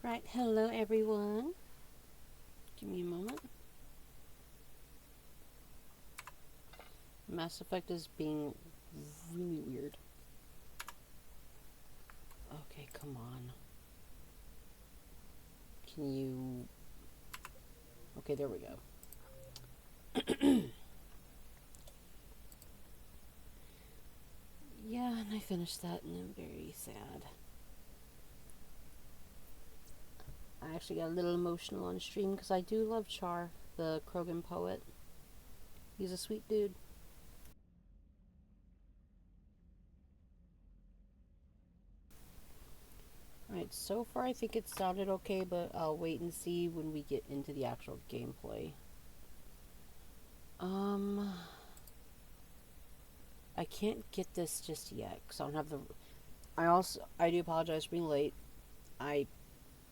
Alright, hello everyone. Give me a moment. Mass Effect is being really weird. Okay, come on. Can you... Okay, there we go. Yeah, and I finished that and I'm very sad. I actually got a little emotional on stream because I do love Char, the Krogan poet. He's a sweet dude. Alright, so far I think it sounded okay, but I'll wait and see when we get into the actual gameplay. I can't get this just yet because I don't have the... I do apologize for being late. I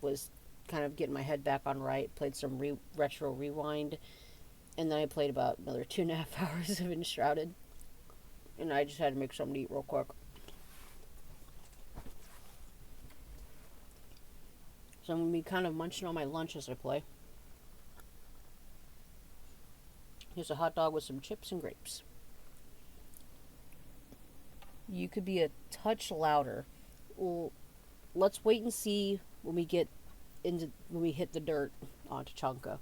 was kind of getting my head back on right, played some retro rewind, and then I played about another 2.5 hours of Enshrouded, and I just had to make something to eat real quick. So I'm going to be kind of munching on my lunch as I play. Here's a hot dog with some chips and grapes. You could be a touch louder. Well, let's wait and see when we hit the dirt on Tachanka.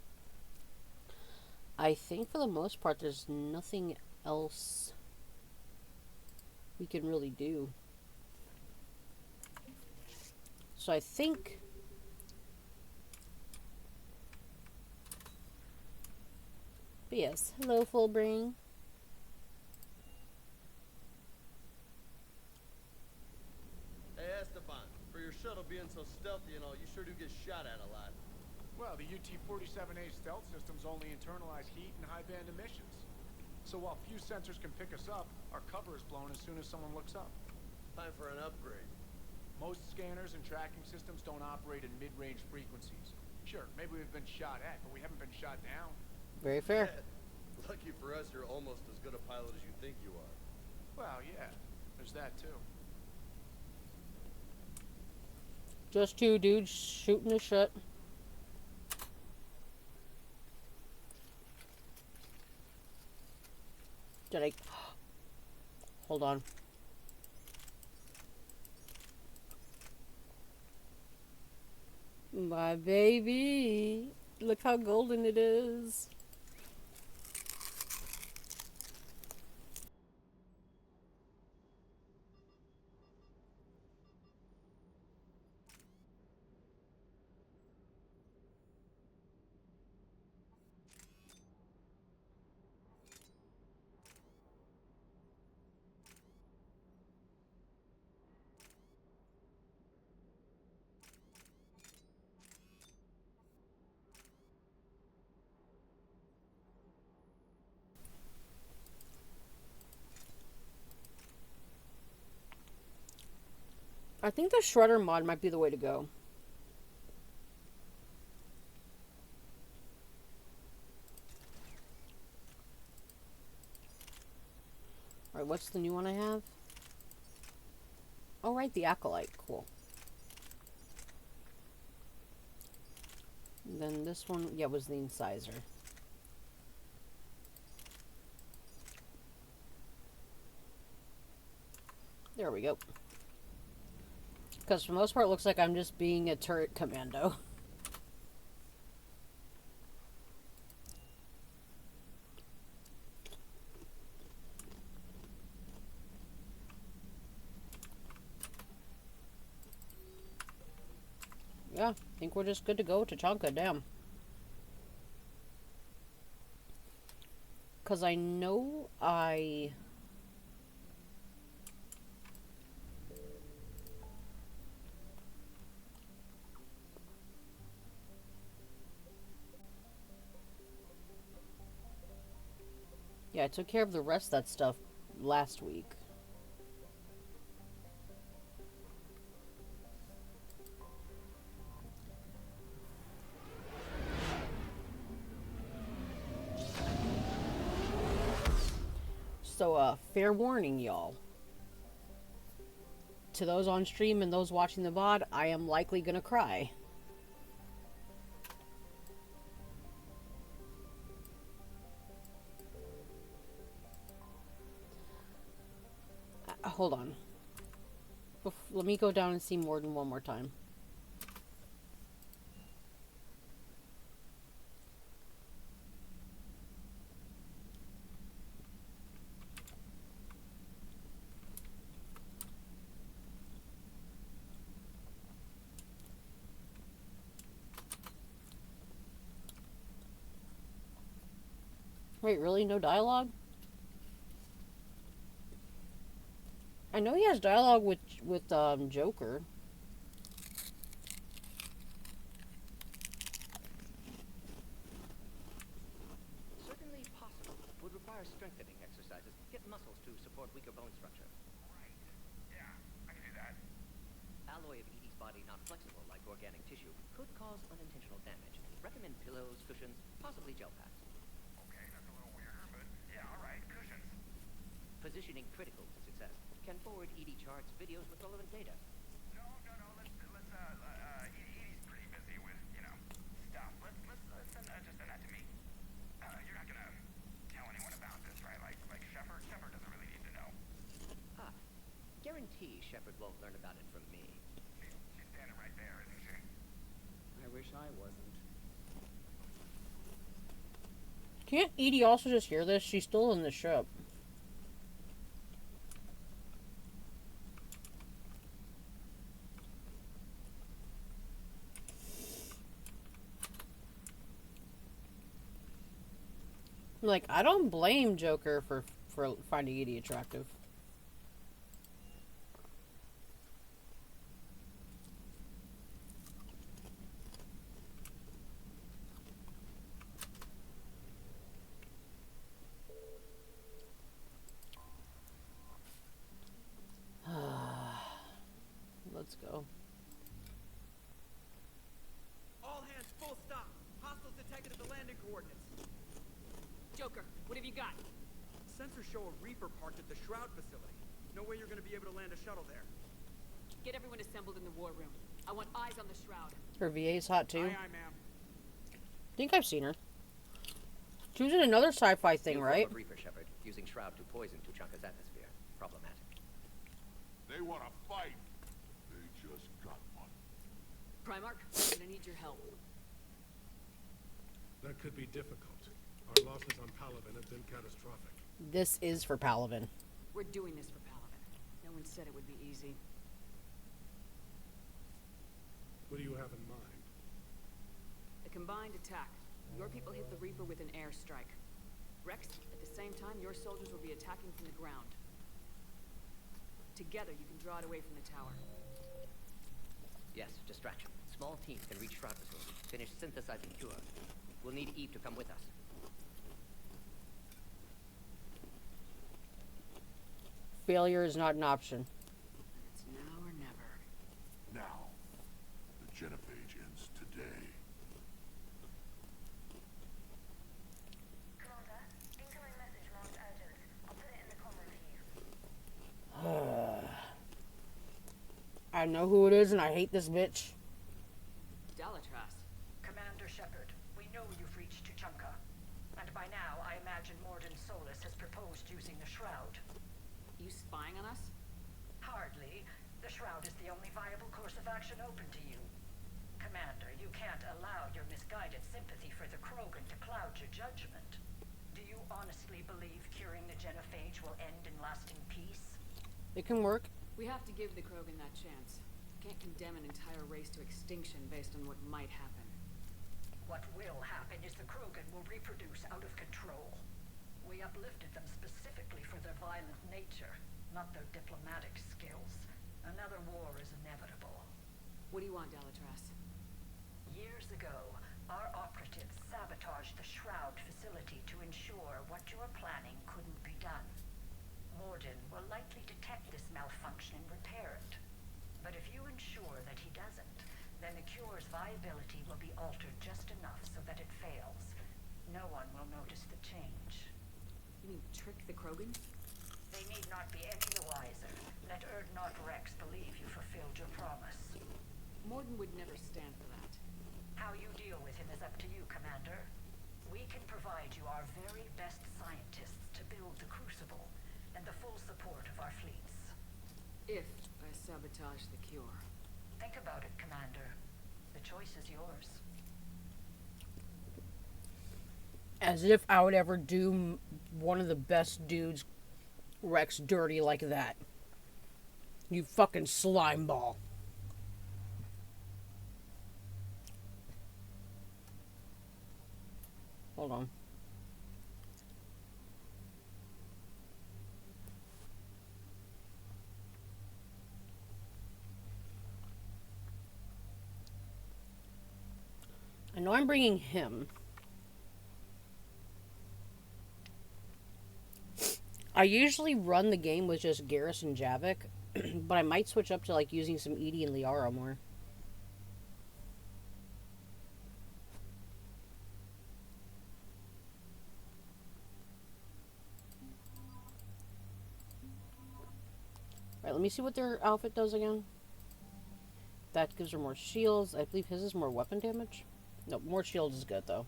I think for the most part there's nothing else we can really do. So I think but yes, hello Fullbrain. Shuttle being so stealthy and all, you sure do get shot at a lot. Well, the UT-47A stealth systems only internalize heat and high-band emissions. So while few sensors can pick us up, our cover is blown as soon as someone looks up. Time for an upgrade. Most scanners and tracking systems don't operate in mid-range frequencies. Sure, maybe we've been shot at, but we haven't been shot down. Very fair. Yeah. Lucky for us, you're almost as good a pilot as you think you are. Well, yeah, there's that too. Just two dudes shooting the shit. Did I... Hold on. My baby. Look how golden it is. I think the Shredder mod might be the way to go. Alright, what's the new one I have? Oh, right, the Acolyte. Cool. And then this one, yeah, was the Incisor. There we go. Because for the most part, it looks like I'm just being a turret commando. Yeah, I think we're just good to go to Tachanka, damn. Because I know yeah, I took care of the rest of that stuff last week. So, fair warning, y'all. To those on stream and those watching the VOD, I am likely gonna cry. hold on. Let me go down and see Morden one more time. Wait, really? No dialogue? I know he has dialogue with Joker. Certainly possible. Would require strengthening exercises. Get muscles to support weaker bone structure. Right. Yeah, I can do that. Alloy of Edie's body not flexible like organic tissue could cause unintentional damage. Recommend pillows, cushions, possibly gel packs. Okay, that's a little weirder, but yeah, all right, cushions. Positioning critical to success. Can forward Edie charts, videos with relevant data. No, Edie's pretty busy with, stuff. Let's send that to me. You're not gonna tell anyone about this, right? Like Shepard? Shepard doesn't really need to know. Ah, guarantee Shepard won't learn about it from me. She's standing right there, isn't she? I wish I wasn't. Can't Edie also just hear this? She's still in the ship. Like, I don't blame Joker for finding Edie attractive. Let's go. All hands, full stop. Hostiles detected at the landing coordinates. Joker, what have you got? Sensors show a Reaper parked at the Shroud facility. No way you're gonna be able to land a shuttle there. Get everyone assembled in the war room. I want eyes on the Shroud. Her VA's hot too. Aye, ma'am. I think I've seen her. She was in another sci-fi thing, New right? form of Reaper Shepard, using Shroud to poison Tuchanka's atmosphere. Problematic. They want to fight. They just got one. Primarch, I'm gonna need your help. That could be difficult. Our losses on Palaven have been catastrophic. This is for Palaven. We're doing this for Palaven. No one said it would be easy. What do you have in mind? A combined attack. Your people hit the Reaper with an airstrike. Rex, at the same time, your soldiers will be attacking from the ground. Together, you can draw it away from the tower. Yes, distraction. Small teams can reach Shroud facility. Finish synthesizing cure. We'll need Eve to come with us. Failure is not an option. It's now or never. Now, the Genophage ends today. Commander, incoming message marked urgent. I'll put it in the comm with you. I know who it is and I hate this bitch. Dalatras. Commander Shepard, we know you've reached Tuchanka. And by now, I imagine Morden Solus has proposed using the Shroud. You spying on us? Hardly. The Shroud is the only viable course of action open to you. Commander, you can't allow your misguided sympathy for the Krogan to cloud your judgment. Do you honestly believe curing the Genophage will end in lasting peace? It can work. We have to give the Krogan that chance. Can't condemn an entire race to extinction based on what might happen. What will happen is the Krogan will reproduce out of control. We uplifted them specifically for their violent nature, not their diplomatic skills. Another war is inevitable. What do you want, Dalatras? Years ago, our operatives sabotaged the Shroud facility to ensure what you were planning couldn't be done. Morden will likely detect this malfunction and repair it. But if you ensure that he doesn't, then the cure's viability will be altered just enough so that it fails. No one will notice the change. You mean trick the Krogan? They need not be any the wiser. Let Erdnot Rex believe you fulfilled your promise. Morden would never stand for that. How you deal with him is up to you, Commander. We can provide you our very best scientists to build the Crucible, and the full support of our fleets. If I sabotage the cure. Think about it, Commander. The choice is yours. As if I would ever do one of the best dudes Rex dirty like that. You fucking slime ball. Hold on. I know I'm bringing him. I usually run the game with just Garrus and Javik, but I might switch up to like using some Edie and Liara more. Alright, let me see what their outfit does again. That gives her more shields. I believe his is more weapon damage. No, more shields is good though.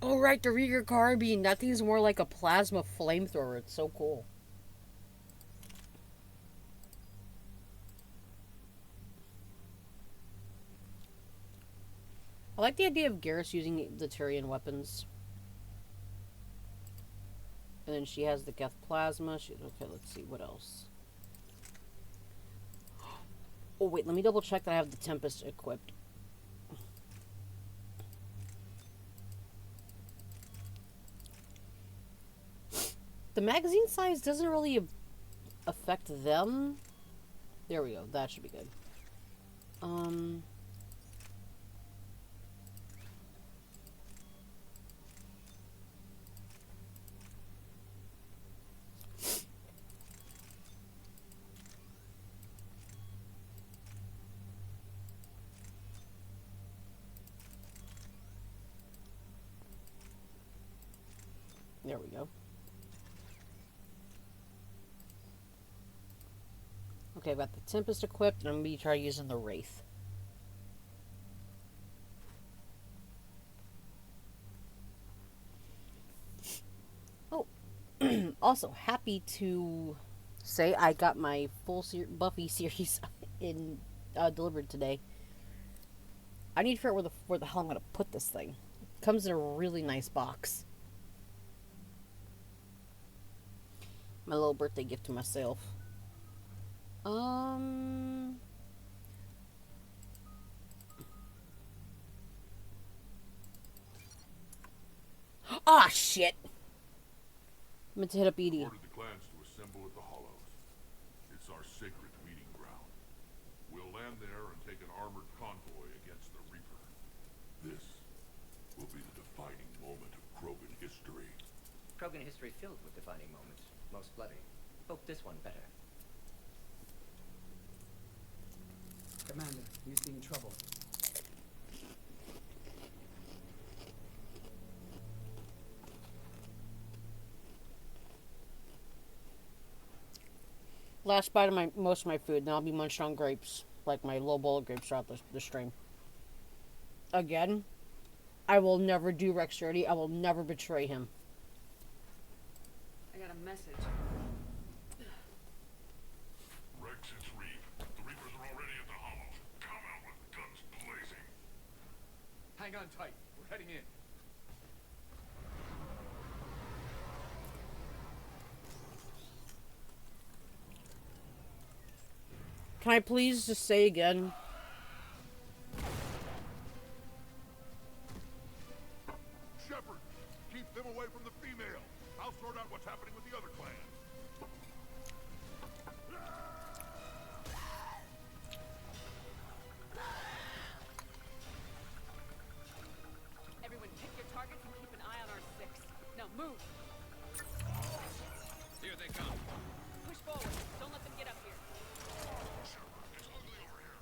Oh right, the Rieger carbine. That thing's more like a plasma flamethrower. It's so cool. I like the idea of Garrus using the Tyrian weapons. And then she has the Geth Plasma. Okay, let's see, what else? Oh wait, let me double check that I have the Tempest equipped. The magazine size doesn't really affect them. There we go, that should be good. There we go. Okay, I've got the Tempest equipped, and I'm going to try using the Wraith. Oh, also, happy to say I got my full Buffy series in delivered today. I need to figure out where the hell I'm going to put this thing. It comes in a really nice box. My little birthday gift to myself. Ah, shit! I meant to hit up Edie. Ordered the clans to assemble at the Hollows. It's our sacred meeting ground. We'll land there and take an armored convoy against the Reaper. This will be the defining moment of Krogan history. Krogan history filled with defining moments. Most bloody. Hope this one better. Commander, you seem trouble. Last bite of most of my food, and I'll be munched on grapes. Like my little bowl of grapes throughout the stream. Again, I will never do Rex dirty. I will never betray him. I got a message. Rex, it's Reeve. The Reapers are already at the Hollows. Come out with guns blazing. Hang on tight. We're heading in. Can I please just say again? Shepard, keep them away from the female. I'll sort out what's happening with the other clans. Everyone pick your targets and keep an eye on our six. Now move! Here they come. Push forward. Don't let them get up here. Shepard, it's ugly over here.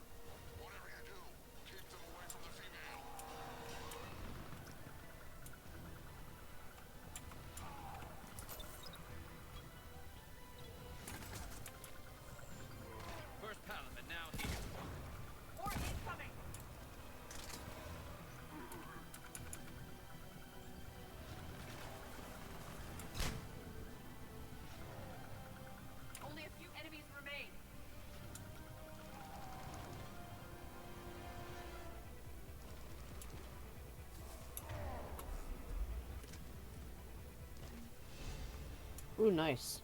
nice.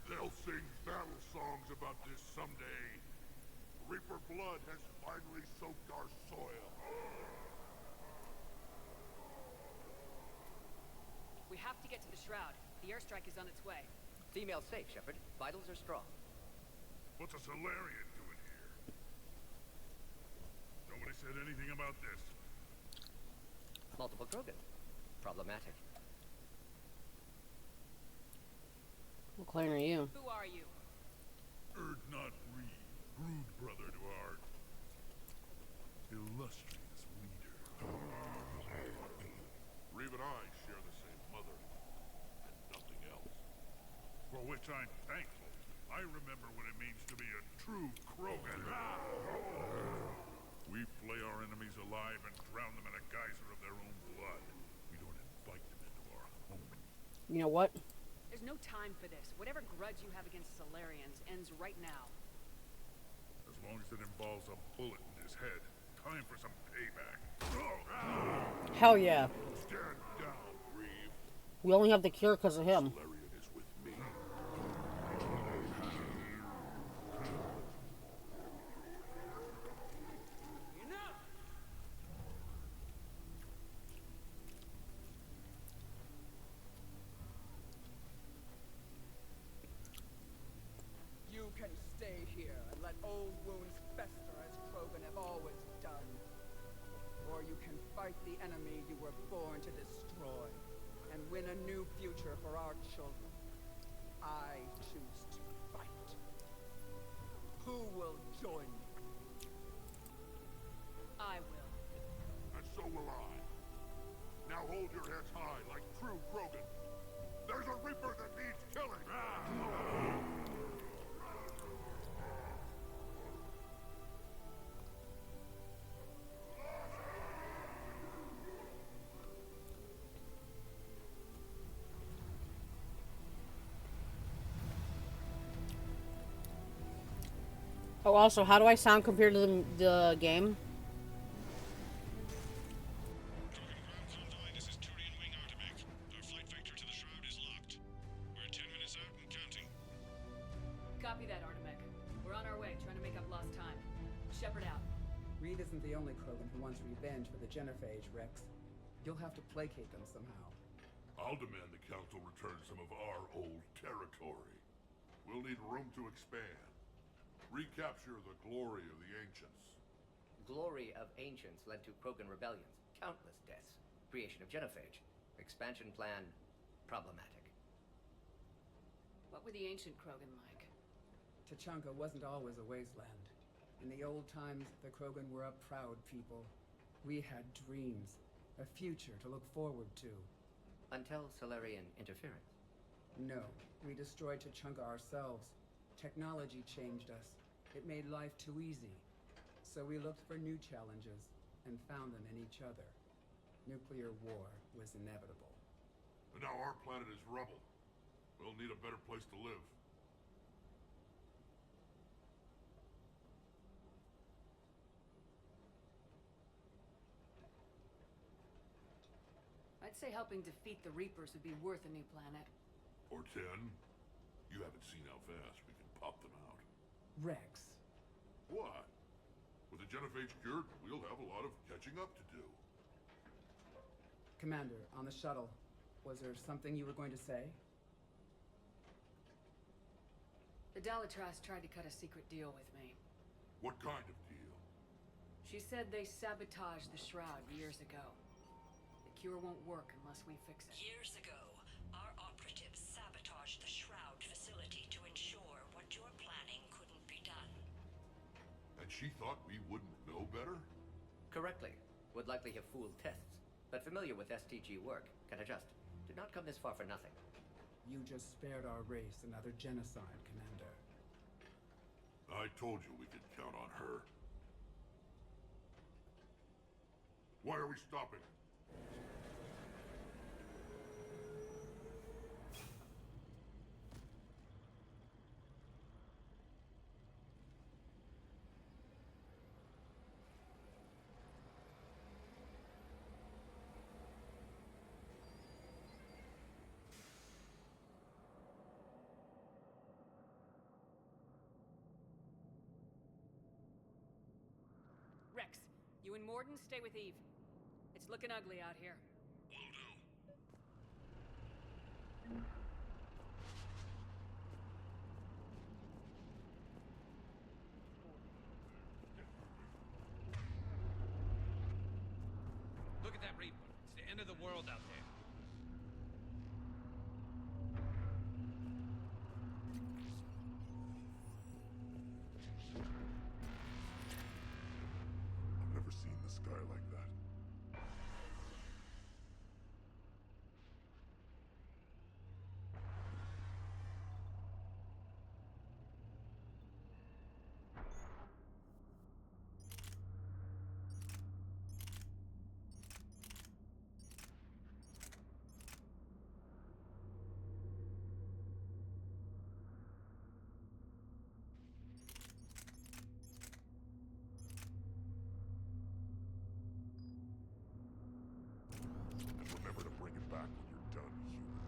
They'll sing battle songs about this someday. Reaper blood has finally soaked our soil. We have to get to the Shroud. The airstrike is on its way. Female safe, Shepard. Vitals are strong. What's a Solarian doing here? Nobody said anything about this. Multiple Krogan. Problematic. What clan are you? Who are you? Erd not Reed, brood brother to our illustrious leader. Reeve and I share the same mother, and nothing else. For which I'm thankful. I remember what it means to be a true Krogan. We flay our enemies alive and drown them in a geyser of their own blood. We don't invite them into our home. You know what? There's no time for this. Whatever grudge you have against Solarians ends right now. As long as it involves a bullet in his head. Time for some payback. Hell yeah. Stand down, Reeve. We only have the cure because of him. Solarian is with me. Enough! You can stay here and let old wounds fester as Krogan have always done. Or you can fight the enemy you were born to destroy and win a new future for our children. I choose to fight. Who will join me? I will. And so will I. Now hold your heads high like true Krogan. There's a Reaper that needs killing. Oh, also, how do I sound compared to the game? This is Turian Wing Artemec. Our flight vector to the Shroud is locked. We're 10 minutes out and counting. Copy that, Artemec. We're on our way, trying to make up lost time. Shepard out. Reed isn't the only Krogan who wants revenge for the Genophage, Rex. You'll have to placate them somehow. I'll demand the Council return some of our old territory. We'll need room to expand. Recapture the glory of the Ancients. Glory of Ancients led to Krogan rebellions, countless deaths, creation of Genophage, expansion plan, problematic. What were the ancient Krogan like? Tachanka wasn't always a wasteland. In the old times, the Krogan were a proud people. We had dreams, a future to look forward to. Until Solarian interference. No, we destroyed Tachanka ourselves. Technology changed us. It made life too easy. So we looked for new challenges and found them in each other. Nuclear war was inevitable. And now our planet is rubble. We'll need a better place to live. I'd say helping defeat the Reapers would be worth a new planet. Or 10. You haven't seen how fast we can pop them out. Rex. What? With the Genophage cured, we'll have a lot of catching up to do. Commander, on the shuttle, was there something you were going to say? The Dalatrass tried to cut a secret deal with me. What kind of deal? She said they sabotaged the Shroud years ago. The cure won't work unless we fix it. Years ago, our operatives sabotaged the Shroud facility to ensure what you're planning couldn't be done. And she thought we wouldn't know better? Correctly. Would likely have fooled tests, but familiar with STG work, can adjust. Did not come this far for nothing. You just spared our race another genocide, Commander. I told you we could count on her. Why are we stopping? You and Morden stay with Eve. It's looking ugly out here. Will do. Look at that Reaper. It's the end of the world out there. I've never seen the sky like that. And remember to bring it back when you're done, human.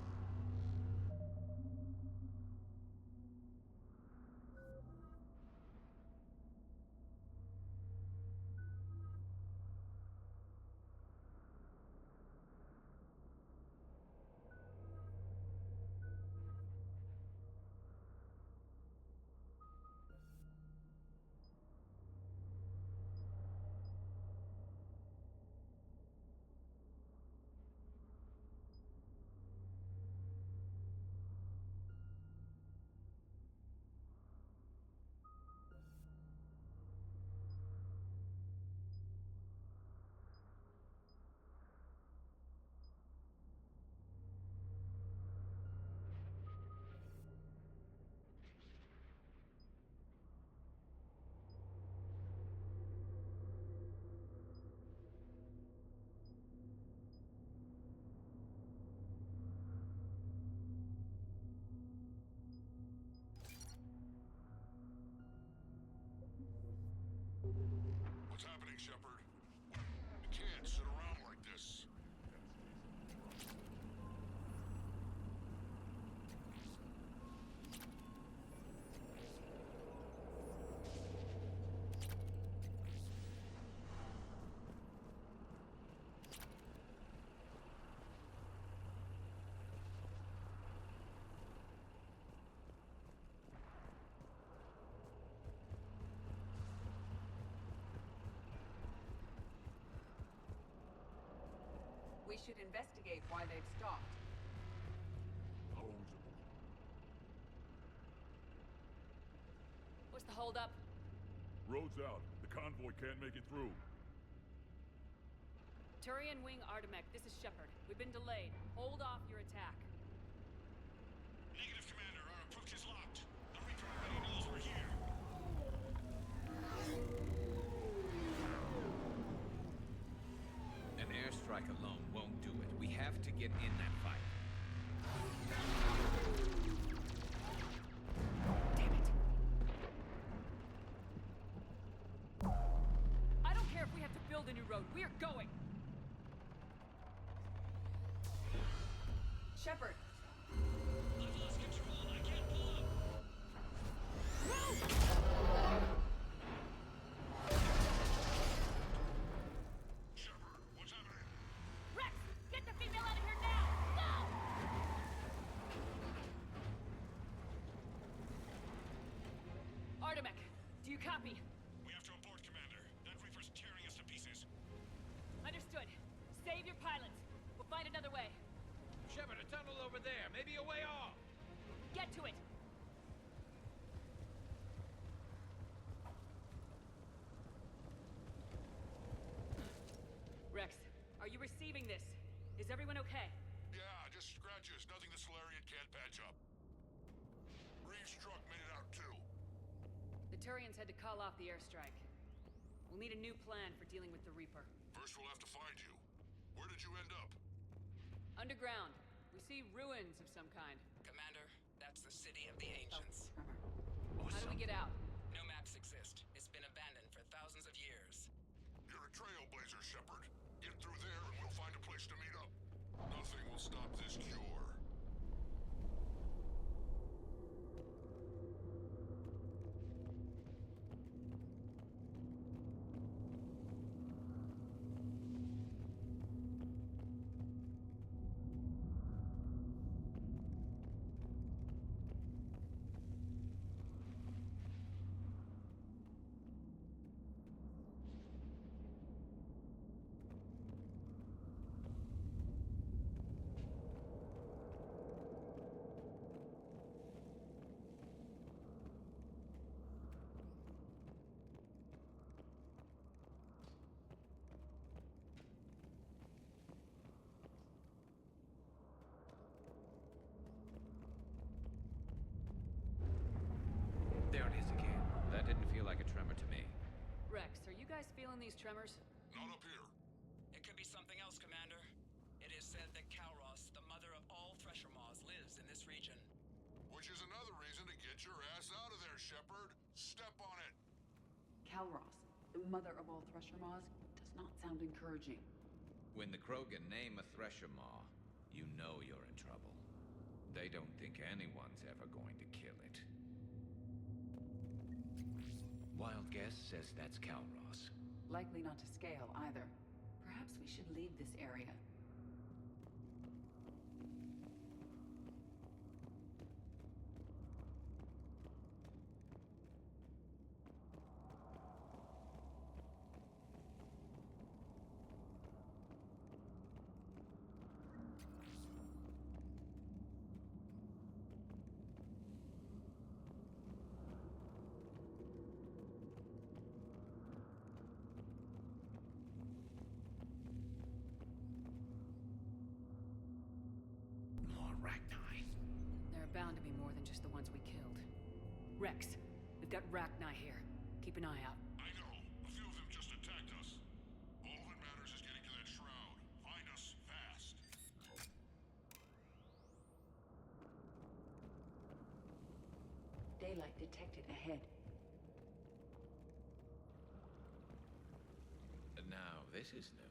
What's happening, Shepard? You can't sit around like this. We should investigate why they've stopped. Hose. What's the holdup? Road's out. The convoy can't make it through. Turian Wing Artemek, this is Shepard. We've been delayed. Hold off your attack. Negative, Commander. Our approach is locked. The Reaper already knows we're here. An airstrike alone won't do it. We have to get in that fight. Damn it! I don't care if we have to build a new road. We are going! Shepard! I've lost control. I can't pull up. Shepard, what's happening? Rex! Get the female out of here now! Go! Artemek, do you copy? We have to abort, Commander. That Reaper's tearing us to pieces. Understood. Save your pilots. We'll find another way. Shepard, a tunnel over there. Maybe a way off. Get to it! Rex, are you receiving this? Is everyone okay? Yeah, just scratches. Nothing the Solarian can't patch up. Reeves' truck made it out too. The Turians had to call off the airstrike. We'll need a new plan for dealing with the Reaper. First we'll have to find you. Where did you end up? Underground. We see ruins of some kind. Commander, that's the City of the Ancients. How do we get out? No maps exist. It's been abandoned for thousands of years. You're a trailblazer, Shepard. Get through there and we'll find a place to meet up. Nothing will stop this cure. Rex, are you guys feeling these tremors? Not up here. It could be something else, Commander. It is said that Kalros, the mother of all Thresher Maws, lives in this region. Which is another reason to get your ass out of there, Shepard. Step on it. Kalros, the mother of all Thresher Maws, does not sound encouraging. When the Krogan name a Thresher Maw, you know you're in trouble. They don't think anyone's ever going to kill it. Wild guess says that's Kalros. Likely not to scale, either. Perhaps we should leave this area. More Rachni. There are bound to be more than just the ones we killed. Rex, we've got Rachni here. Keep an eye out. I know. A few of them just attacked us. All that matters is getting to that shroud. Find us fast. Daylight detected ahead. Now, this is new.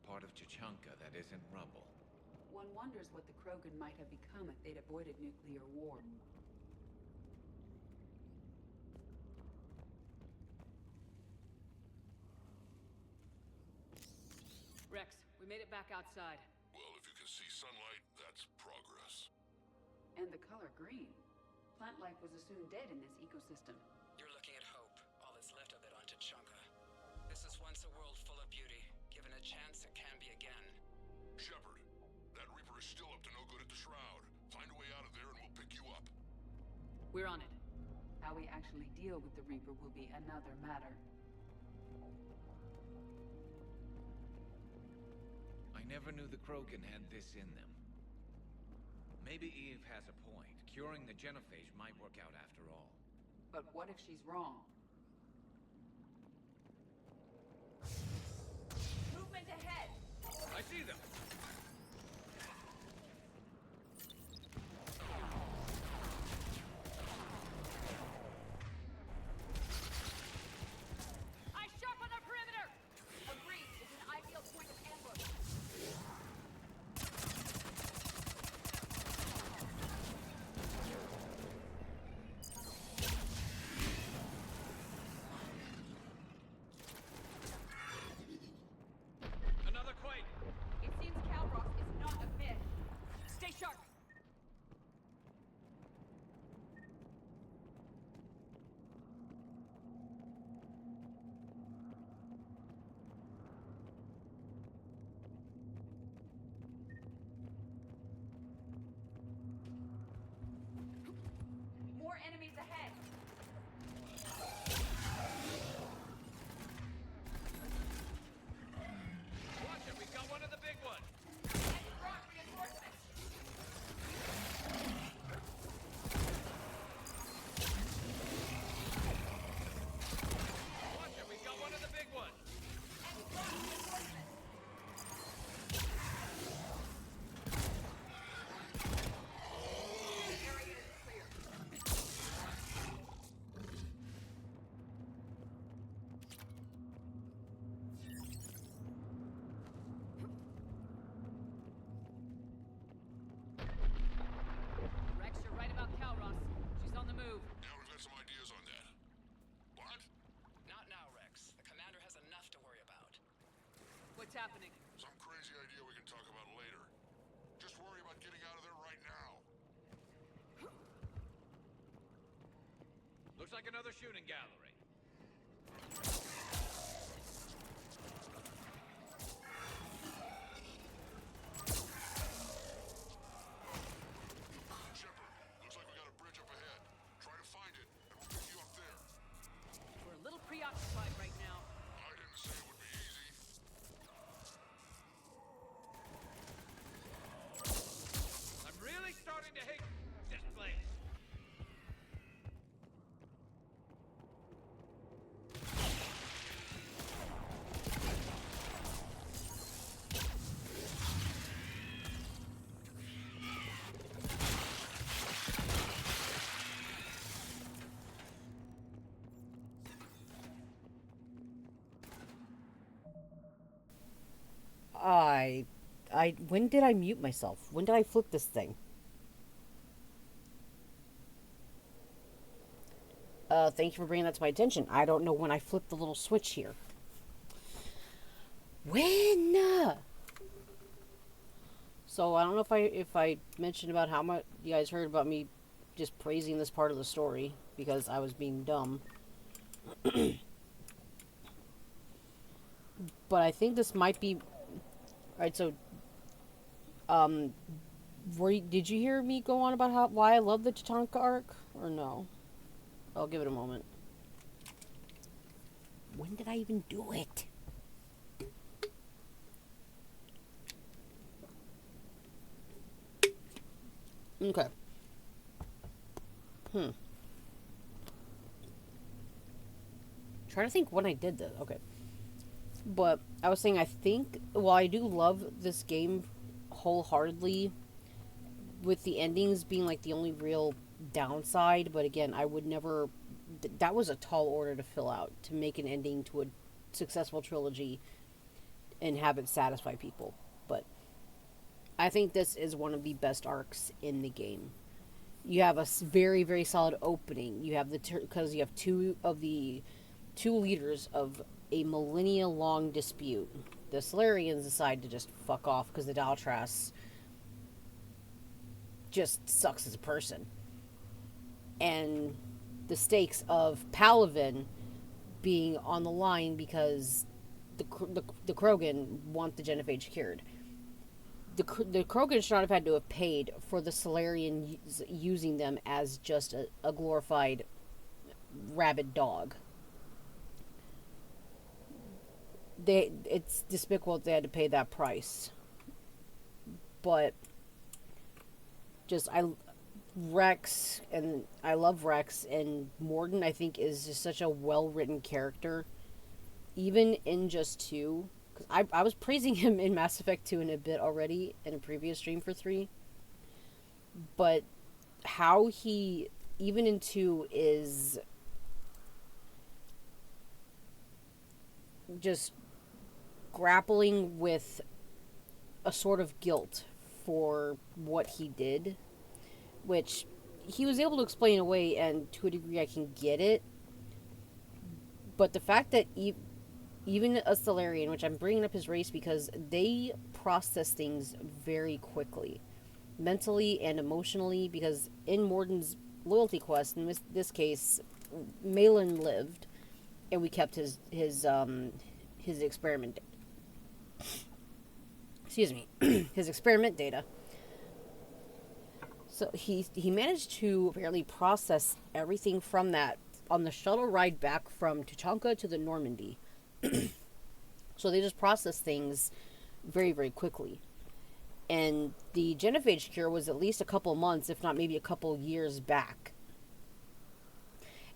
Part of Chichanka that isn't rubble. One wonders what the Krogan might have become if they'd avoided nuclear war. Rex, we made it back outside. Well, if you can see sunlight, that's progress. And the color green. Plant life was assumed dead in this ecosystem. You're looking at hope, all that's left of it on Tachanka. This is once a world full of beauty. Given a chance, it can be again. Shepard, that Reaper is still up to no good at the shroud. Find a way out of there and we'll pick you up. We're on it. How we actually deal with the Reaper will be another matter. I never knew the Krogan had this in them. Maybe Eve has a point. Curing the Genophage might work out after all. But what if she's wrong? Movement ahead! I see them! I sharp on the perimeter! Agreed, it's an ideal point of ambush. Another quake! It seems Kalros is not a myth. Stay sharp! More enemies ahead! Watch it, we've got one of the big ones! And brought reinforcements! Watch it, we've got one of the big ones! And brought reinforcements! The area is clear. Rex, you're right about Kalros. She's on the move. Yeah, we've got some ideas on that. What? Not now, Rex. The commander has enough to worry about. What's happening? Some crazy idea we can talk about later. Just worry about getting out of there right now. Looks like another shooting gallery. Shepard, looks like we got a bridge up ahead. Try to find it, and we'll pick you up there. We're a little preoccupied right now. I didn't say it would be easy. I'm really starting to hate this place. I, when did I mute myself? When did I flip this thing? Thank you for bringing that to my attention. I don't know when I flipped the little switch here. When? So I don't know if I mentioned about how much you guys heard about me just praising this part of the story because I was being dumb. But I think this might be... Alright, so... did you hear me go on about why I love the Tatanka arc? Or no? I'll give it a moment. When did I even do it? Okay. Trying to think when I did this. Okay. But I was saying, I think, while I do love this game wholeheartedly, with the endings being like the only real downside, but again, I would never... That was a tall order to fill out, to make an ending to a successful trilogy and have it satisfy people. But I think this is one of the best arcs in the game. You have a very, very solid opening. You have because you have two leaders of a millennia-long dispute. The Solarians decide to just fuck off because the Daltras just sucks as a person. And the stakes of Palaven being on the line because the Krogan want the Genophage cured. The Krogan should not have had to have paid for the Solarian using them as just a glorified rabid dog. It's despicable that they had to pay that price. But Rex, and I love Rex, and Morden I think is just such a well-written character. Even in just 2, because I was praising him in Mass Effect 2 in a bit already in a previous stream for 3. But how he, even in 2, is just grappling with a sort of guilt for what he did, which he was able to explain away, and to a degree I can get it. But the fact that even a Solarian, which I'm bringing up his race because they process things very quickly, mentally and emotionally, because in Morden's loyalty quest, in this case, Malin lived, and we kept his experiment. Excuse me, his experiment data. So he managed to apparently process everything from that on the shuttle ride back from Tuchanka to the Normandy. So they just process things very, very quickly. And the Genophage cure was at least a couple months, if not maybe a couple years back.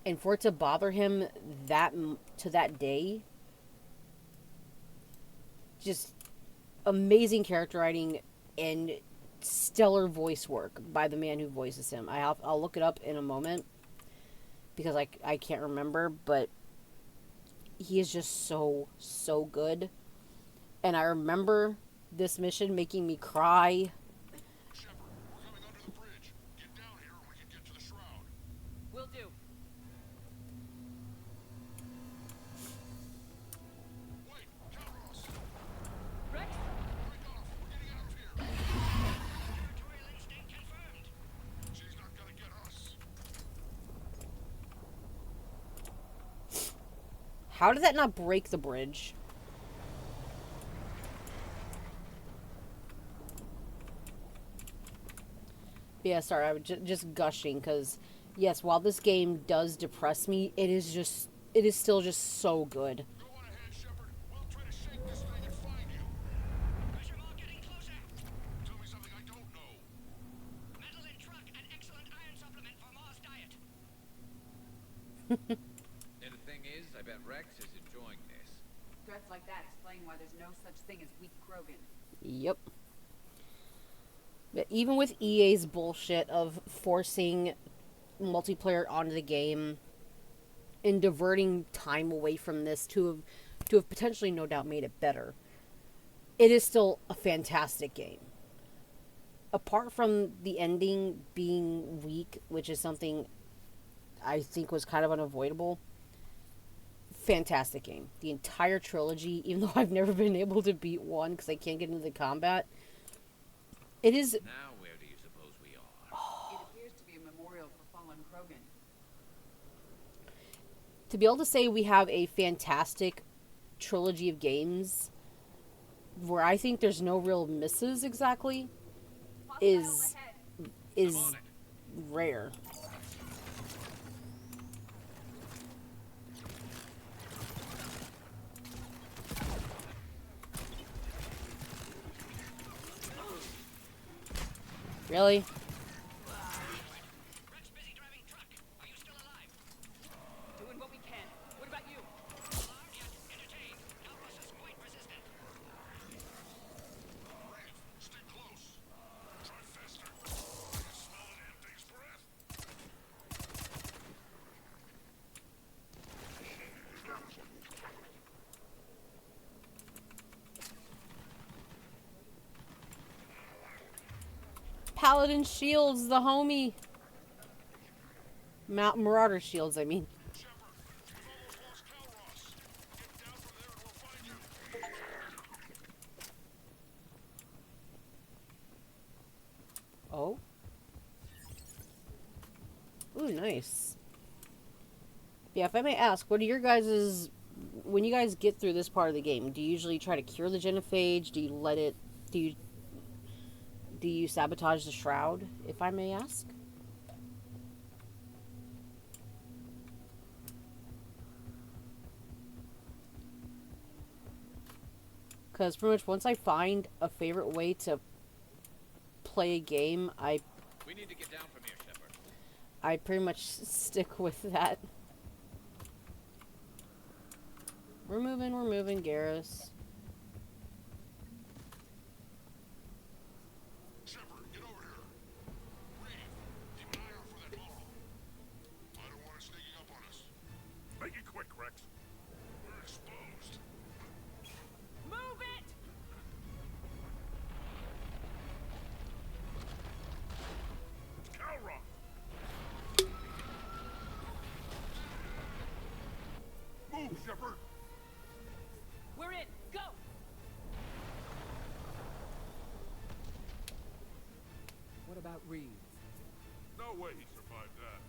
And for it to bother him to that day, just amazing character writing and stellar voice work by the man who voices him. I'll look it up in a moment because I can't remember, but he is just so good. And I remember this mission making me cry. Shepard, we're coming under the bridge. Get down here and we can get to the shroud. Will do. Wait, counter us. Rex? Break off. We're getting out of here. Territorial instinct confirmed. She's not gonna get us. How did that not break the bridge? Yeah, sorry, I was just gushing because, yes, while this game does depress me, it is still just so good. Go on ahead, Shepard. We'll try to shake this thing and find you. Pressure wall getting closer. Tell me something I don't know. Metal in truck and excellent iron supplement for Mars diet. And the thing is, I bet Rex is enjoying this. Threats like that explain why there's no such thing as weak Krogan. Yep. But even with EA's bullshit of forcing multiplayer onto the game and diverting time away from this to have potentially no doubt made it better, it is still a fantastic game. Apart from the ending being weak, which is something I think was kind of unavoidable, fantastic game. The entire trilogy, even though I've never been able to beat one because I can't get into the combat, it is. Now where do you suppose we are? It appears to be a memorial for fallen Krogan. To be able to say we have a fantastic trilogy of games where I think there's no real misses exactly is rare. Really? Rex busy driving truck. Are you still alive? Doing what we can. What about you? Alarmed yet entertained. Calvus is quite resistant. Stay close. Try faster. I can smell the damn thing's breath. Paladin Shields, the homie. Marauder Shields, I mean. Oh? Ooh, nice. Yeah, if I may ask, what are your guys's... When you guys get through this part of the game, do you usually try to cure the Genophage? Do you let it... Do you sabotage the shroud, if I may ask? Because pretty much once I find a favorite way to play a game, We need to get down from here, Shepard. I pretty much stick with that. We're moving, Garrus. Shepard, get over here. Reeve, keep an eye out for that holo. I don't want it sneaking up on us. Make it quick, Rex. We're exposed. Move it! Calrock! Move, Shepard! We're in. Go! What about Reeves? No way he survived that.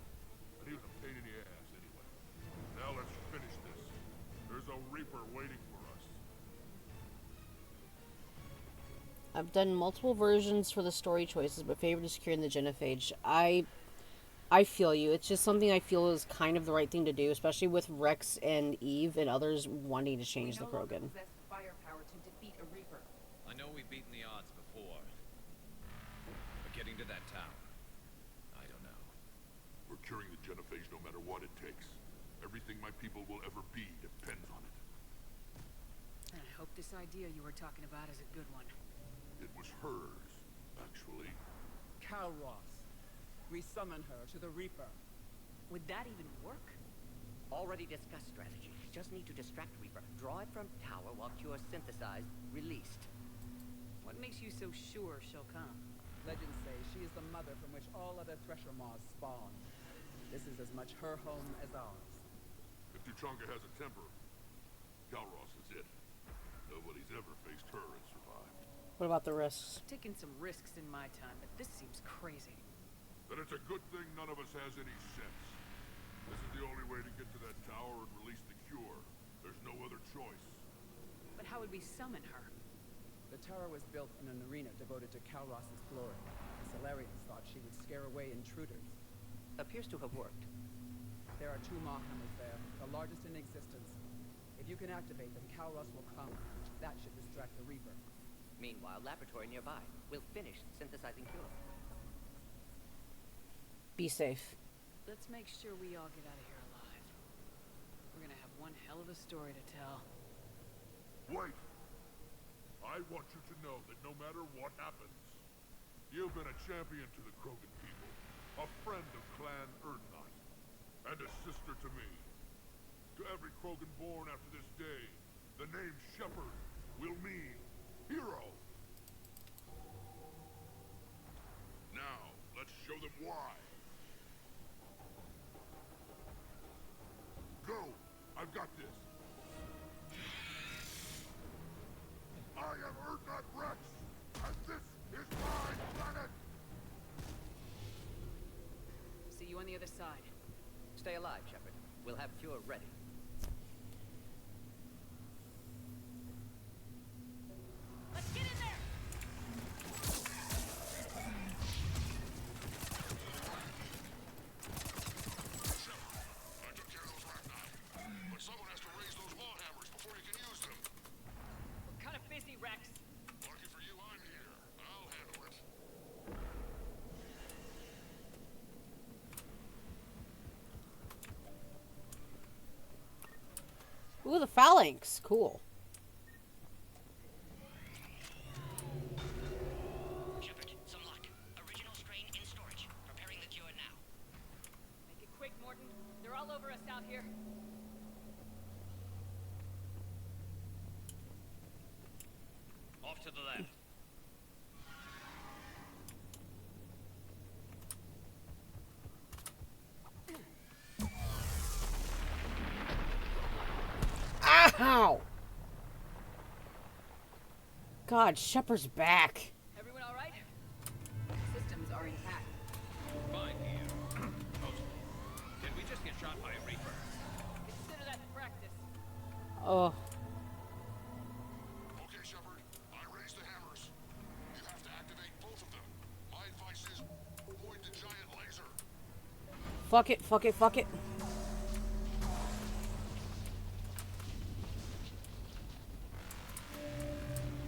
And he was a pain in the ass anyway. Now let's finish this. There's a Reaper waiting for us. I've done multiple versions for the story choices, but favorite is securing the Genophage. I feel you. It's just something I feel is kind of the right thing to do, especially with Rex and Eve and others wanting to change the Krogan. Possess firepower to defeat a Reaper. I know we've beaten the odds before. But getting to that tower, I don't know. We're curing the Genophage no matter what it takes. Everything my people will ever be depends on it. I hope this idea you were talking about is a good one. It was hers, actually. Calros. We summon her to the Reaper. Would that even work? Already discussed strategy. Just need to distract Reaper. Draw it from tower while Cure synthesized, released. What makes you so sure she'll come? Legends say she is the mother from which all other Thresher Maws spawn. This is as much her home as ours. If Tuchanka has a temper, Calros is it. Nobody's ever faced her and survived. What about the risks? I've taken some risks in my time, but this seems crazy. Then it's a good thing none of us has any sense. This is the only way to get to that tower and release the cure. There's no other choice. But how would we summon her? The tower was built in an arena devoted to Calros' glory. The Solarians thought she would scare away intruders. Appears to have worked. There are 2 Maw hammers there, the largest in existence. If you can activate them, Calros will come. That should distract the Reaper. Meanwhile, laboratory nearby. We'll finish synthesizing Cure. Be safe. Let's make sure we all get out of here alive. We're gonna have one hell of a story to tell. Wait! I want you to know that no matter what happens, you've been a champion to the Krogan people, a friend of Clan Erdnot, and a sister to me. To every Krogan born after this day, the name Shepard will mean hero. Now, let's show them why. Go! I've got this. I am Erdnut Rex, and this is my planet! See you on the other side. Stay alive, Shepard. We'll have cure ready. Let's get in there! I took care of those Ragnar. But someone has to raise those wall hammers before you can use them. We're kind of busy, Rex. Lucky for you, I'm here. I'll handle it. Ooh, the phalanx. Cool. Shepard, some luck. Original strain in storage. Preparing the cure now. Make it quick, Morton. They're all over us out here. Off to the left. Ow! God, Shepard's back. Everyone all right? Systems are intact. Fine here. Mostly. Did we just get shot by a Reaper? Consider that practice. Oh. Okay, Shepard. I raised the hammers. You have to activate both of them. My advice is avoid the giant laser. Fuck it, fuck it, fuck it.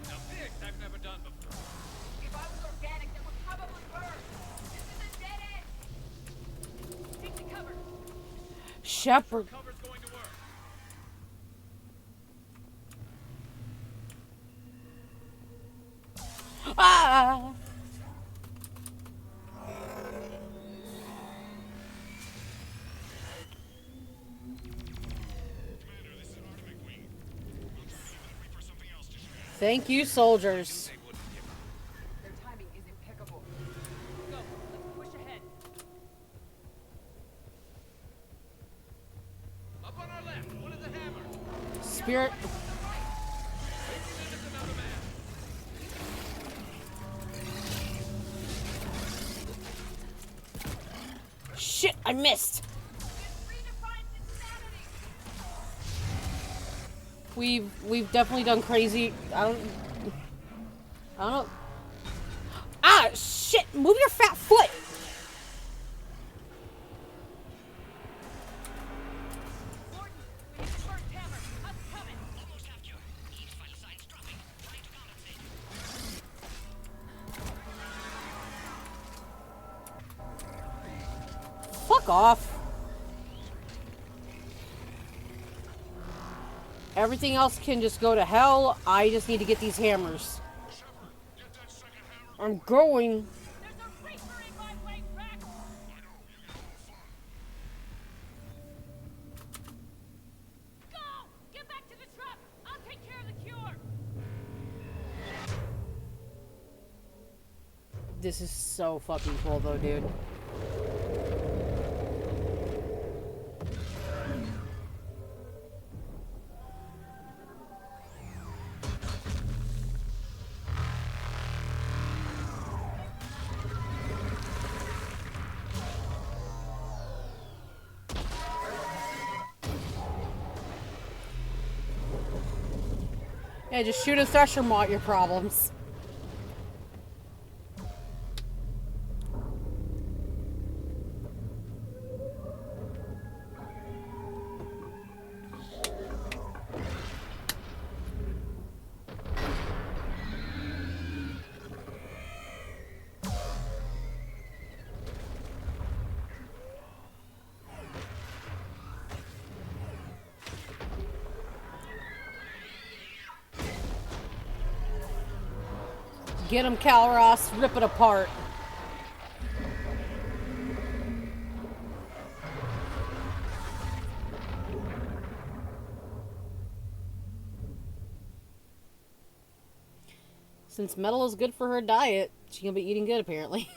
Now this I've never done before. If I was organic, that would probably burn. This is a dead end. Take the cover. Shepard. Cover's going to work. Ah! Commander, this is an Artemis Wing. We'll try to give the Reaper something else to shoot at. Thank you, soldiers. They wouldn't give up. Their timing is impeccable. Go. Let's push ahead. Up on our left, one of the hammers. Spirit. There's another man. Shit, I missed. We've definitely done crazy. I don't know. Ah, shit! Move your fat foot. Morton, we hit the first hammer. Us coming. Almost have cure. Each vital signs dropping. Trying to compensate. Fuck off. Everything else can just go to hell. I just need to get these hammers. Shepard, get that second hammer. I'm going. There's a Reaper in my way, Rex. I know, you get all the fun. Go! Get back to the truck. I'll take care of the cure. This is so fucking cool, though, dude. Yeah, just shoot a thresher maw at your problems. Get him, Calros. Rip it apart. Since metal is good for her diet, she's gonna be eating good apparently.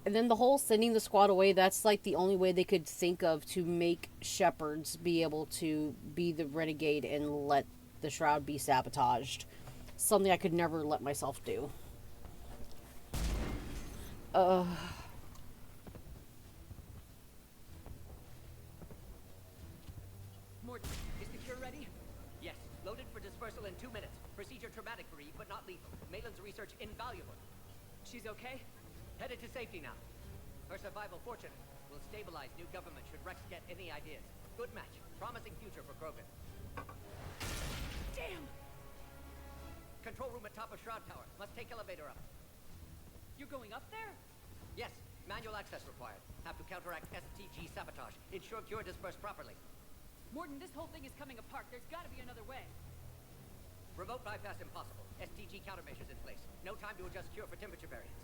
And then the whole sending the squad away, that's like the only way they could think of to make shepherds be able to be the renegade and let the shroud be sabotaged. Something I could never let myself do. Morton, is the cure ready? Yes, loaded for dispersal in 2 minutes. Procedure traumatic for Eve, but not lethal. Maitland's research invaluable. She's okay? Headed to safety now. Her survival fortunate. Will stabilize new government should Rex get any ideas. Good match. Promising future for Krogan. Damn! Control room at top of Shroud Tower. Must take elevator up. You're going up there? Yes. Manual access required. Have to counteract STG sabotage. Ensure cure dispersed properly. Morton, this whole thing is coming apart. There's gotta be another way. Remote bypass impossible. STG countermeasures in place. No time to adjust cure for temperature variance.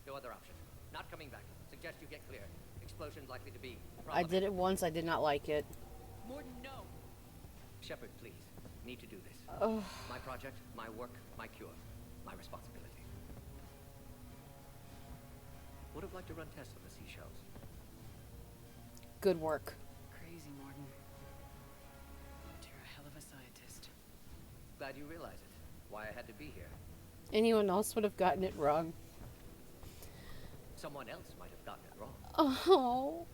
No other option. Not coming back. Suggest you get clear. Explosion likely to be. I did it once, I did not like it. Morton, no. Shepard, please. Need to do this. Ugh. My project, my work, my cure. My responsibility. Would have liked to run tests on the seashells. Good work. Crazy, Morton. But you're a hell of a scientist. Glad you realize it. Why I had to be here. Anyone else would have gotten it wrong. Someone else might have gotten it wrong. Oh.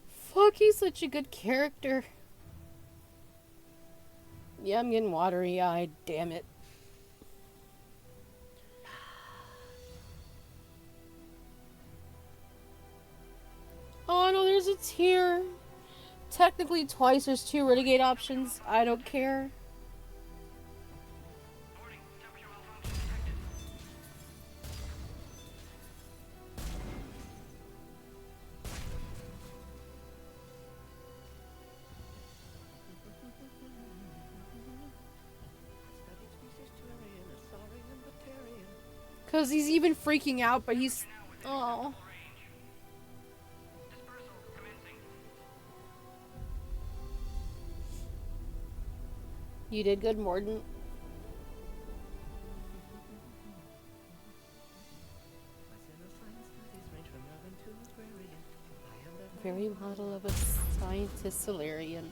Fuck, he's such a good character. Yeah, I'm getting watery-eyed, damn it. Oh no, there's a tear. Technically twice, there's 2 renegade options. I don't care. Because he's even freaking out, but he's... Oh. You did good, Morden. Very model of a scientist Solarian.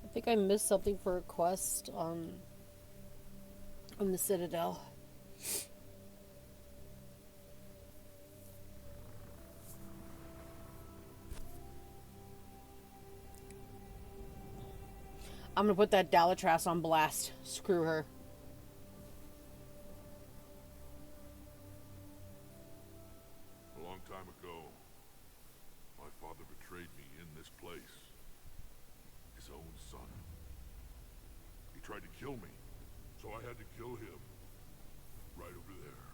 I think I missed something for a quest on the Citadel. I'm gonna put that Dalatras on blast. Screw her. A long time ago, my father betrayed me in this place. His own son. He tried to kill me, so I had to kill him. Right over there.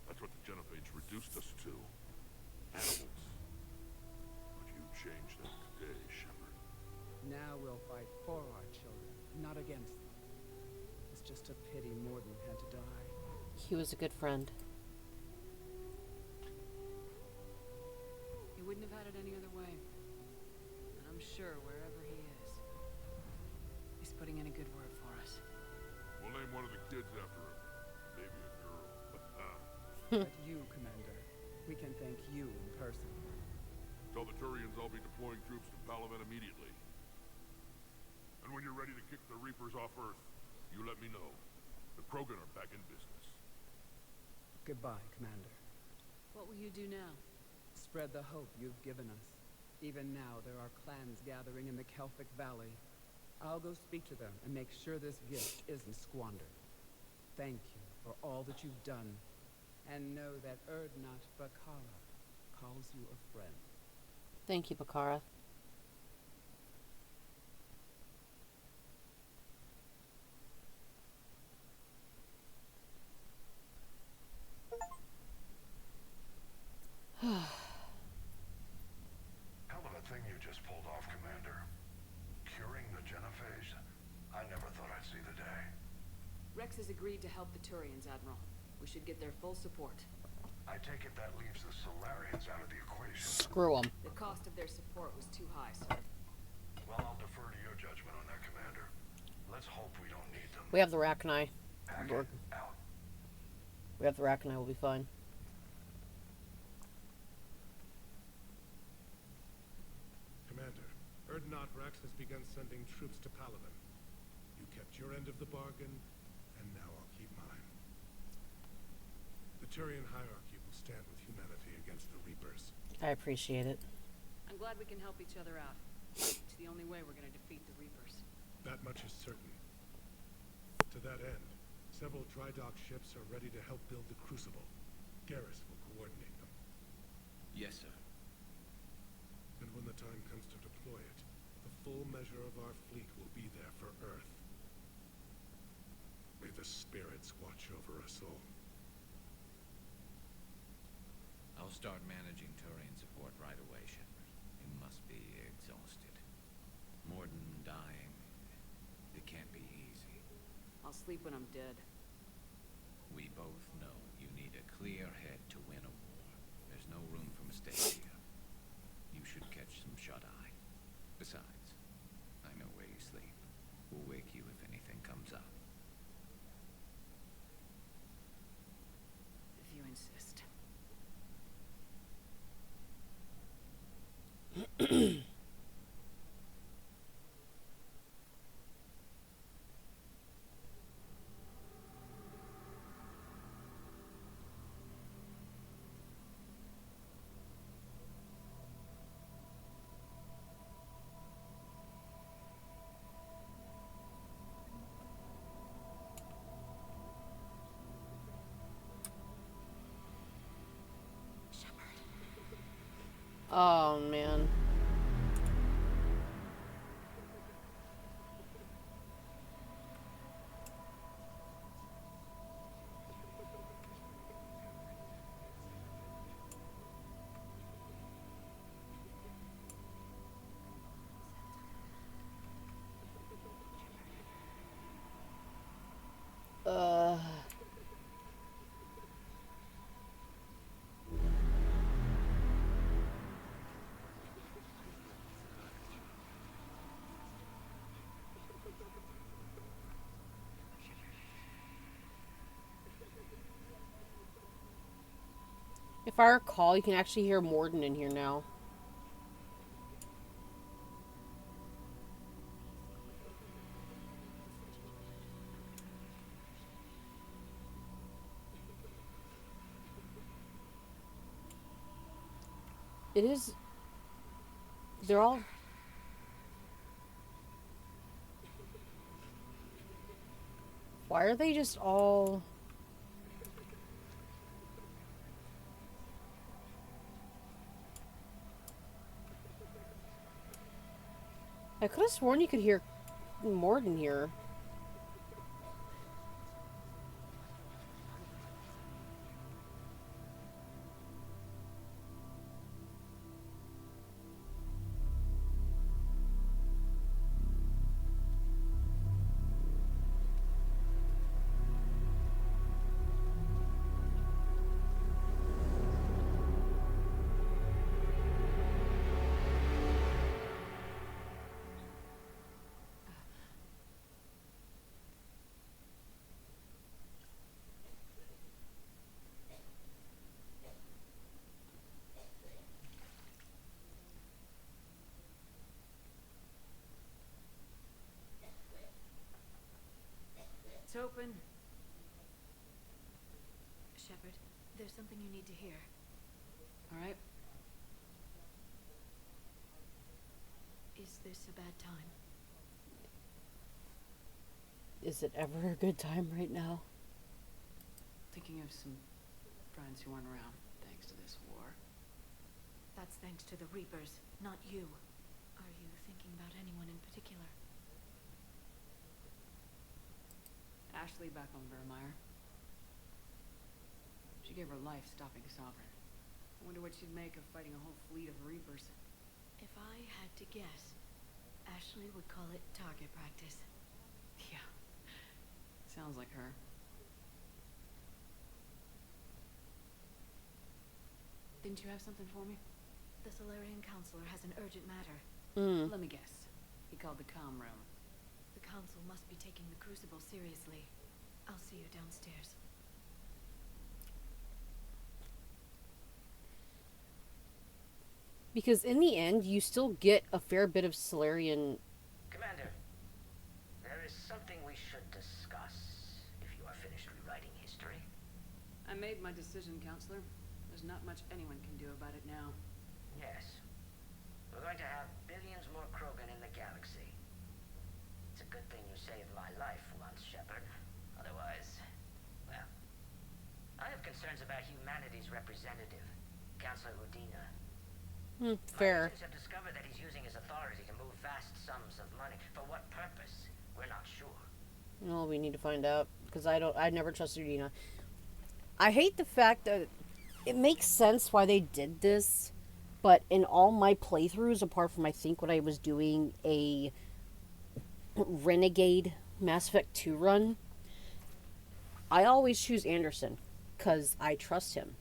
That's what the Genophage reduced us to. Animals. But you changed that today, Shepard. Now we'll fight for our children, not against them. It's just a pity Morden had to die. He was a good friend. He wouldn't have had it any other way. And I'm sure wherever he is, he's putting in a good word for us. We'll name one of the kids after him. Maybe a girl. But you, Commander, we can thank you in person. Tell the Turians I'll be deploying troops to Palaven immediately. And when you're ready to kick the Reapers off Earth, you let me know. The Krogan are back in business. Goodbye, Commander. What will you do now? Spread the hope you've given us. Even now, there are clans gathering in the Kelphic Valley. I'll go speak to them and make sure this gift isn't squandered. Thank you for all that you've done. And know that Erdnot Bakara calls you a friend. Thank you, Bakara. Hell of a thing you just pulled off, Commander. Curing the Genophage? I never thought I'd see the day. Rex has agreed to help the Turians, Admiral. We should get their full support. I take it that leaves the Solarians out of the equation. Screw them. The cost of their support was too high, sir. Well, I'll defer to your judgment on that, Commander. Let's hope we don't need them. We have the Rachni. Packet out. We have the Rachni. We'll be fine. Commander, Erdnot Rex has begun sending troops to Palaven. You kept your end of the bargain, and now I'll keep mine. The Turian hierarchy will stand with humanity against the Reapers. I appreciate it. I'm glad we can help each other out. It's the only way we're going to defeat the Reapers. That much is certain. To that end, several dry dock ships are ready to help build the Crucible. Garrus will coordinate them. Yes, sir. And when the time comes to deploy it, the full measure of our fleet will be there for Earth. May the spirits watch over us all. I'll start managing Turian support right away, Shepard. You must be exhausted. Morden dying. It can't be easy. I'll sleep when I'm dead. We both know you need a clear head to win a war. There's no room for mistakes here. You should catch some shut-eye. Besides, I know where you sleep. We'll wake you if anything comes up. If you insist. Oh, man. Uh... If I recall, you can actually hear Morden in here now. It is... They're all... Why are they just all... I could have sworn you could hear Morden here. It's open. Shepard, there's something you need to hear. All right. Is this a bad time? Is it ever a good time right now? Thinking of some friends who aren't around thanks to this war. That's thanks to the Reapers, not you. Are you thinking about anyone in particular? Ashley back on Vermeer. She gave her life stopping Sovereign. I wonder what she'd make of fighting a whole fleet of Reapers. If I had to guess, Ashley would call it target practice. Yeah. Sounds like her. Didn't you have something for me? The Solarian Counselor has an urgent matter. Let me guess. He called the comm room. The Council must be taking the Crucible seriously. I'll see you downstairs. Because in the end, you still get a fair bit of Solarian... Commander, there is something we should discuss, if you are finished rewriting history. I made my decision, Counselor. There's not much anyone can do about it now. Yes. We're going to have billions more Krogan in the galaxy. It's a good thing you saved my life once, Shepard. Otherwise, well... I have concerns about humanity's representative, Counselor Udina. Fair. My agents have discovered that he's using his authority to move vast sums of money. For what purpose? We're not sure. Well, we need to find out. Because I never trusted Udina. I hate the fact that it makes sense why they did this. But in all my playthroughs, apart from I think when I was doing a Renegade Mass Effect 2 run, I always choose Anderson. Because I trust him.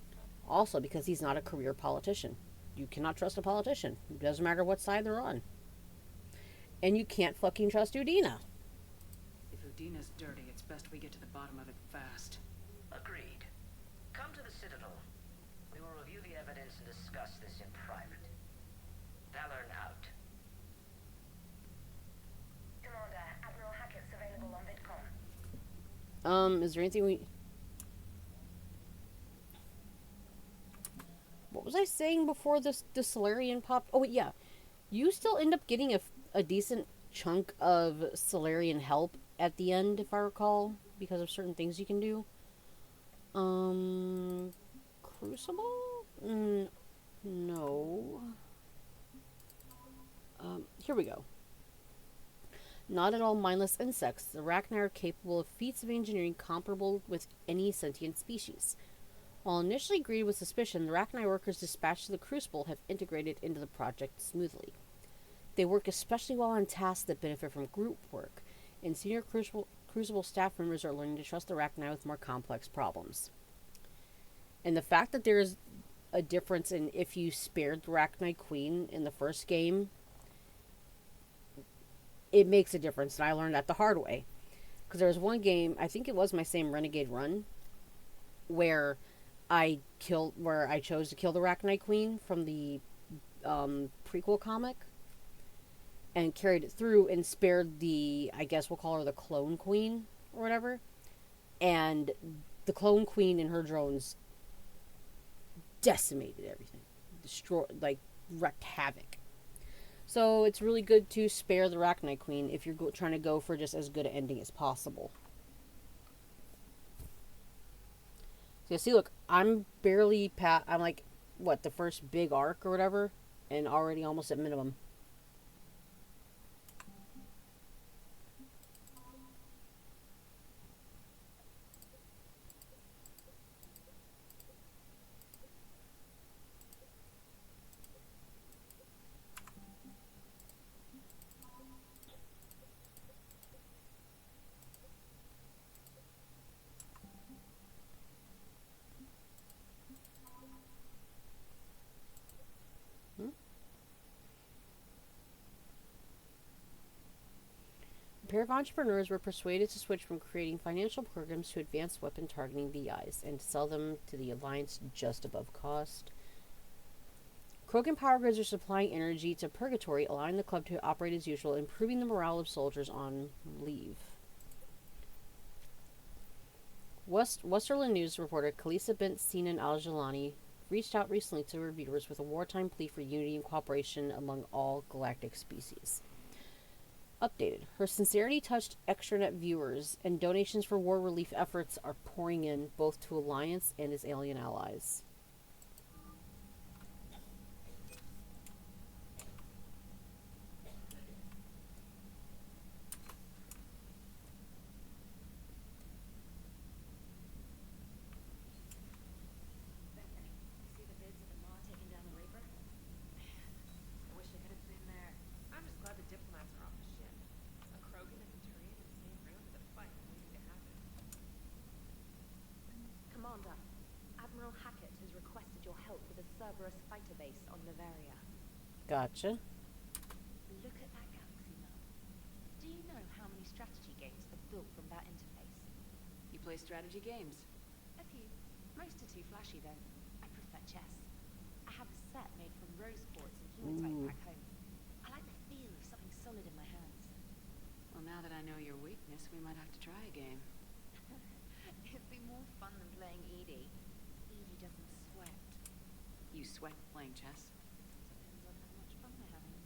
Also because he's not a career politician. You cannot trust a politician. It doesn't matter what side they're on. And you can't fucking trust Udina. If Udina's dirty, it's best we get to the bottom of it fast. Agreed. Come to the Citadel. We will review the evidence and discuss this in private. Valorn out. Commander, Admiral Hackett's available on VidCom. Is there anything we... What was I saying before the Solarian popped? Oh, yeah. You still end up getting a decent chunk of Solarian help at the end, if I recall, because of certain things you can do. Crucible? No. Here we go. Not at all mindless insects, the Arachni are capable of feats of engineering comparable with any sentient species. While initially greeted with suspicion, the Arachni workers dispatched to the Crucible have integrated into the project smoothly. They work especially well on tasks that benefit from group work, and senior Crucible staff members are learning to trust the Arachni with more complex problems. And the fact that there is a difference in if you spared the Arachni Queen in the first game, it makes a difference, and I learned that the hard way. Because there was one game, I think it was my same Renegade run, where I chose to kill the Arachni Queen from the prequel comic and carried it through and spared the, I guess we'll call her the Clone Queen or whatever. And the Clone Queen and her drones decimated everything. Wreaked havoc. So it's really good to spare the Arachni Queen if you're trying to go for just as good an ending as possible. So see, look, I'm barely I'm like, what, the first big arc or whatever, and already almost at minimum. A pair of entrepreneurs were persuaded to switch from creating financial programs to advanced weapon targeting VIs and to sell them to the Alliance just above cost. Krogan power grids are supplying energy to Purgatory, allowing the club to operate as usual, improving the morale of soldiers on leave. Westerland News reporter Kalisa Bint Sinan Al-Jalani reached out recently to her viewers with a wartime plea for unity and cooperation among all galactic species. Updated. Her sincerity touched extranet viewers, and donations for war relief efforts are pouring in both to Alliance and its alien allies. Cerberus fighter base on Leveria. Gotcha. Look at that galaxy map. Do you know how many strategy games are built from that interface? You play strategy games? A few. Most are too flashy though. I prefer chess. I have a set made from rose quartz and hematite back home. I like the feel of something solid in my hands. Well, now that I know your weakness, we might have to try a game. It'd be more fun than playing Edie. Edie doesn't sweat. You sweat playing chess? Depends on how much fun we're having.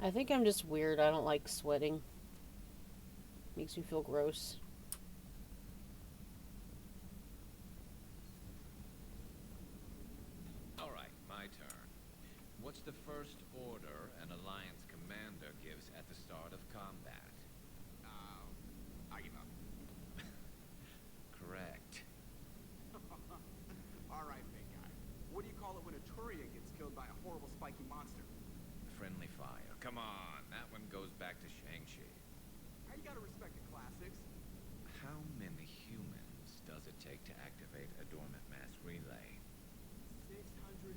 I think I'm just weird. I don't like sweating. Makes me feel gross. All right, my turn. What's the first order an Alliance commander gives at the start of combat? I give up. Correct. Alright, big guy. What do you call it when a Turian gets killed by a horrible spiky monster? Friendly fire. Come on, that one goes back to Shang-Chi. You gotta respect the classics. How many humans does it take to activate a dormant mass relay? 602.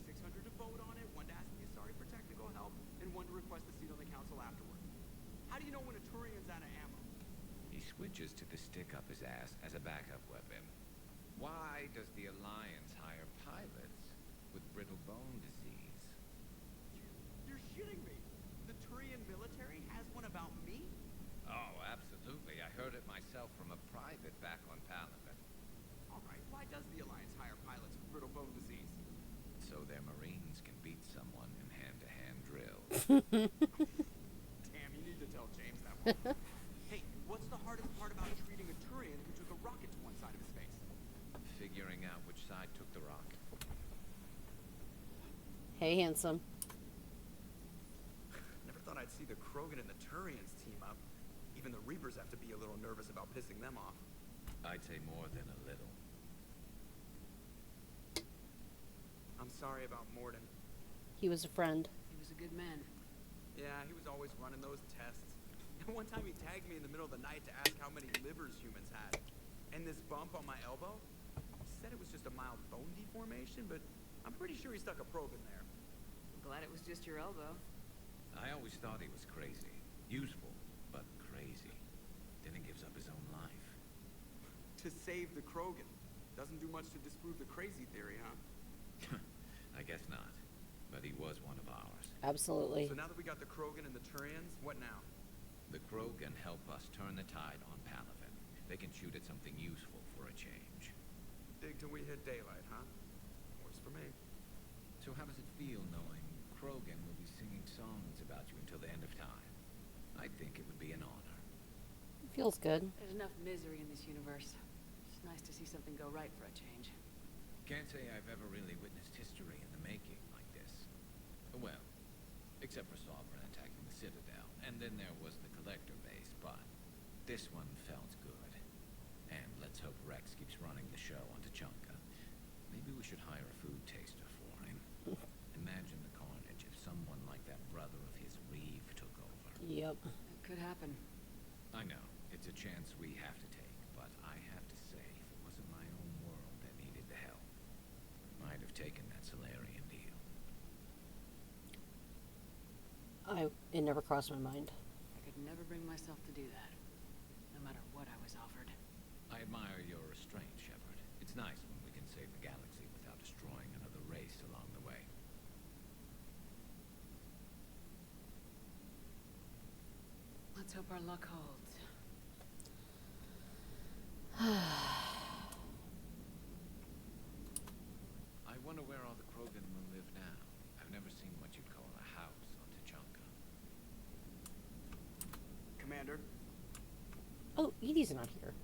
600 to vote on it, one to ask me sorry for technical help, and one to request a seat on the council afterward. How do you know when a Turian's out of ammo? He switches to the stick up his ass as a backup weapon. Why does the Alliance hire pilots with brittle bone disease? You're shitting me. The Turian military has one about me? Oh, absolutely. I heard it myself from a private back on Palaven. Alright, why does the Alliance hire pilots with brittle bone disease? So their Marines can beat someone in hand-to-hand drills. Damn, you need to tell James that one. Hey, what's the hardest part about treating a Turian who took a rocket to one side of his face? Figuring out which side took the rock. Hey, handsome. Never thought I'd see the Krogan and the Turians team up. Even the Reapers have to be a little nervous about pissing them off. I'd say more than a little. I'm sorry about Morden. He was a friend. He was a good man. Yeah, he was always running those tests. And one time he tagged me in the middle of the night to ask how many livers humans had. And this bump on my elbow, he said it was just a mild bone deformation, but I'm pretty sure he stuck a probe in there. I'm glad it was just your elbow. I always thought he was crazy. Useful, but crazy. Then he gives up his own life. To save the Krogan. Doesn't do much to disprove the crazy theory, huh? I guess not. But he was one of ours. Absolutely. So now that we got the Krogan and the Turians, what now? The Krogan help us turn the tide on Palaven. They can shoot at something useful for a change. Dig till we hit daylight, huh? Works for me. So how does it feel knowing Krogan will be singing songs about you until the end of time? I think it would be an honor. It feels good. There's enough misery in this universe. It's nice to see something go right for a change. Can't say I've ever really witnessed history in the making like this. Well, except for Sovereign attacking the Citadel, and then there was the Collector base, but this one felt good. And let's hope Rex keeps running the show on Tachanka. Maybe we should hire a food taster for him. Imagine the carnage if someone like that brother of his Reeve took over. Yep. It could happen. I know, it's a chance we have to take, but I have to say, if it wasn't my own world that needed the help, I'd have taken that Solarian deal. It never crossed my mind. I could never bring myself to do that, no matter what I was offered. I admire your restraint, Shepard. It's nice when we can save the galaxy without destroying another race along the way. Let's hope our luck holds. I wonder where all the Krogan will live now. I've never seen what you'd call a house on Tachanka. Commander? Oh, Edie's not here.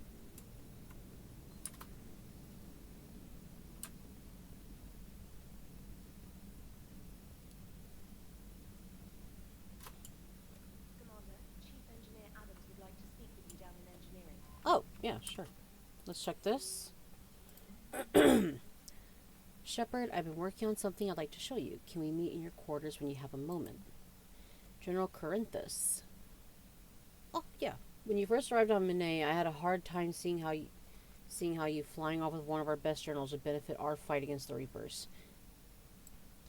Commander, Chief Engineer Adams would like to speak with you down in engineering. Oh, yeah, sure. Let's check this. Shepard, I've been working on something I'd like to show you. Can we meet in your quarters when you have a moment? General Corinthus. Oh, yeah. When you first arrived on Mine, I had a hard time seeing how Seeing how you flying off with one of our best generals would benefit our fight against the Reapers.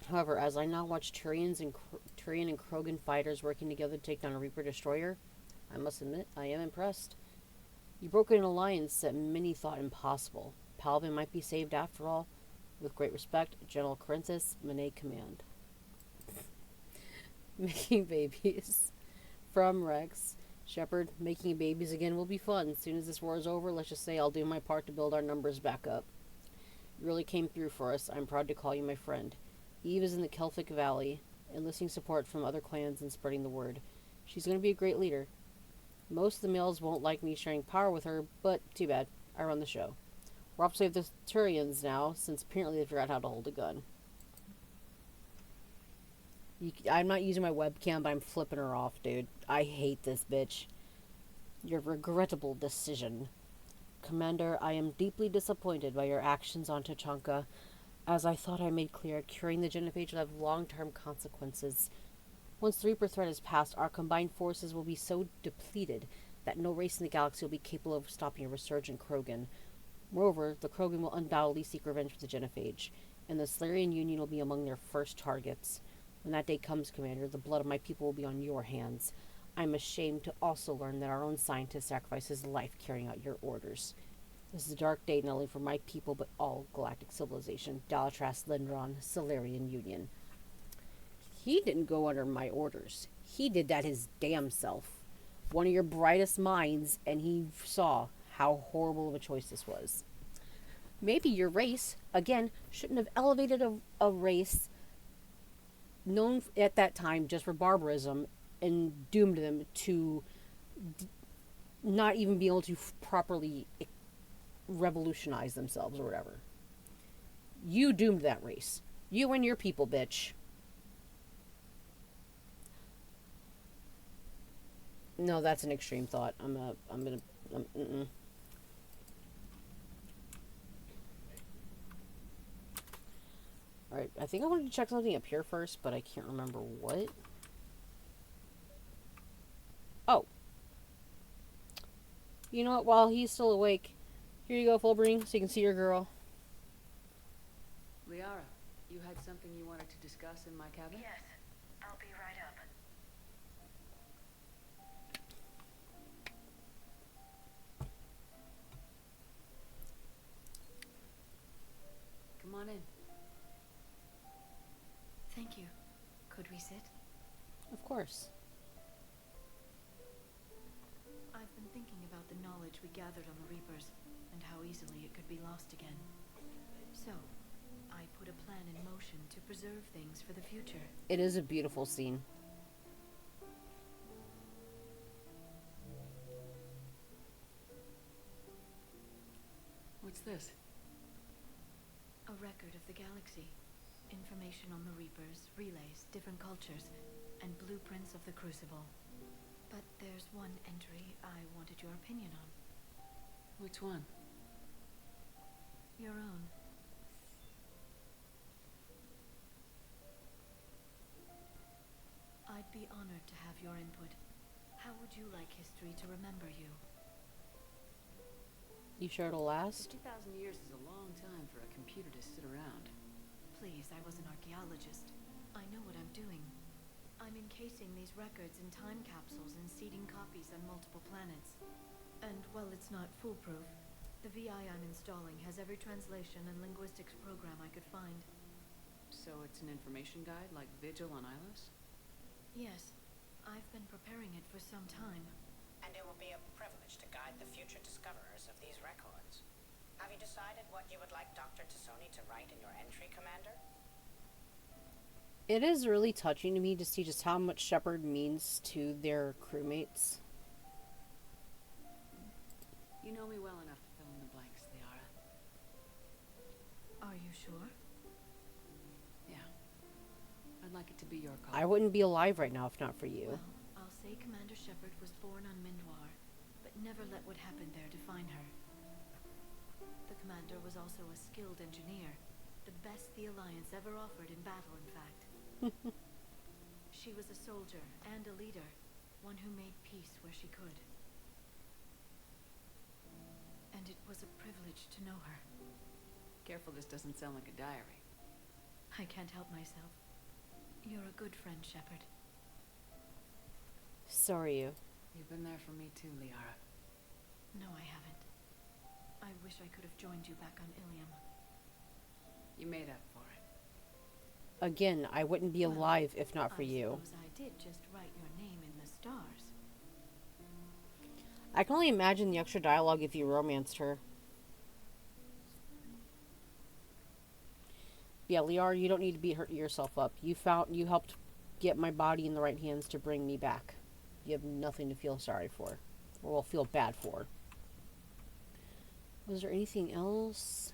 However, as I now watch Turian and Krogan fighters working together to take down a Reaper destroyer, I must admit, I am impressed. You broke an alliance that many thought impossible. Palvin might be saved after all. With great respect, General Corinthus, Mene Command. Making babies. From Rex. Shepard, making babies again will be fun. As soon as this war is over, let's just say I'll do my part to build our numbers back up. You really came through for us. I'm proud to call you my friend. Eve is in the Kelphic Valley, enlisting support from other clans and spreading the word. She's going to be a great leader. Most of the males won't like me sharing power with her, but too bad. I run the show. We're off to save the Turians now, since apparently they forgot how to hold a gun. I'm not using my webcam, but I'm flipping her off, dude. I hate this bitch. Your regrettable decision. Commander, I am deeply disappointed by your actions on Tachanka. As I thought I made clear, curing the Genophage will have long-term consequences. Once the Reaper threat is past, our combined forces will be so depleted that no race in the galaxy will be capable of stopping a resurgent Krogan. Moreover, the Krogan will undoubtedly seek revenge for the Genophage, and the Solarian Union will be among their first targets. When that day comes, Commander, the blood of my people will be on your hands. I'm ashamed to also learn that our own scientist sacrificed his life carrying out your orders. This is a dark day not only for my people, but all galactic civilization. Dalatras, Lindron, Solarian Union. He didn't go under my orders. He did that his damn self. One of your brightest minds, and he saw how horrible of a choice this was. Maybe your race, again, shouldn't have elevated a race known at that time just for barbarism and doomed them to not even be able to properly revolutionize themselves or whatever. You doomed that race. You and your people, bitch. No, that's an extreme thought. Alright, I think I wanted to check something up here first, but I can't remember what. Oh. You know what, while he's still awake, here you go, Fulbring, so you can see your girl. Liara, you had something you wanted to discuss in my cabin? Yes. I'll be right up. Come on in. Thank you. Could we sit? Of course. I've been thinking about the knowledge we gathered on the Reapers, and how easily it could be lost again. So, I put a plan in motion to preserve things for the future. It is a beautiful scene. What's this? A record of the galaxy. Information on the Reapers, relays, different cultures, and blueprints of the Crucible. But there's one entry I wanted your opinion on. Which one? Your own. I'd be honored to have your input. How would you like history to remember you? You sure it'll last? 2,000 years is a long time for a computer to sit around. Please, I was an archaeologist. I know what I'm doing. I'm encasing these records in time capsules and seeding copies on multiple planets. And while it's not foolproof, the VI I'm installing has every translation and linguistics program I could find. So it's an information guide like Vigil on Ilos? Yes. I've been preparing it for some time. And it will be a privilege to guide the future discoverers of these records. Have you decided what you would like Dr. Tassoni to write in your entry, Commander? It is really touching to me to see just how much Shepard means to their crewmates. You know me well enough to fill in the blanks, Liara. Are you sure? Yeah. I'd like it to be your call. I wouldn't be alive right now if not for you. Well, I'll say Commander Shepard was born on Mindwar, but never let what happened there define her. The commander was also a skilled engineer, the best the Alliance ever offered in battle, in fact. She was a soldier and a leader, one who made peace where she could. And it was a privilege to know her. Careful, this doesn't sound like a diary. I can't help myself. You're a good friend, Shepard. So are you. You've been there for me too, Liara. No, I haven't. I wish I could have joined you back on Ilium. You made up for it. Again, I wouldn't be alive if not for you. I suppose I did just write your name in the stars. I can only imagine the extra dialogue if you romanced her. Yeah, Liara, you don't need to beat yourself up. You helped get my body in the right hands to bring me back. You have nothing to feel sorry for. Or will feel bad for. Was there anything else?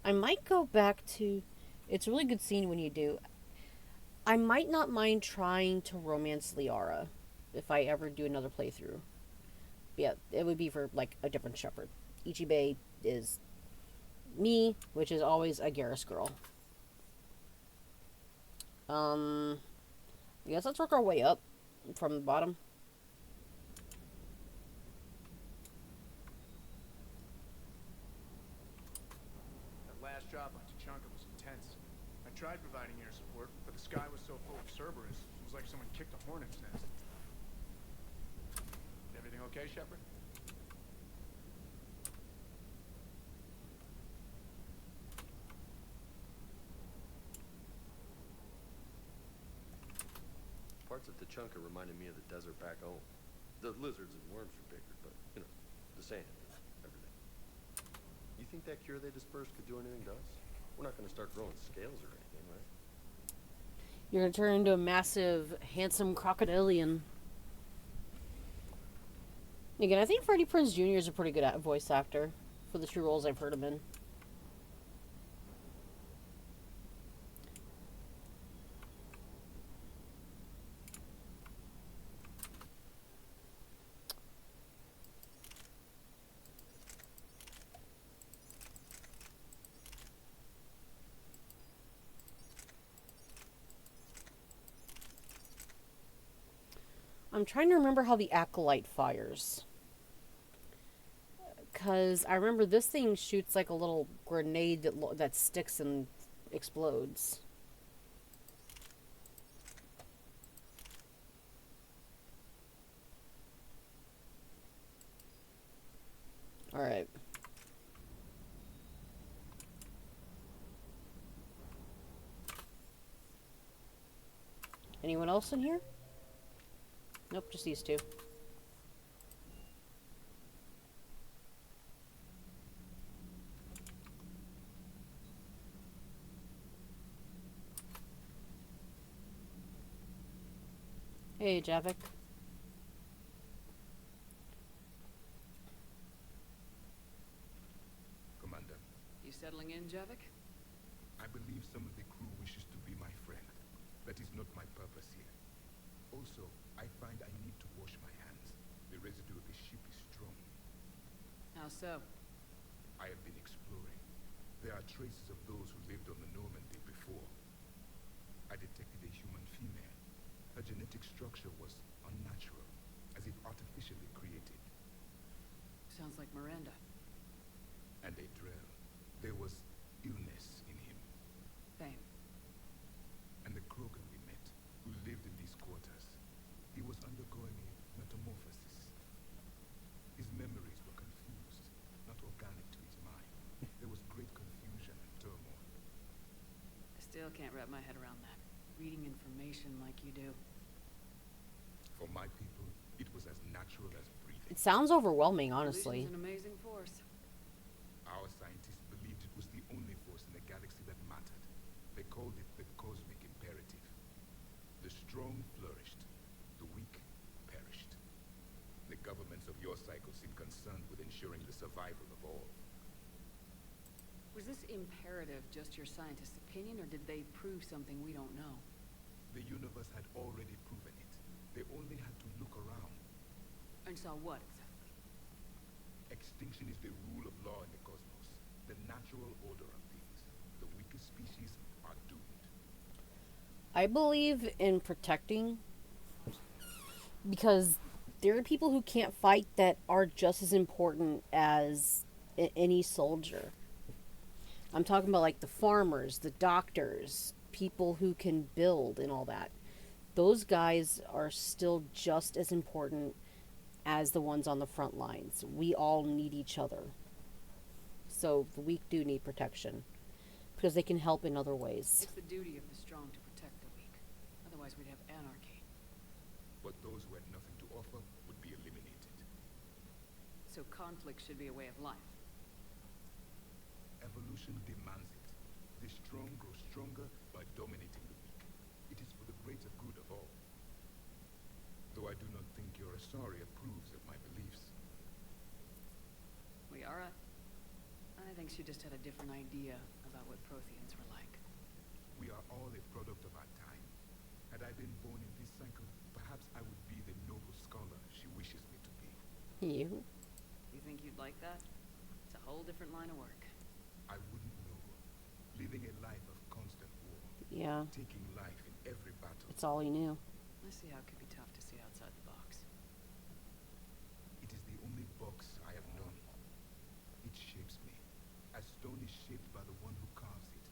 I might go back to... It's a really good scene when you do. I might not mind trying to romance Liara if I ever do another playthrough. Yeah, it would be for, like, a different Shepard. Ichibe is me, which is always a Garrus girl. I guess let's work our way up from the bottom. That last job on Tuchanka was intense. I tried providing air support, but the sky was so full of Cerberus, it was like someone kicked a hornet's nest. Everything okay, Shepard? Parts of Tuchanka reminded me of the desert back home. The lizards and worms were bigger, but, you know, the sand, everything. You think that cure they dispersed could do anything to us? We're not going to start growing scales or anything, right? You're going to turn into a massive, handsome crocodilian. Again, I think Freddie Prinze Jr. is a pretty good voice actor for the two roles I've heard him in. I'm trying to remember how the acolyte fires. Because I remember this thing shoots like a little grenade that sticks and explodes. Alright. Anyone else in here? Nope, just these two. Hey, Javik. Commander. You settling in, Javik? I believe some of the crew wishes to be my friend. That is not my purpose here. Also, I find I need to wash my hands. The residue of the ship is strong. How so? I have been exploring. There are traces of those who lived on the Normandy before. I detected a human female. Her genetic structure was unnatural, as if artificially created. Sounds like Miranda. And a Drell. There was illness in him. Fame. And the Krogan we met, who lived in these quarters, he was undergoing a metamorphosis. His memories were confused, not organic to his mind. There was great confusion and turmoil. I still can't wrap my head around that. Reading information like you do. For my people, it was as natural as breathing. It sounds overwhelming, honestly. Illusion's an amazing force. Our scientists believed it was the only force in the galaxy that mattered. They called it the cosmic imperative. The strong flourished, the weak perished. The governments of your cycle seem concerned with ensuring the survival of all. Was this imperative just your scientist's opinion, or did they prove something we don't know? The universe had already proven it. They only had to look around. And saw what, exactly? Extinction is the rule of law in the cosmos. The natural order of things. The weakest species are doomed. I believe in protecting, because there are people who can't fight that are just as important as any soldier. I'm talking about like the farmers, the doctors, people who can build and all that. Those guys are still just as important as the ones on the front lines. We all need each other. So the weak do need protection because they can help in other ways. It's the duty of the strong to protect the weak. Otherwise we'd have anarchy. But those who had nothing to offer would be eliminated. So conflict should be a way of life. Evolution demands it. The strong grow stronger by dominating the weak. It is for the greater good of all. Though I do not think your Asari approves of my beliefs. Liara? I think she just had a different idea about what Protheans were like. We are all a product of our time. Had I been born in this cycle, perhaps I would be the noble scholar she wishes me to be. You? You think you'd like that? It's a whole different line of work. I wouldn't know. Living a life of constant war. Yeah. Taking life in every battle. It's all he knew. I see how it could be tough to see outside the box. It is the only box I have known. It shapes me, as stone is shaped by the one who carves it.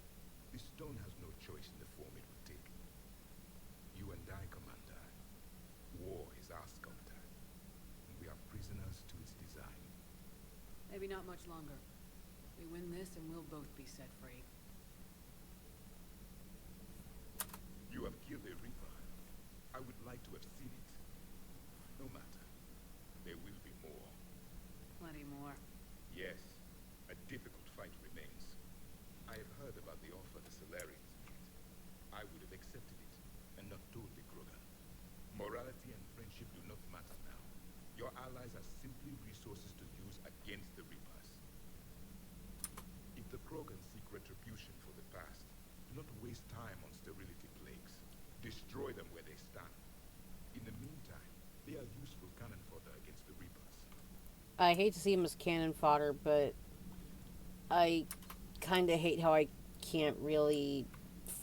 The stone has no choice in the form it will take. You and I, Commander. War is our sculptor, and we are prisoners to its design. Maybe not much longer. We win this and we'll both be set free. You have killed a Reaper. I would like to have seen it. No matter. There will be more. Plenty more. Yes, a difficult fight remains. I have heard about the offer the Solarians made. I would have accepted it, and not told the Krogan. Morality and friendship do not matter now. Your allies are simply resources to use against the Reapers. If the Krogan seek retribution for the past, do not waste time on sterility plagues. Destroy them where they stand. In the meantime, they are useful cannon fodder against the Reapers. I hate to see him as cannon fodder, but I kind of hate how I can't really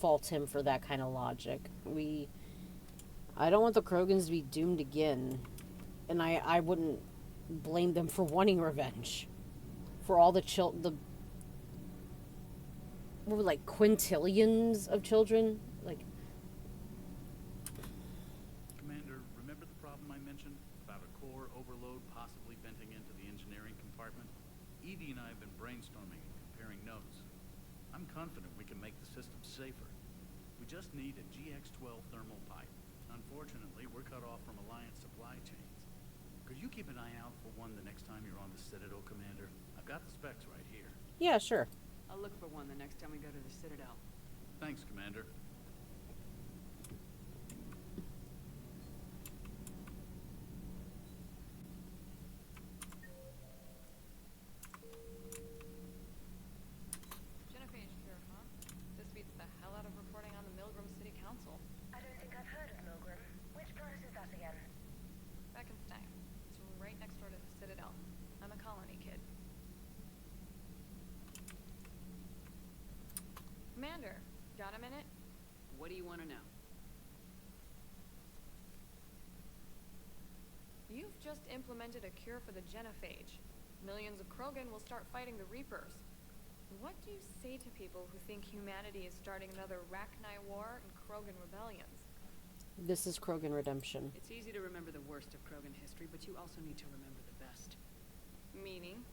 fault him for that kind of logic. I don't want the Krogans to be doomed again, and I wouldn't blame them for wanting revenge. For all the what were like quintillions of children? Like, Commander, remember the problem I mentioned about a core overload possibly venting into the engineering compartment? Edie and I have been brainstorming and comparing notes. I'm confident we can make the system safer. We just need a GX-12 thermal pipe. Unfortunately, we're cut off from Alliance supply chains. Could you keep an eye out for one the next time you're on the Citadel, Commander? I've got the specs right here. yeah, sure. I'll look for one the next time we go to the Citadel. Thanks, Commander. Genophage here, huh? This beats the hell out of reporting on the Milgram City Council. I don't think I've heard of Milgram. Which planet is that again? Beckenstein. It's right next door to the Citadel. I'm a colony kid. Commander, got a minute? What do you want to know? You've just implemented a cure for the Genophage. Millions of Krogan will start fighting the Reapers. What do you say to people who think humanity is starting another Rachni War and Krogan rebellions? This is Krogan redemption. It's easy to remember the worst of Krogan history, but you also need to remember the best. Meaning?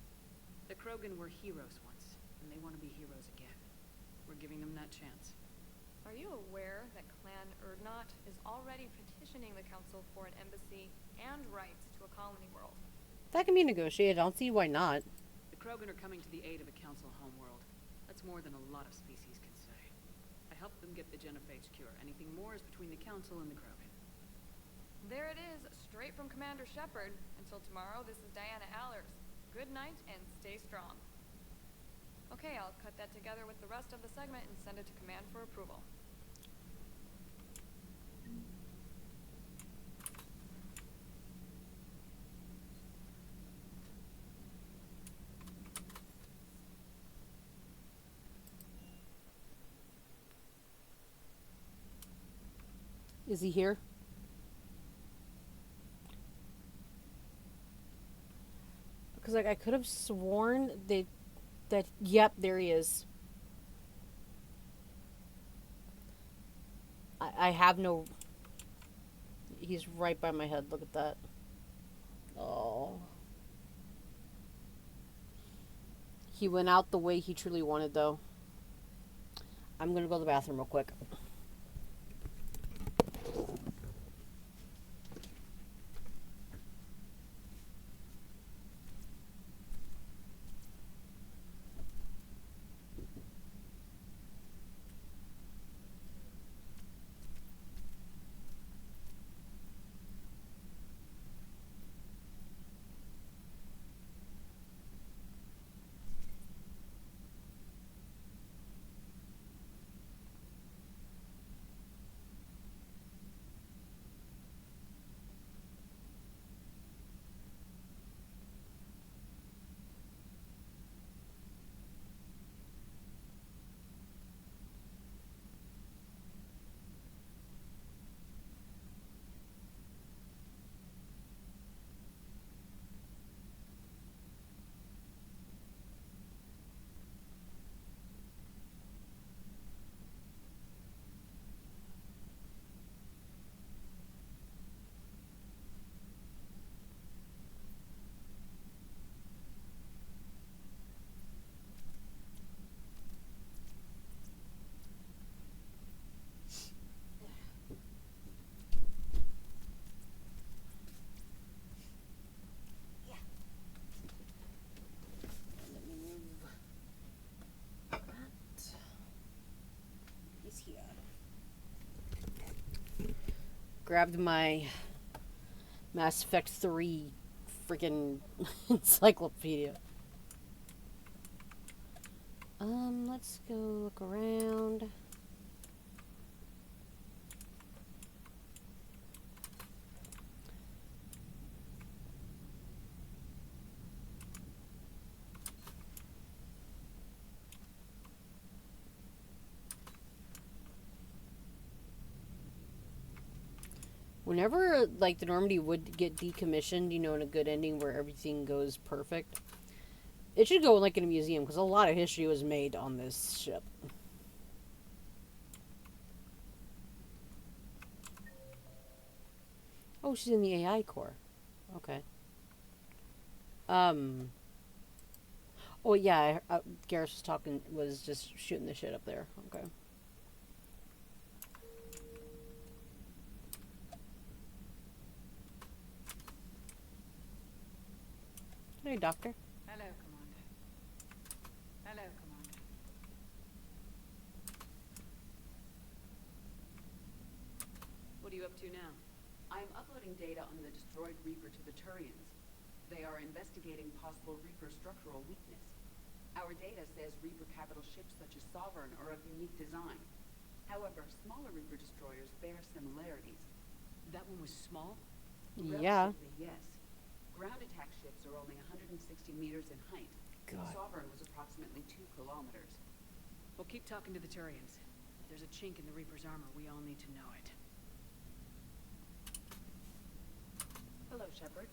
The Krogan were heroes once, and they want to be heroes again. We're giving them that chance. Are you aware that Clan Urdnot is already petitioning the Council for an embassy and rights to a colony world? That can be negotiated. I don't see why not. The Krogan are coming to the aid of a Council homeworld. That's more than a lot of species can say. I helped them get the Genophage cure. Anything more is between the Council and the Krogan. There it is, straight from Commander Shepard. Until tomorrow, this is Diana Allers. Good night and stay strong. Okay, I'll cut that together with the rest of the segment and send it to Command for approval. Is he here? Because, like, I could have sworn that, yep, there he is. I have no... He's right by my head. Look at that. Oh. He went out the way he truly wanted, though. I'm gonna go to the bathroom real quick. Grabbed my Mass Effect 3 freaking encyclopedia. Let's go look around. Whenever, like, the Normandy would get decommissioned, you know, in a good ending where everything goes perfect, it should go, like, in a museum, because a lot of history was made on this ship. Oh, she's in the AI core. Okay. Oh, yeah, Garrus was just shooting the shit up there. Okay. Hey, Doctor. Hello, Commander. Hello, Commander. What are you up to now? I'm uploading data on the destroyed Reaper to the Turians. They are investigating possible Reaper structural weakness. Our data says Reaper capital ships such as Sovereign are of unique design. However, smaller Reaper destroyers bear similarities. That one was small? Yeah. Relatively, yes. Ground attack ships are only 160 meters in height. God. Sovereign was approximately 2 kilometers. Well, keep talking to the Turians. If there's a chink in the Reaper's armor, we all need to know it. Hello, Shepard.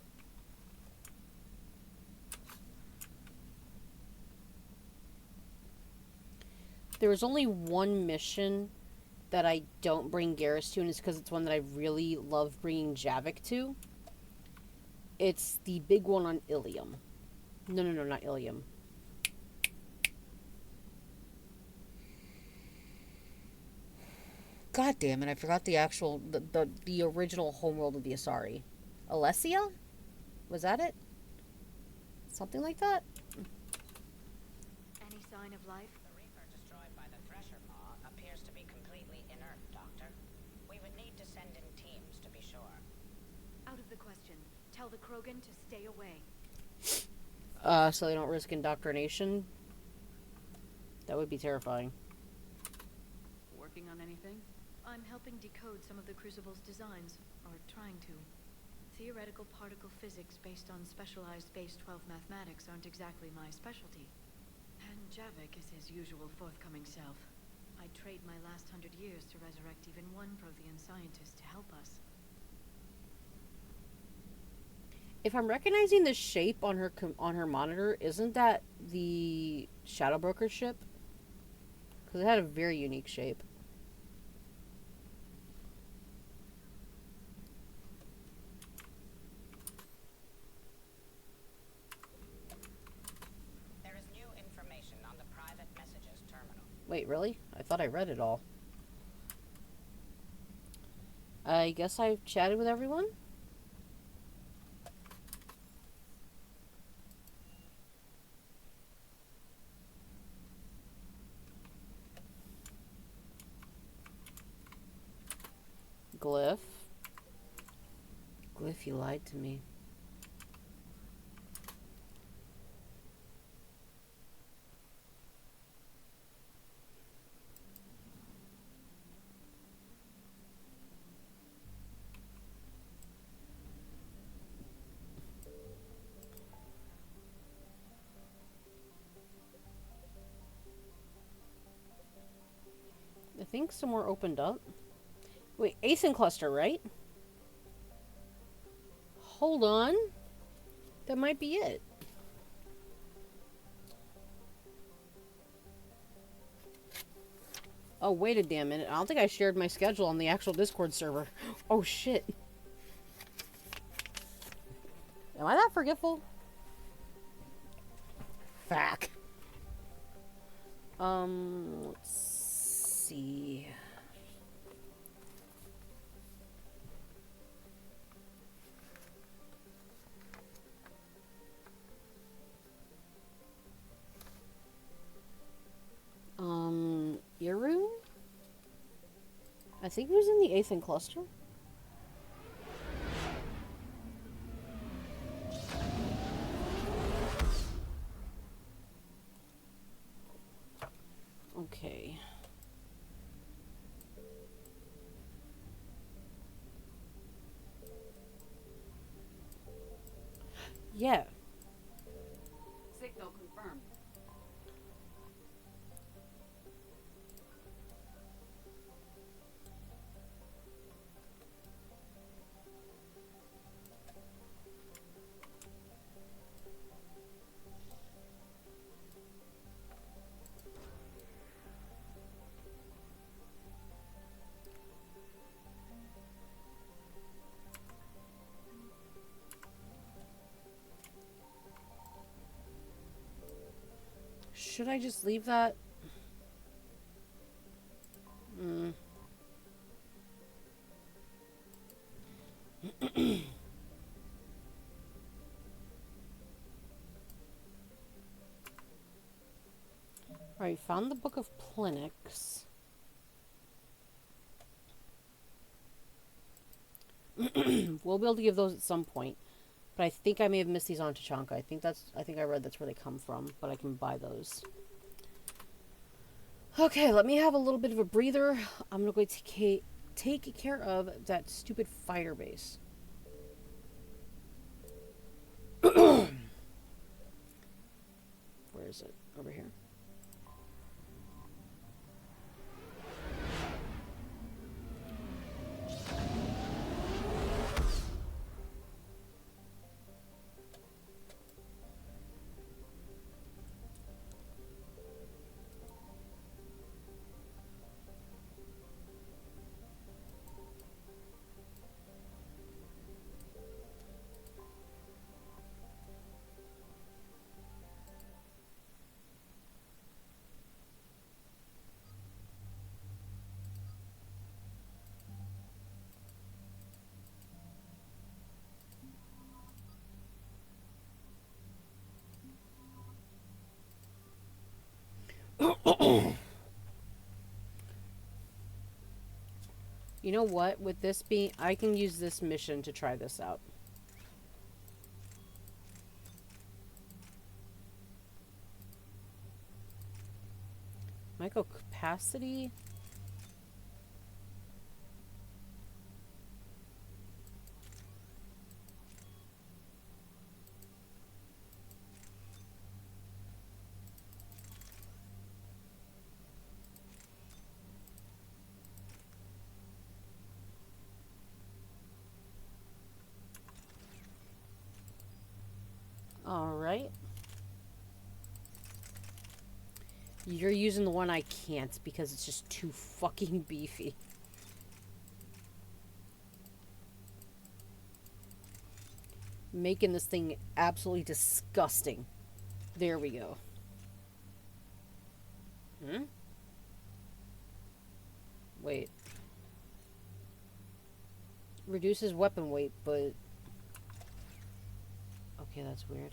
There was only one mission that I don't bring Garrus to, and it's because it's one that I really love bringing Javik to. It's the big one on Ilium. No, not Ilium. God damn it, I forgot the actual, the original homeworld of the Asari. Alessia? Was that it? Something like that? Any sign of life? The Reaper destroyed by the Thresher Maw appears to be completely inert, Doctor. We would need to send in teams to be sure. Out of the question. Tell the Krogan to stay away. So they don't risk indoctrination? That would be terrifying. Working on anything? I'm helping decode some of the Crucible's designs, or trying to. Theoretical particle physics based on specialized base 12 mathematics aren't exactly my specialty. And Javik is his usual forthcoming self. I'd trade my last 100 years to resurrect even one Prothean scientist to help us. If I'm recognizing the shape on her monitor, isn't that the Shadow Broker ship? Because it had a very unique shape. There is new information on the private messages terminal. Wait, really? I thought I read it all. I guess I've chatted with everyone? Glyph. Glyph, you lied to me. I think some more opened up. Wait, Asen cluster, right? Hold on. That might be it. Oh, wait a damn minute. I don't think I shared my schedule on the actual Discord server. Oh, shit. Am I that forgetful? Fuck. Let's see. Iru? I think he was in the Aethan cluster. Okay. Yeah. Signal confirmed. Should I just leave that? Alright, found the Book of Plinix. We'll be able to give those at some point. But I think I may have missed these on Tachanka. I think I read that's where they come from, but I can buy those. Okay, let me have a little bit of a breather. I'm gonna go take care of that stupid fighter base. Where is it? Over here. You know what? With this being, I can use this mission to try this out. Might go capacity. Alright. You're using the one I can't because it's just too fucking beefy. Making this thing absolutely disgusting. There we go. Hmm? Wait. Reduces weapon weight, but... Okay, that's weird.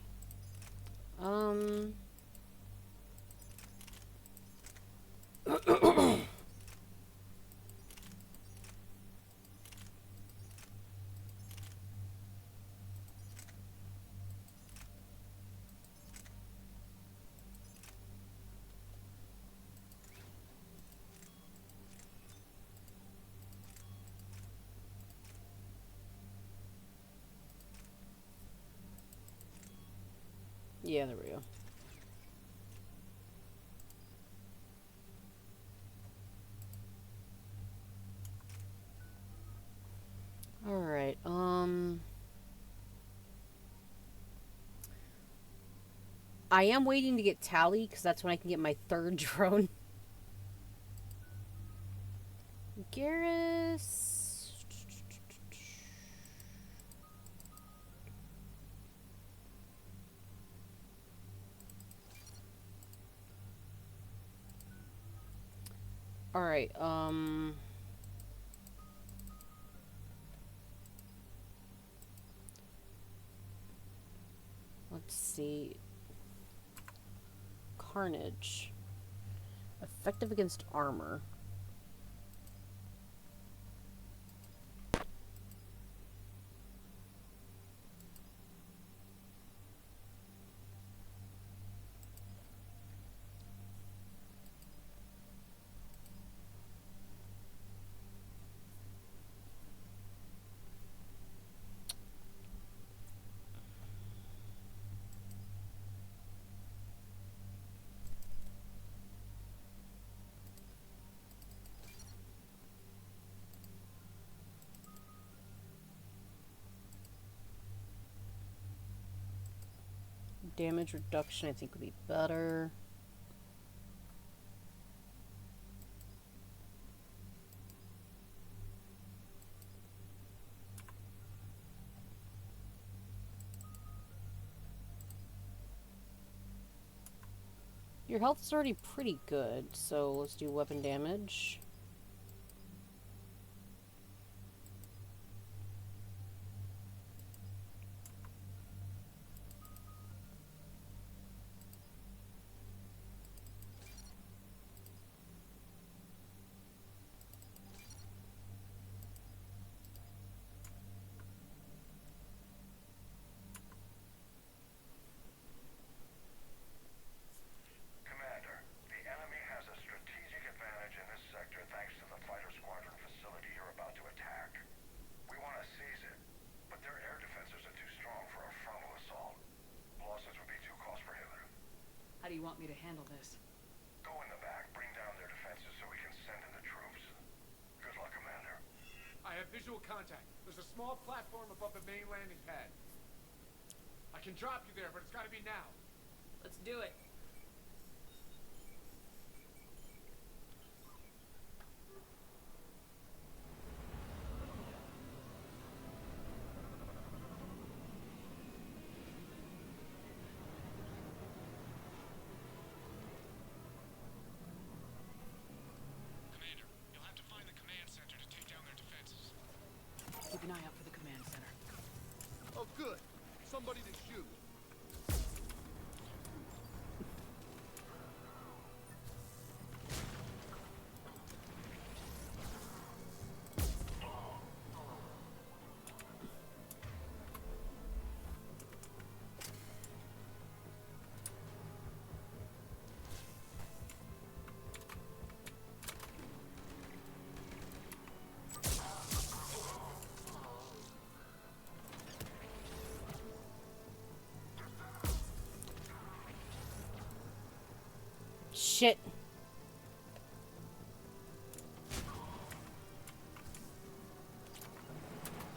Yeah, there we go. Alright, I am waiting to get Tally, because that's when I can get my third drone. Garrus... Alright, let's see. Carnage. Effective against armor. Damage reduction, I think, would be better. Your health is already pretty good, so let's do weapon damage. Commander, the enemy has a strategic advantage in this sector thanks to the fighter squadron facility you're about to attack. We want to seize it, but their air defenses are too strong for a frontal assault. Losses would be too cost prohibitive. How do you want me to handle this? Go in the back, bring down their defenses so we can send in the troops. Good luck, Commander. I have visual contact. There's a small platform above the main landing pad. I can drop you there, but it's gotta be now. Let's do it. Commander, you'll have to find the command center to take down their defenses. Keep an eye out for the command center. Oh, good. Somebody to shoot. Shit.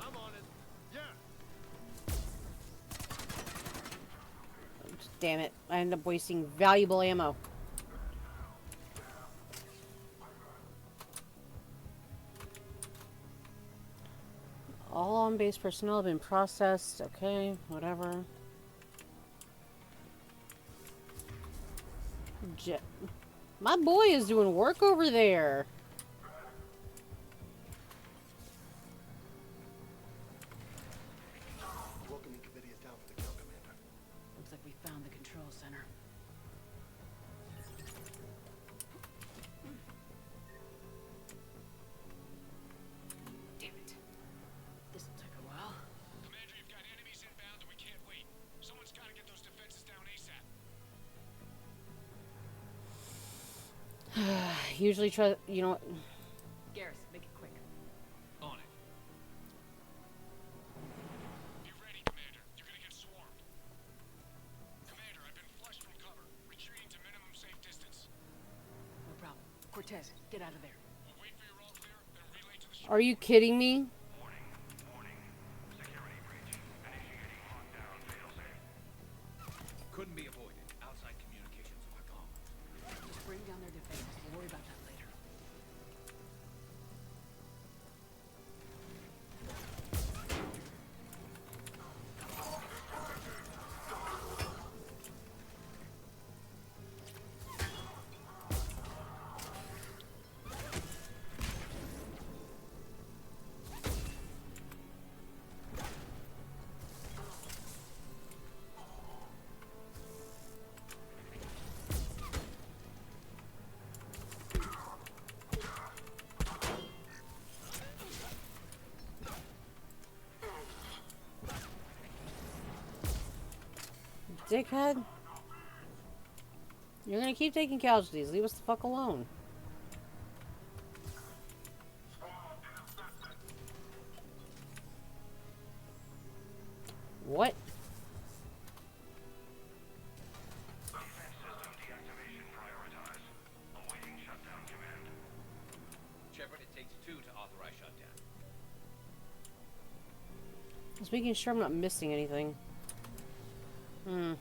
I'm on it. Yeah. Damn it. I end up wasting valuable ammo. All on-base personnel have been processed. Okay, whatever. My boy is doing work over there. Welcoming committee is down for the count, Commander. Looks like we found the control center. Damn it. This'll take a while. Commander, you've got enemies inbound and we can't wait. Someone's got to get those defenses down ASAP. Usually try, you know. Garrus, make it quick. On it. Be ready, Commander. You're gonna get swarmed. Commander, I've been flushed from cover. Retreating to minimum safe distance. No problem. Cortez, get out of there. We'll wait for your all clear, then relay to the Are you kidding me? Couldn't be avoided. Outside communications are gone. Just bring down their defenses. We'll worry about that later. Dickhead. You're gonna keep taking casualties. Leave us the fuck alone. What? Defense system deactivation prioritized. Awaiting shutdown command. Shepard, it takes 2 to authorize shutdown. Just making sure I'm not missing anything. Defense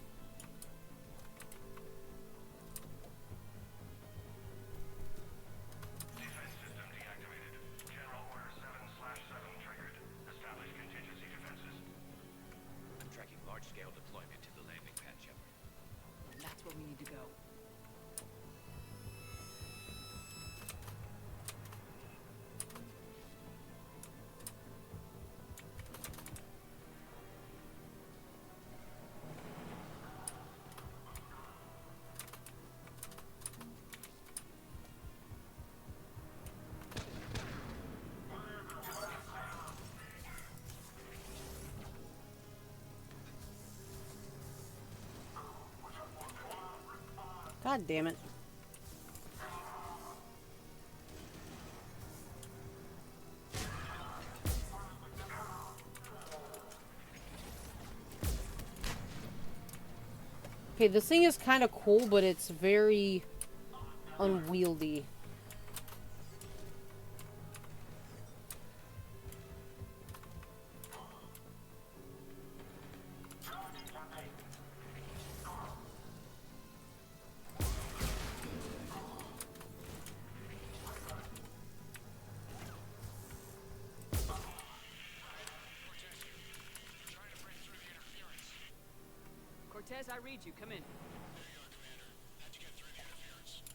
system deactivated. General Order 7/7 triggered. Establish contingency defenses. I'm tracking large-scale deployment to the landing pad, Shepard. That's where we need to go. God damn it. Okay, this thing is kind of cool, but it's very unwieldy. Cortez, I read you. Come in. There you are, Commander. How'd you get through the interference?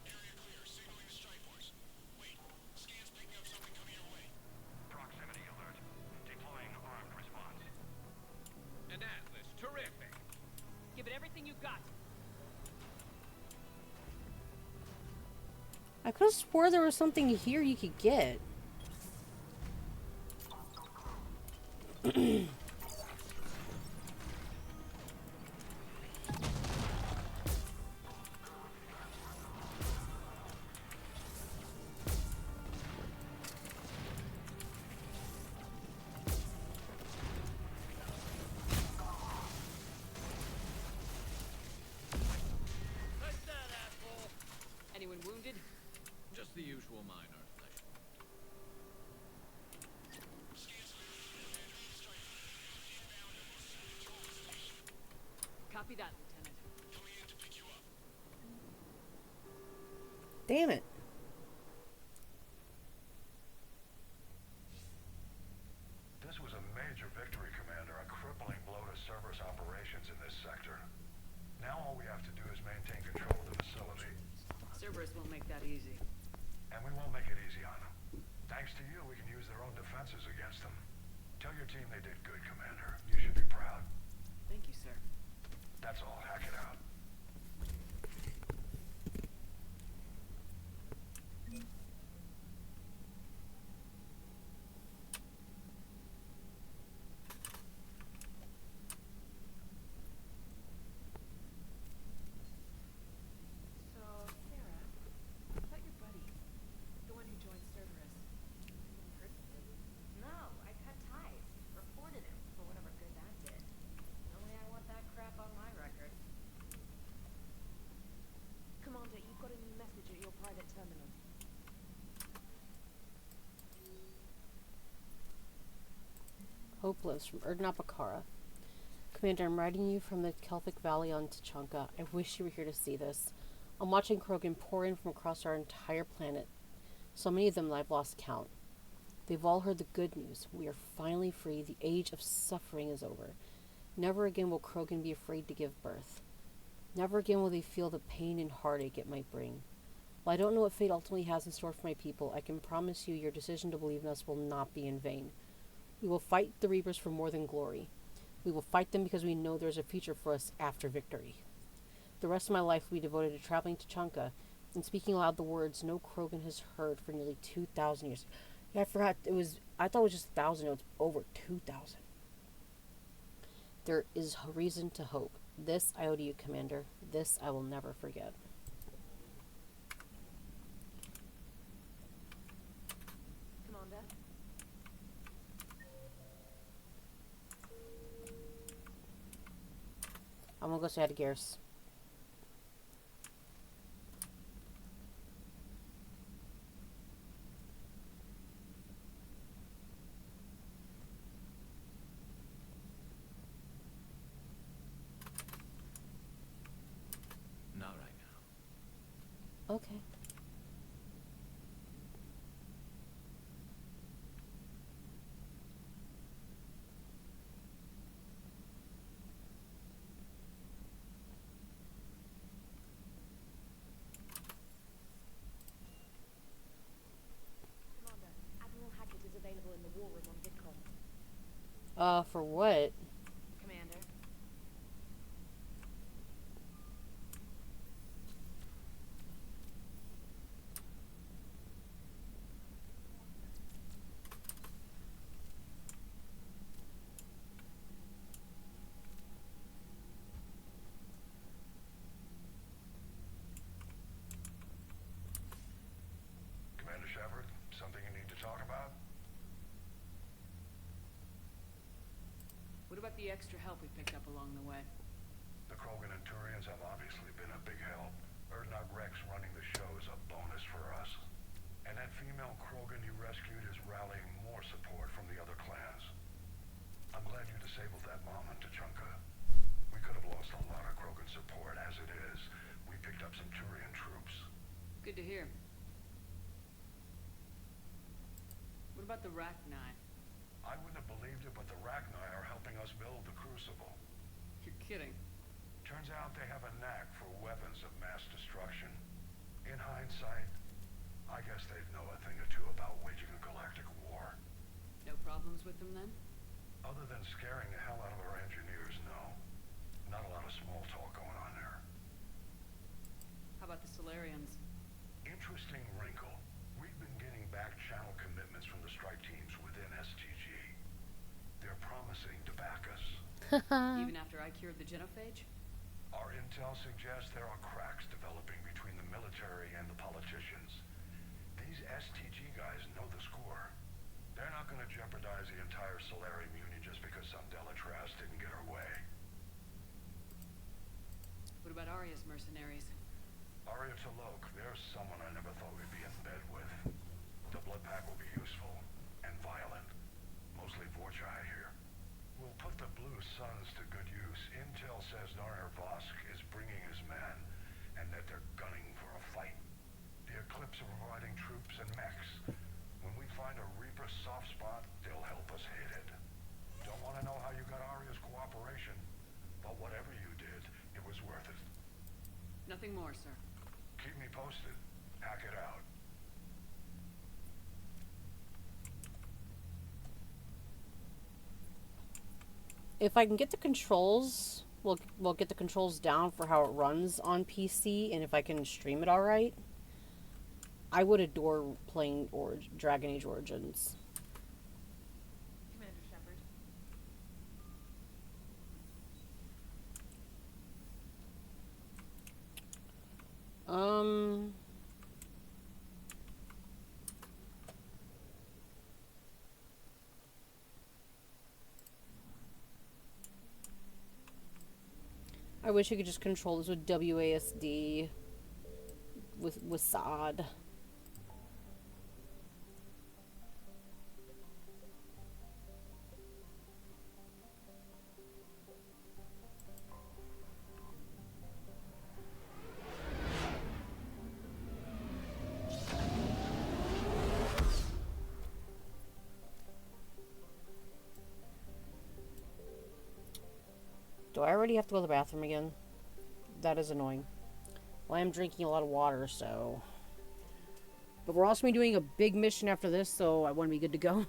Area clear. Signaling the strike force. Wait. Scans picking up something coming your way. Proximity alert. Deploying armed response. An Atlas. Terrific. Give it everything you got. I could have swore there was something here you could get. Anyone wounded? Just the usual minor flesh wound. Copy that, Lieutenant. Coming in to pick you up. Damn it. This was a major victory, Commander. A crippling blow to Cerberus operations in this sector. Now all we have to do is maintain control of the facility. Cerberus won't make that easy. And we won't make it easy on them. Thanks to you, we can use their own defenses against them. Tell your team they did good, Commander. You should be proud. Thank you, sir. That's all. Hack it out. So, Sarah, about your buddy, the one who joined Cerberus. Personally? No, I cut ties. Reported him for whatever good that did. No way I want that crap on my record. Commander, you've got a new message at your private terminal. Hope lives from Erdnapakara. Commander, I'm writing you from the Celtic Valley on Tachanka. I wish you were here to see this. I'm watching Krogan pour in from across our entire planet. So many of them that I've lost count. They've all heard the good news. We are finally free. The age of suffering is over. Never again will Krogan be afraid to give birth. Never again will they feel the pain and heartache it might bring. While I don't know what fate ultimately has in store for my people, I can promise you your decision to believe in us will not be in vain. We will fight the Reapers for more than glory. We will fight them because we know there's a future for us after victory. The rest of my life will be devoted to traveling to Chanka and speaking aloud the words no Krogan has heard for nearly 2,000 years. Yeah, I forgot. I thought it was just 1,000. No, it's over 2,000. There is a reason to hope. This I owe to you, Commander. This I will never forget. Commander? I'm gonna go say hi to Garrus. Not right now. Okay. Commander, Admiral Hackett is available in the war room on VidCom. For what? Commander? Commander Shepard, something you need to talk about? What about the extra help we picked up along the way? The Krogan and Turians have obviously been a big help. Erdnot Rex running the show is a bonus for us. And that female Krogan you rescued is rallying more support from the other clans. I'm glad you disabled that bomb in Tachanka. We could have lost a lot of Krogan support as it is. We picked up some Turian troops. Good to hear. What about the Rachni? I wouldn't have believed it, but the Rachni are helping us build the Crucible. You're kidding. Turns out they have a knack for weapons of mass destruction. In hindsight, I guess they'd know a thing or two about waging a galactic war. No problems with them then? Other than scaring the hell out of our engineers, no. Not a lot of small talk going on there. How about the Solarians? Interesting wrinkle. We've been getting back channel commitments from the strike teams within STG. They're promising to back us. Even after I cured the Genophage? Our intel suggests there are cracks developing between the military and the politicians. These STG guys know the score. They're not going to jeopardize the entire Solarium Union just because some Delatras didn't get her way. What about Arya's mercenaries? Arya T'Loak, there's someone I never thought we'd be in bed with. The blood pack will be useful and violent. Mostly Vorchai here. We'll put the Blue Suns to good use. Intel says Narnar are providing troops and mechs. When we find a Reaper soft spot, they'll help us hit it. Don't want to know how you got Arya's cooperation, but whatever you did, it was worth it. Nothing more, sir. Keep me posted. Hack it out. If I can get the controls, we'll get the controls down for how it runs on PC, and if I can stream it all right, I would adore playing Dragon Age Origins. Commander Shepard. I wish I could just control this with WASD, with SOD. Do I already have to go to the bathroom again? That is annoying. Well, I am drinking a lot of water, so... But we're also going to be doing a big mission after this, so I want to be good to go.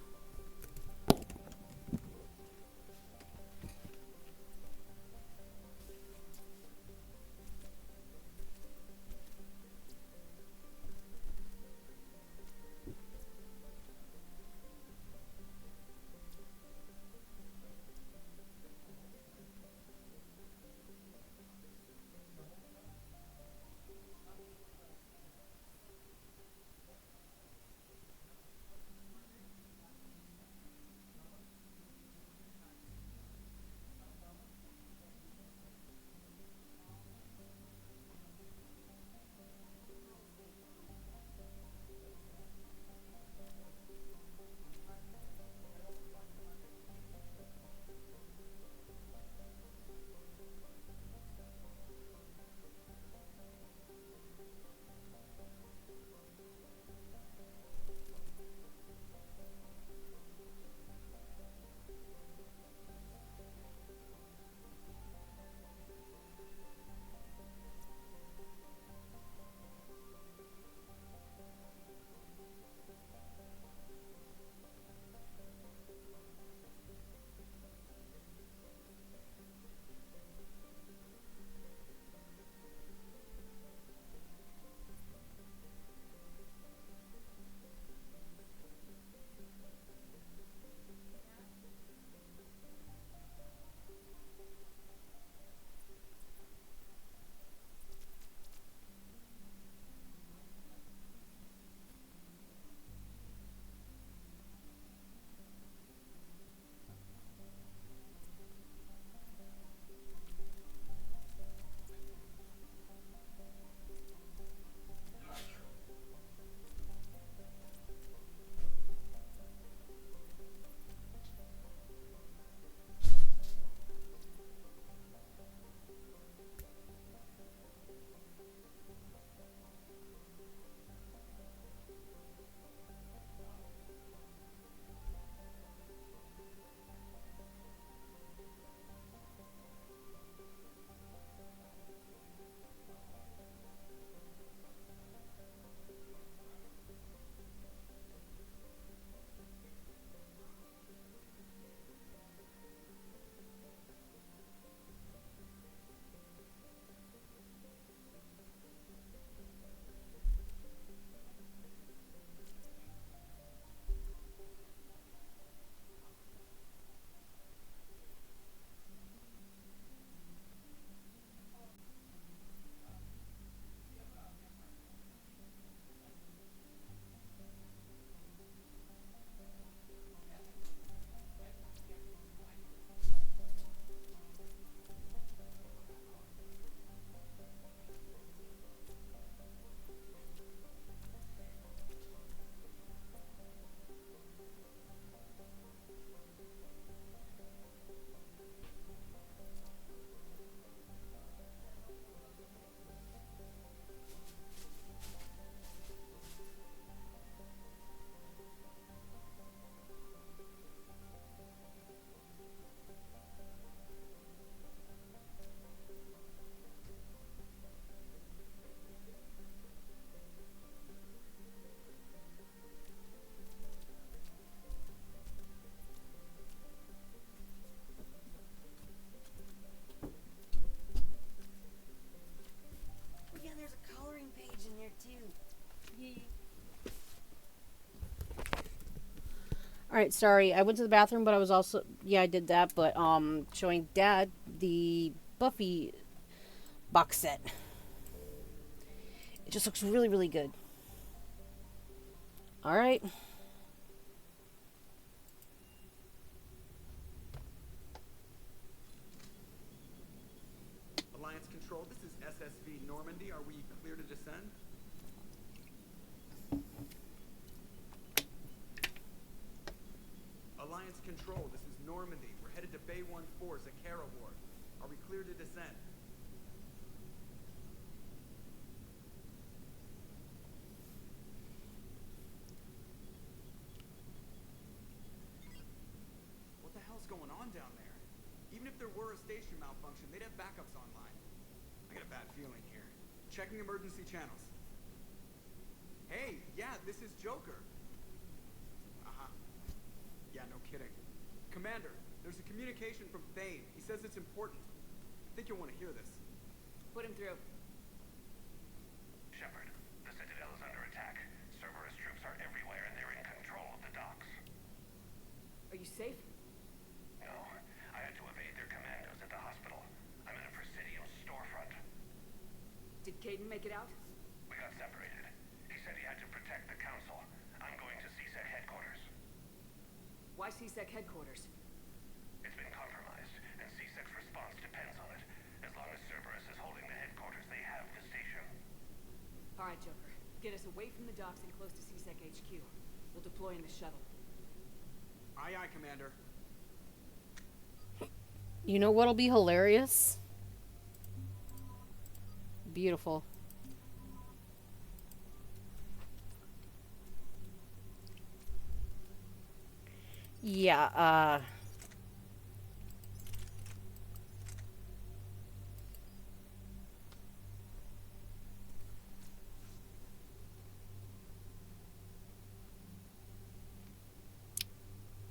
Alright, sorry. I went to the bathroom, but I was also... Yeah, I did that, but, showing Dad the Buffy box set. It just looks really, really good. Alright. Alliance Control, this is SSV Normandy. Are we clear to descend? Alliance Control, this is Normandy. We're headed to Bay 1-4, Zakara Ward. Are we clear to descend? What the hell's going on down there? Even if there were a station malfunction, they'd have backups online. I got a bad feeling here. Checking emergency channels. Hey, yeah, this is Joker. Uh-huh. Yeah, no kidding. Commander, there's a communication from Thane. He says it's important. I think you'll want to hear this. Put him through. Shepard, the Citadel is under attack. Cerberus troops are everywhere and they're in control of the docks. Are you safe? No, I had to evade their commandos at the hospital. I'm in a Presidium storefront. Did Caden make it out? We got separated. He said he had to protect the Council. I'm going to CSEC headquarters. Why CSEC headquarters? It's been compromised, and CSEC's response depends on it. As long as Cerberus is holding the headquarters, they have the station. Alright, Joker. Get us away from the docks and close to CSEC HQ. We'll deploy in the shuttle. Aye, aye, Commander. You know what'll be hilarious? Beautiful. Yeah,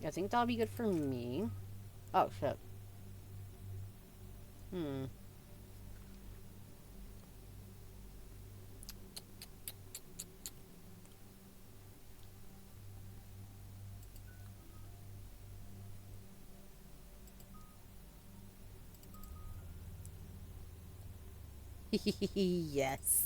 I think that'll be good for me. Oh, shit. Yes.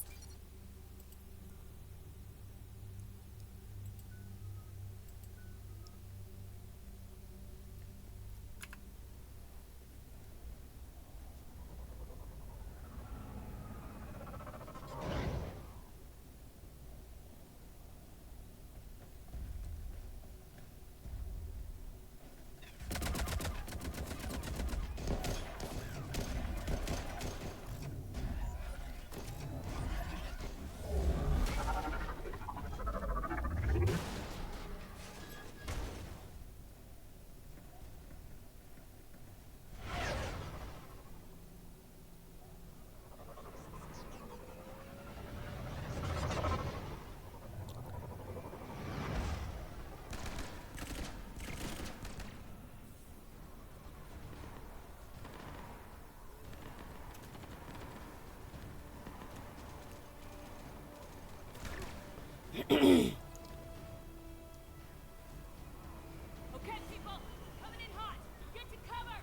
Okay, people! Coming in hot! Get to cover!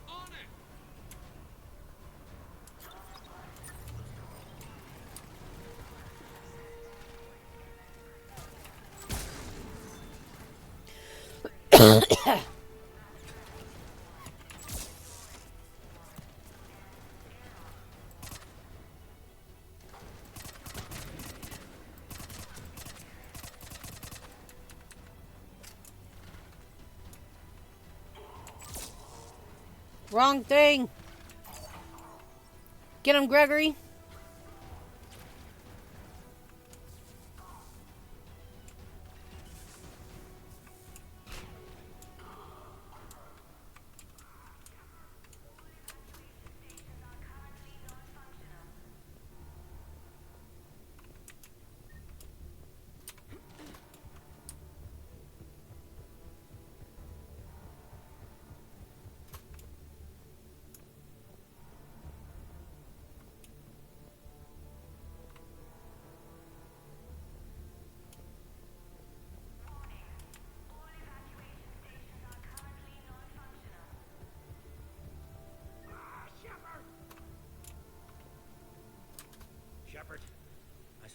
On it! Wrong thing. Get him, Gregory.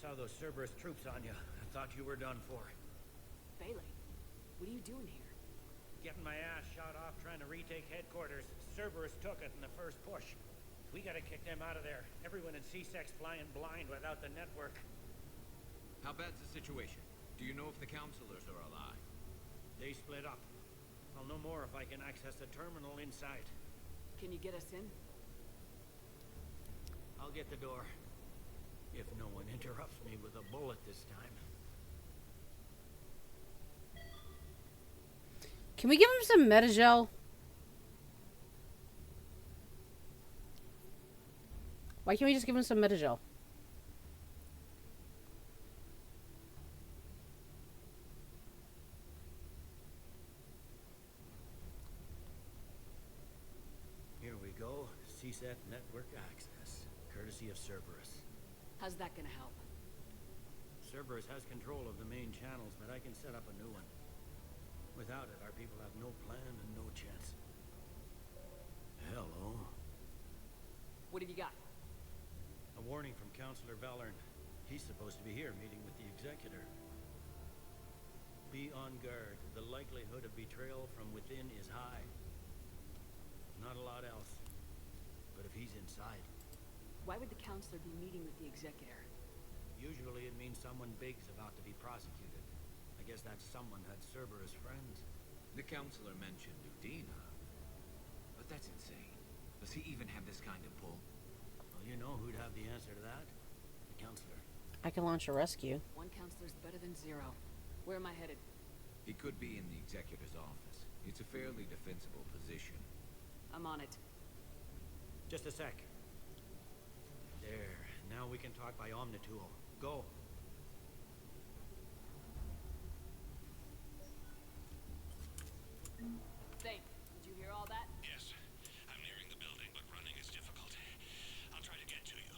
saw those Cerberus troops on you, I thought you were done for. Bailey, what are you doing here? Getting my ass shot off trying to retake headquarters. Cerberus took it in the first push. We gotta kick them out of there. Everyone in C-Sec's flying blind without the network. How bad's the situation? Do you know if the counselors are alive? They split up. I'll know more if I can access the terminal inside. Can you get us in? I'll get the door. If no one interrupts me with a bullet this time. Can we give him some Metagel? Why can't we just give him some Metagel? Here we go. CSEC network access, courtesy of Cerberus. How's that gonna help? Cerberus has control of the main channels, but I can set up a new one. Without it, our people have no plan and no chance. Hello. What have you got? A warning from Counselor Valern. He's supposed to be here meeting with the Executor. Be on guard. The likelihood of betrayal from within is high. Not a lot else. But if he's inside... Why would the Counselor be meeting with the Executor? Usually it means someone big's about to be prosecuted. I guess that someone had Cerberus friends. The counselor mentioned Udina. But that's insane. Does he even have this kind of pull? Well, you know who'd have the answer to that? The Counselor. I can launch a rescue. One Counselor's better than zero. Where am I headed? He could be in the Executor's office. It's a fairly defensible position. I'm on it. Just a sec. There. Now we can talk by Omnitool. Go. Thane, did you hear all that? Yes. I'm nearing the building, but running is difficult. I'll try to get to you.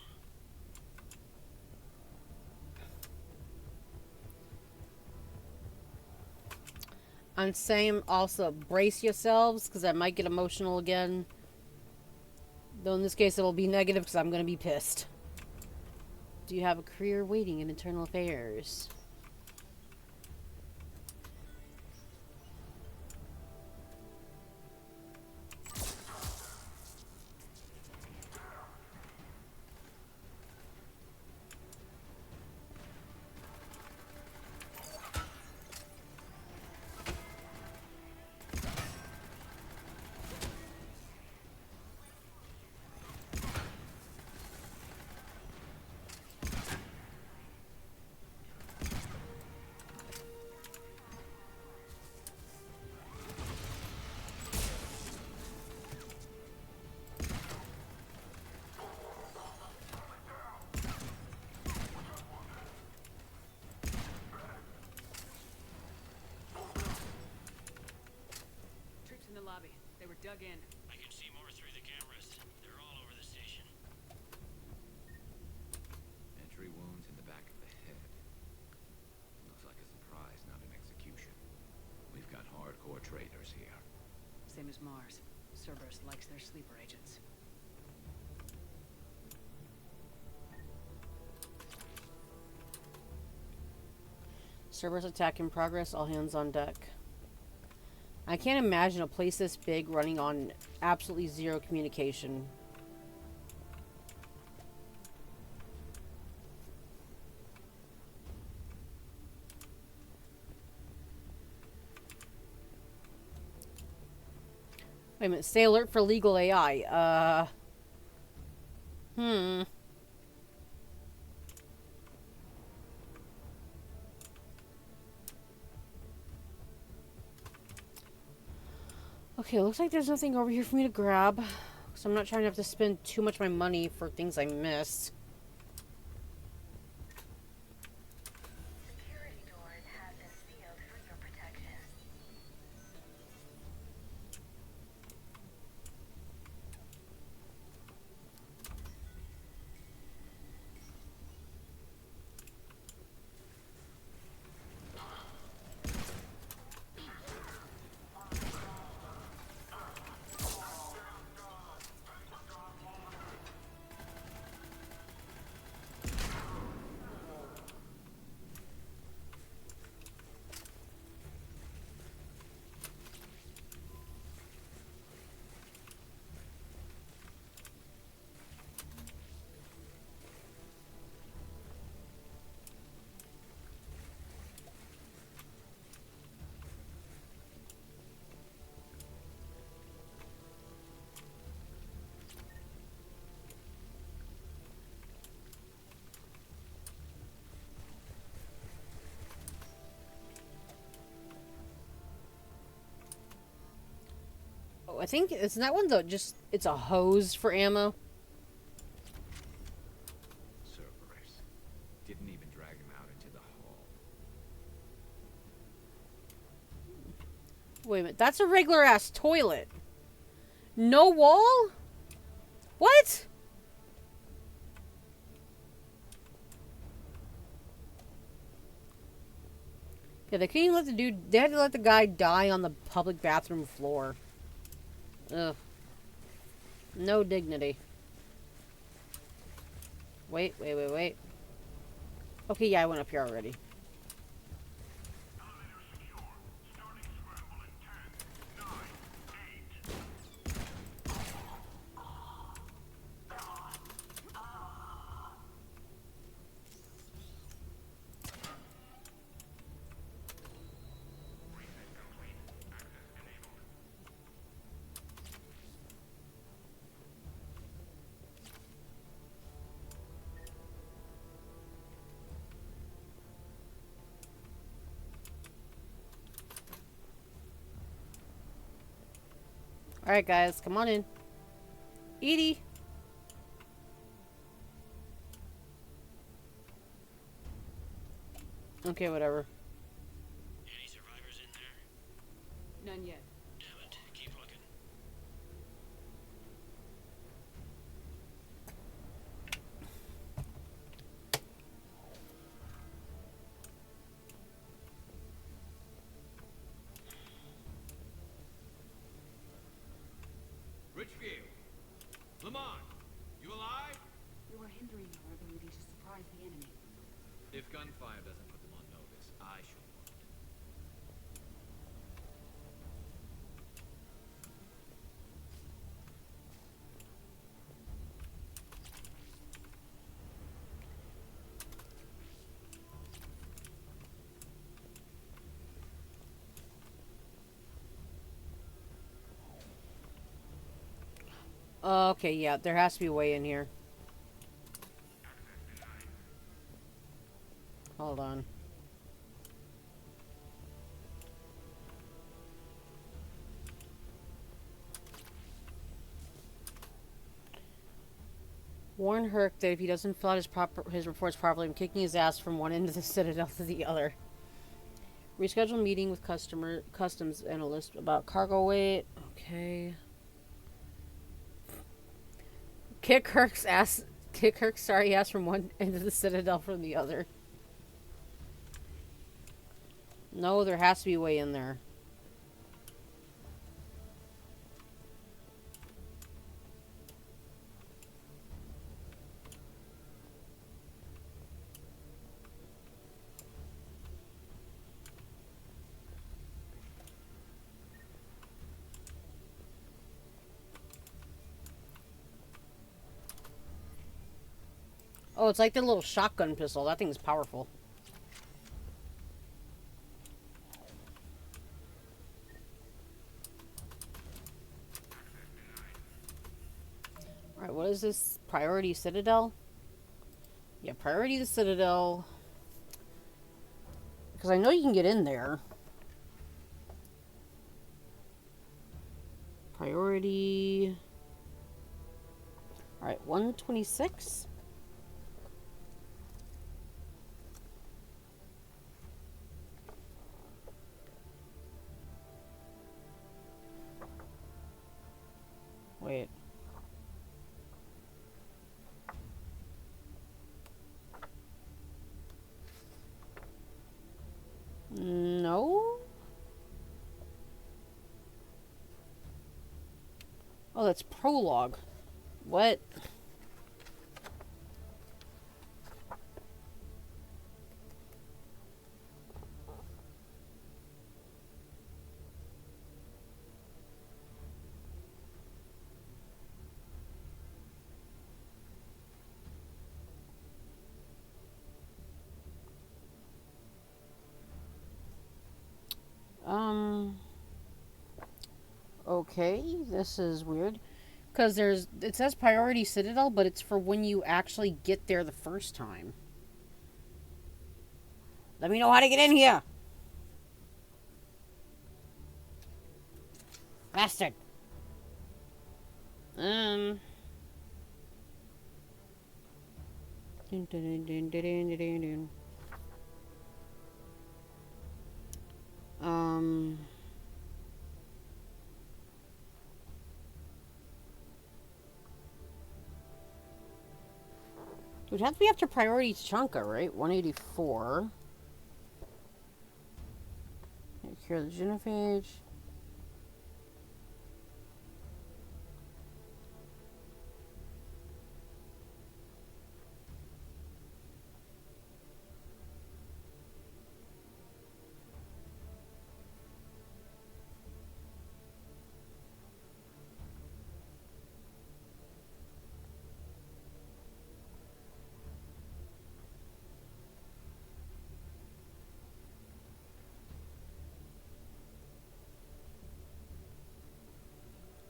I'm saying also brace yourselves because I might get emotional again. Though in this case it will be negative because I'm going to be pissed. Do you have a career waiting in internal affairs? Dug in. I can see more through the cameras. They're all over the station. Entry wounds in the back of the head. Looks like a surprise, not an execution. We've got hardcore traitors here. Same as Mars. Cerberus likes their sleeper agents. Cerberus attack in progress. All hands on deck. I can't imagine a place this big running on absolutely zero communication. Wait a minute. Stay alert for legal AI. Okay, looks like there's nothing over here for me to grab. So I'm not trying to have to spend too much of my money for things I missed. Security doors have been sealed for your protection. I think it's that one though. Just it's a hose for ammo. Cerberus. Didn't even drag him out into the hall. Wait a minute. That's a regular ass toilet. No wall? What? Yeah, they couldn't even let the dude. They had to let the guy die on the public bathroom floor. Ugh. No dignity. Wait. Okay, yeah, I went up here already. Alright, guys, come on in. Edie! Okay, whatever. Any survivors in there? None yet. Damn it. Keep looking. Richfield! Lamont! You alive? You are hindering our ability to surprise the enemy. If gunfire doesn't put them on notice, I sure won't. Okay, yeah, there has to be a way in here. Hold on. Warn Herc that if he doesn't fill out his reports properly, I'm kicking his ass from one end of the Citadel to the other. Reschedule meeting with customs analyst about cargo weight. Okay. Kick Herc's sorry ass from one end of the Citadel from the other. No, there has to be a way in there. Oh, it's like the little shotgun pistol. That thing's powerful. Alright, what is this? Priority Citadel? Yeah, Priority the Citadel. Because I know you can get in there. Priority... Alright, 126? Wait. No? Oh, that's prologue. What? Okay, this is weird. Because it says Priority Citadel, but it's for when you actually get there the first time. Let me know how to get in here! Bastard! Um. Dun, dun, dun, dun, dun, dun, dun, dun. Um. It would have to be after priority Chunka, right? 184. Cure the Genophage.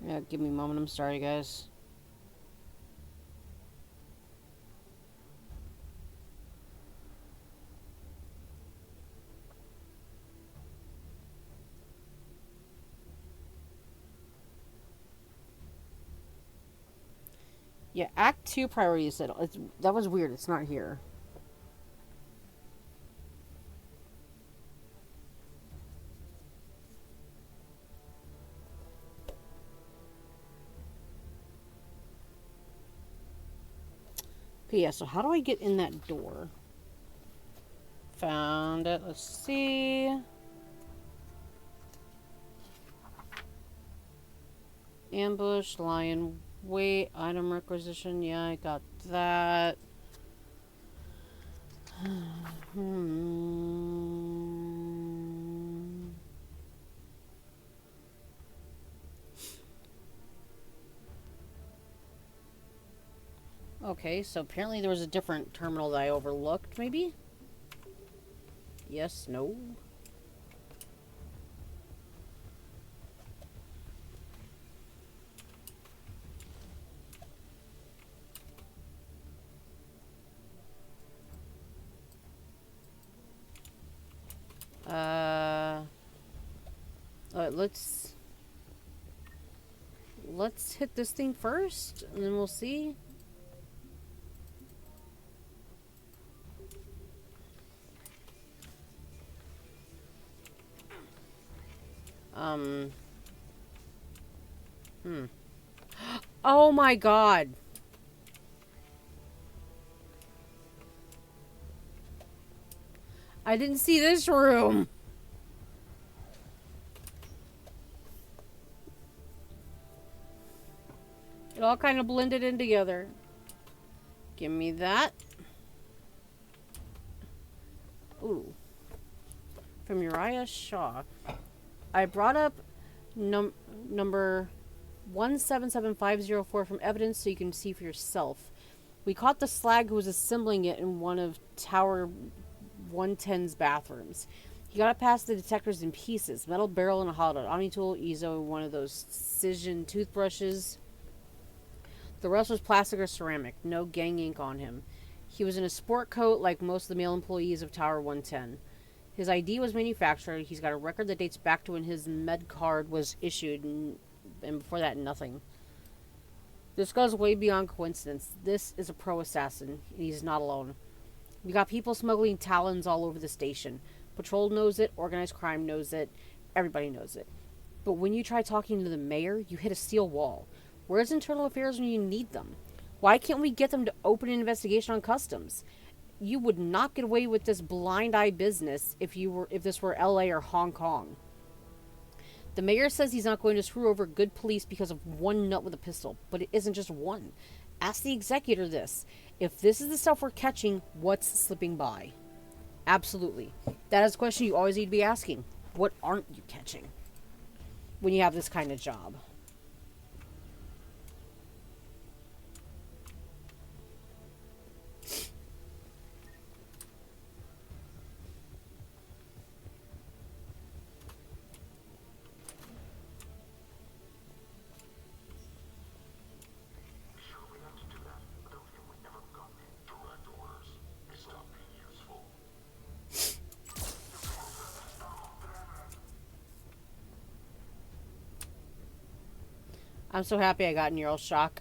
Yeah, give me a moment. I'm sorry, guys. Yeah, Act 2 priorities. That was weird. It's not here. Okay, yeah, so how do I get in that door? Found it. Let's see. Ambush, lion, wait, item requisition. Yeah, I got that. Okay, so apparently there was a different terminal that I overlooked, maybe? Yes, no? Let's hit this thing first, and then we'll see. Oh my god. I didn't see this room. It all kind of blended in together. Give me that. Ooh. From Uriah Shaw. I brought up number 177504 from evidence so you can see for yourself. We caught the slag who was assembling it in one of Tower 110's bathrooms. He got it past the detectors in pieces. Metal barrel and a hollow Omni tool, Ezo, one of those Cision toothbrushes. The rest was plastic or ceramic. No gang ink on him. He was in a sport coat like most of the male employees of Tower 110. His ID was manufactured. He's got a record that dates back to when his med card was issued, and before that, nothing. This goes way beyond coincidence. This is a pro assassin, and he's not alone. We got people smuggling talons all over the station. Patrol knows it, organized crime knows it, everybody knows it. But when you try talking to the mayor, you hit a steel wall. Where's internal affairs when you need them? Why can't we get them to open an investigation on customs? You would not get away with this blind eye business if this were LA or Hong Kong. The mayor says he's not going to screw over good police because of one nut with a pistol, but it isn't just one. Ask the executor this. If this is the stuff we're catching, what's slipping by? Absolutely. That is a question you always need to be asking. What aren't you catching when you have this kind of job? I'm so happy I got neural shock.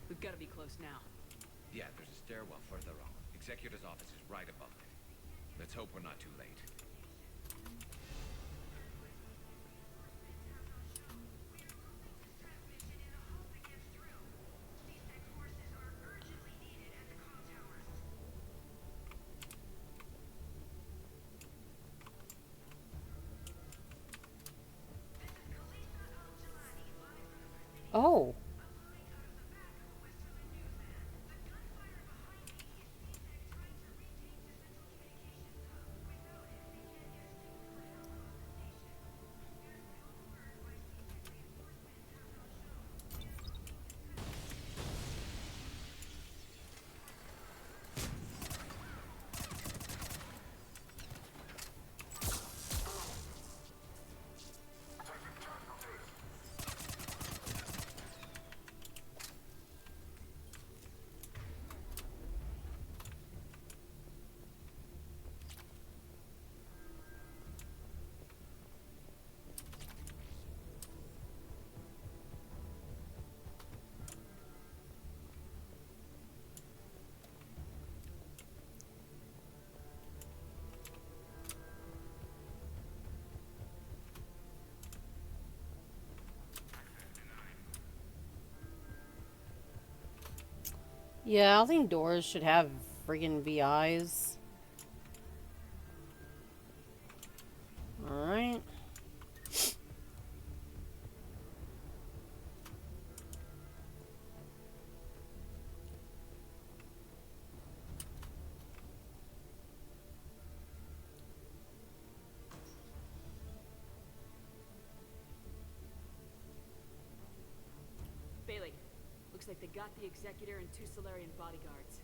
We've got to be close now. Yeah, there's a stairwell further on. Executor's office is right above it. Let's hope we're not too late. Oh. Yeah, I think doors should have friggin' VIs. Alright. Bailey, looks like they got the Executor and 2 Solarian bodyguards.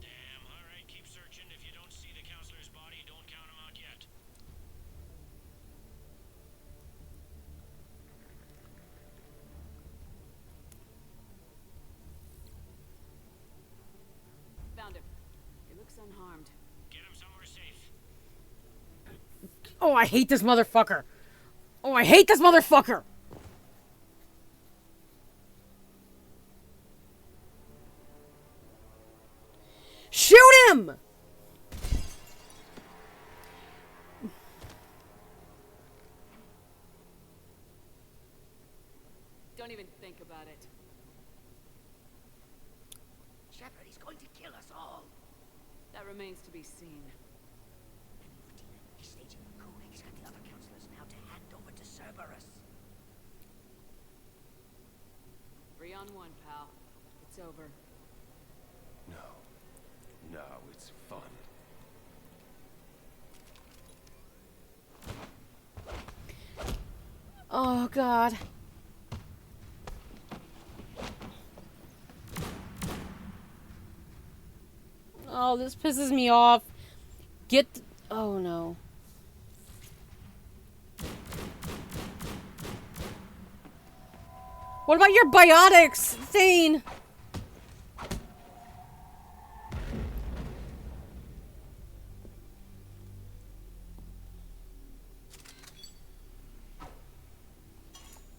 Damn, alright, keep searching. If you don't see the counselor's body, don't count him out yet. Found him. He looks unharmed. Get him somewhere safe. Oh, I hate this motherfucker. Oh, I hate this motherfucker. Shoot him! Don't even think about it. Shepard, he's going to kill us all. That remains to be seen. He's staging a coup. He's got the other counselors now to hand over to Cerberus. 3 on 1, pal. It's over. No, it's fun. Oh, God. Oh, this pisses me off. Oh, no. What about your biotics, Thane?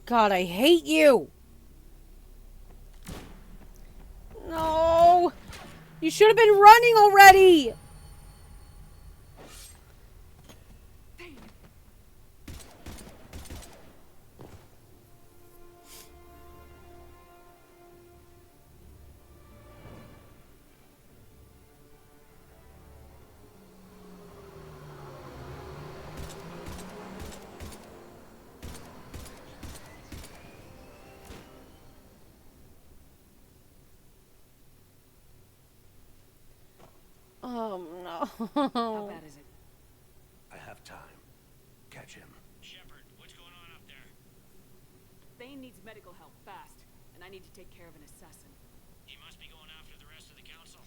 God, I hate you. No. You should have been running already. Oh, no. How bad is it? I have time. Catch him. Shepard, what's going on up there? Thane needs medical help, fast. And I need to take care of an assassin. He must be going after the rest of the council.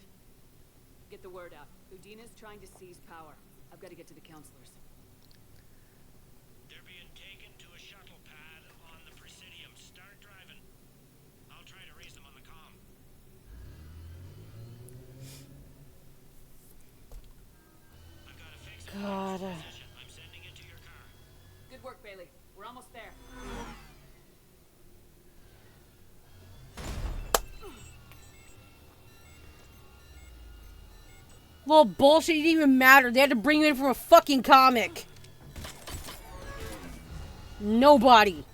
Get the word out. Udina's trying to seize power. I've got to get to the counselors. They're being taken to a shuttle pad on the Presidium. Start driving. I'll try to raise them on the comm. I've got a fix. God. I'm sending it to your car. Good work, almost there. Well, bullshit, it didn't even matter. They had to bring you in from a fucking comic. Nobody.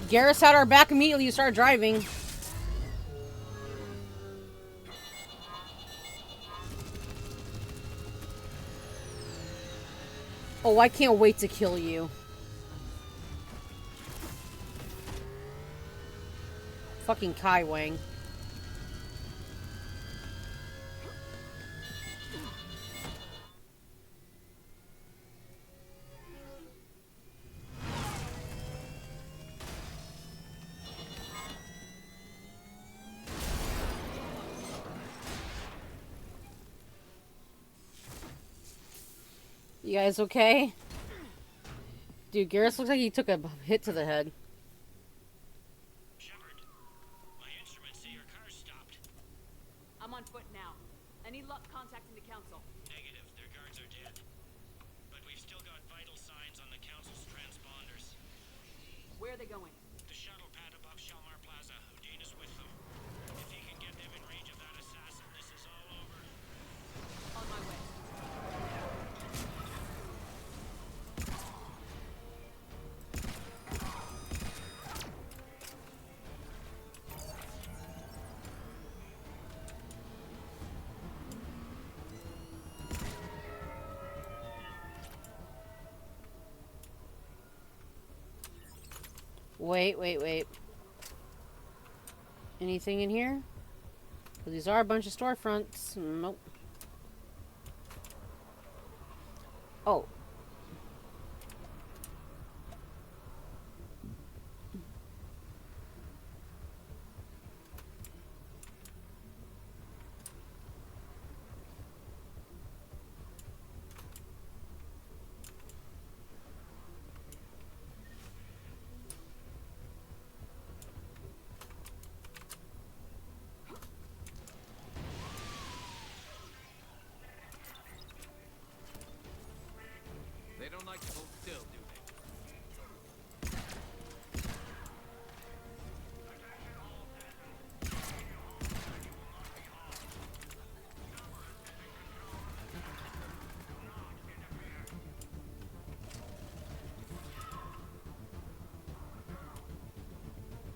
Garrus had our back immediately. You started driving. Oh, I can't wait to kill you. Fucking Kai Wang. You guys okay? Dude, Garrus looks like he took a hit to the head. Shepard, my instruments say your car's stopped. I'm on foot now. Any luck contacting the council? Negative, their guards are dead. But we've still got vital signs on the council's transponders. Where are they going? The shuttle pad above Shalmar Plaza. Udine is with them. If he can get them in range of that assassin, this is all over. On my way. Wait. Anything in here? Well, these are a bunch of storefronts. Nope. Oh. They don't like to hold still, do they?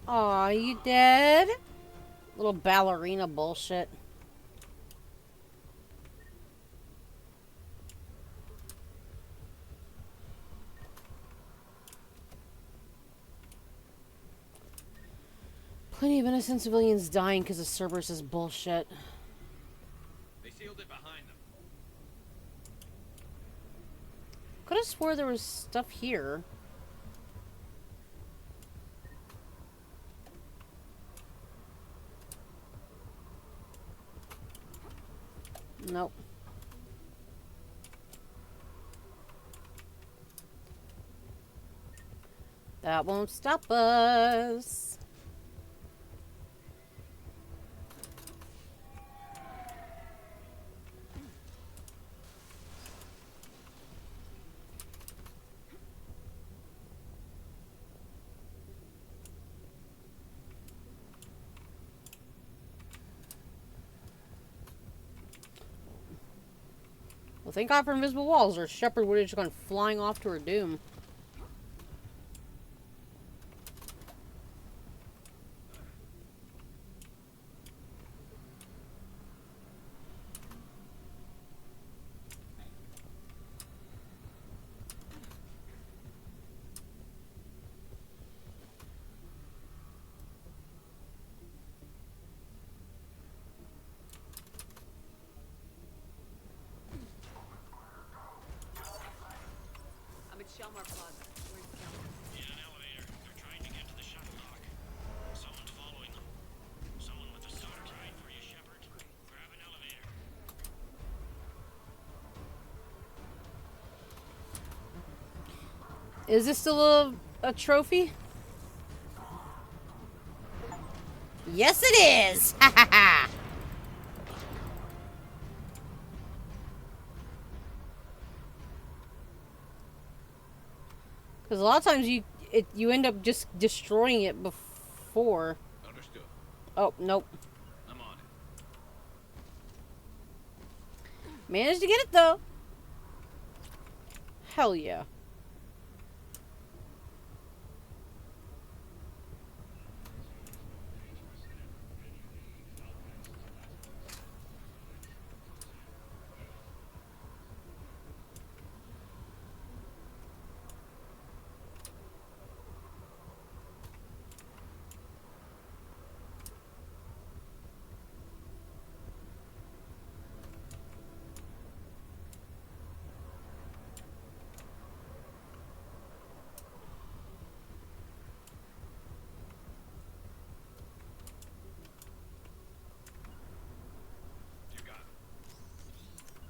Aw, you dead? Little ballerina bullshit. Plenty of innocent civilians dying because of Cerberus' bullshit. They sealed it behind them. Could have swore there was stuff here. Nope. That won't stop us. Well, thank God for invisible walls, or Shepard would have just gone flying off to her doom. I'm at Shalmar Plaza. Where's the council? In an elevator. They're trying to get to the shuttle dock. Someone's following them. Someone with a solid ride for you, Shepard. Grab an elevator. Is this still a trophy? Yes, it is! Ha ha ha! Because a lot of times you end up just destroying it before. Understood. Oh, nope. I'm on it. Managed to get it, though. Hell yeah.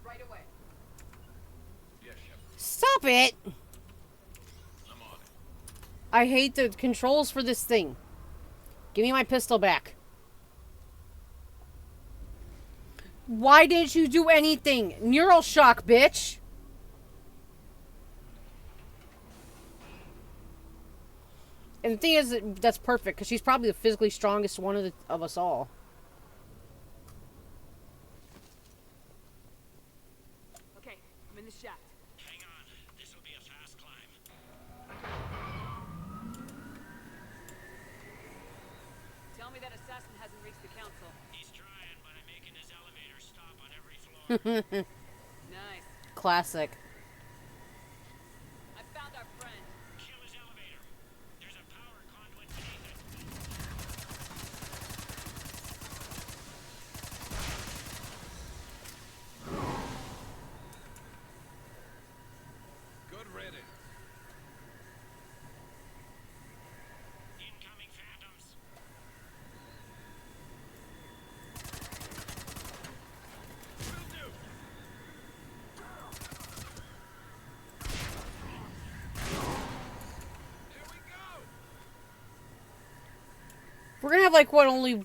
Right away. Yes, Shepard. Stop it! I'm on it. I hate the controls for this thing. Give me my pistol back. Why didn't you do anything? Neural shock, bitch! And the thing is, that's perfect, because she's probably the physically strongest one of us all. Okay, I'm in the shaft. Hang on. This will be a fast climb. Tell me that assassin hasn't reached the council. He's trying, but I'm making his elevator stop on every floor. Nice. Classic. I found our friend. Kill his elevator. There's a power conduit beneath it. Good riddance. Incoming phantoms. Will do. Here we go. We're gonna have, like, what, only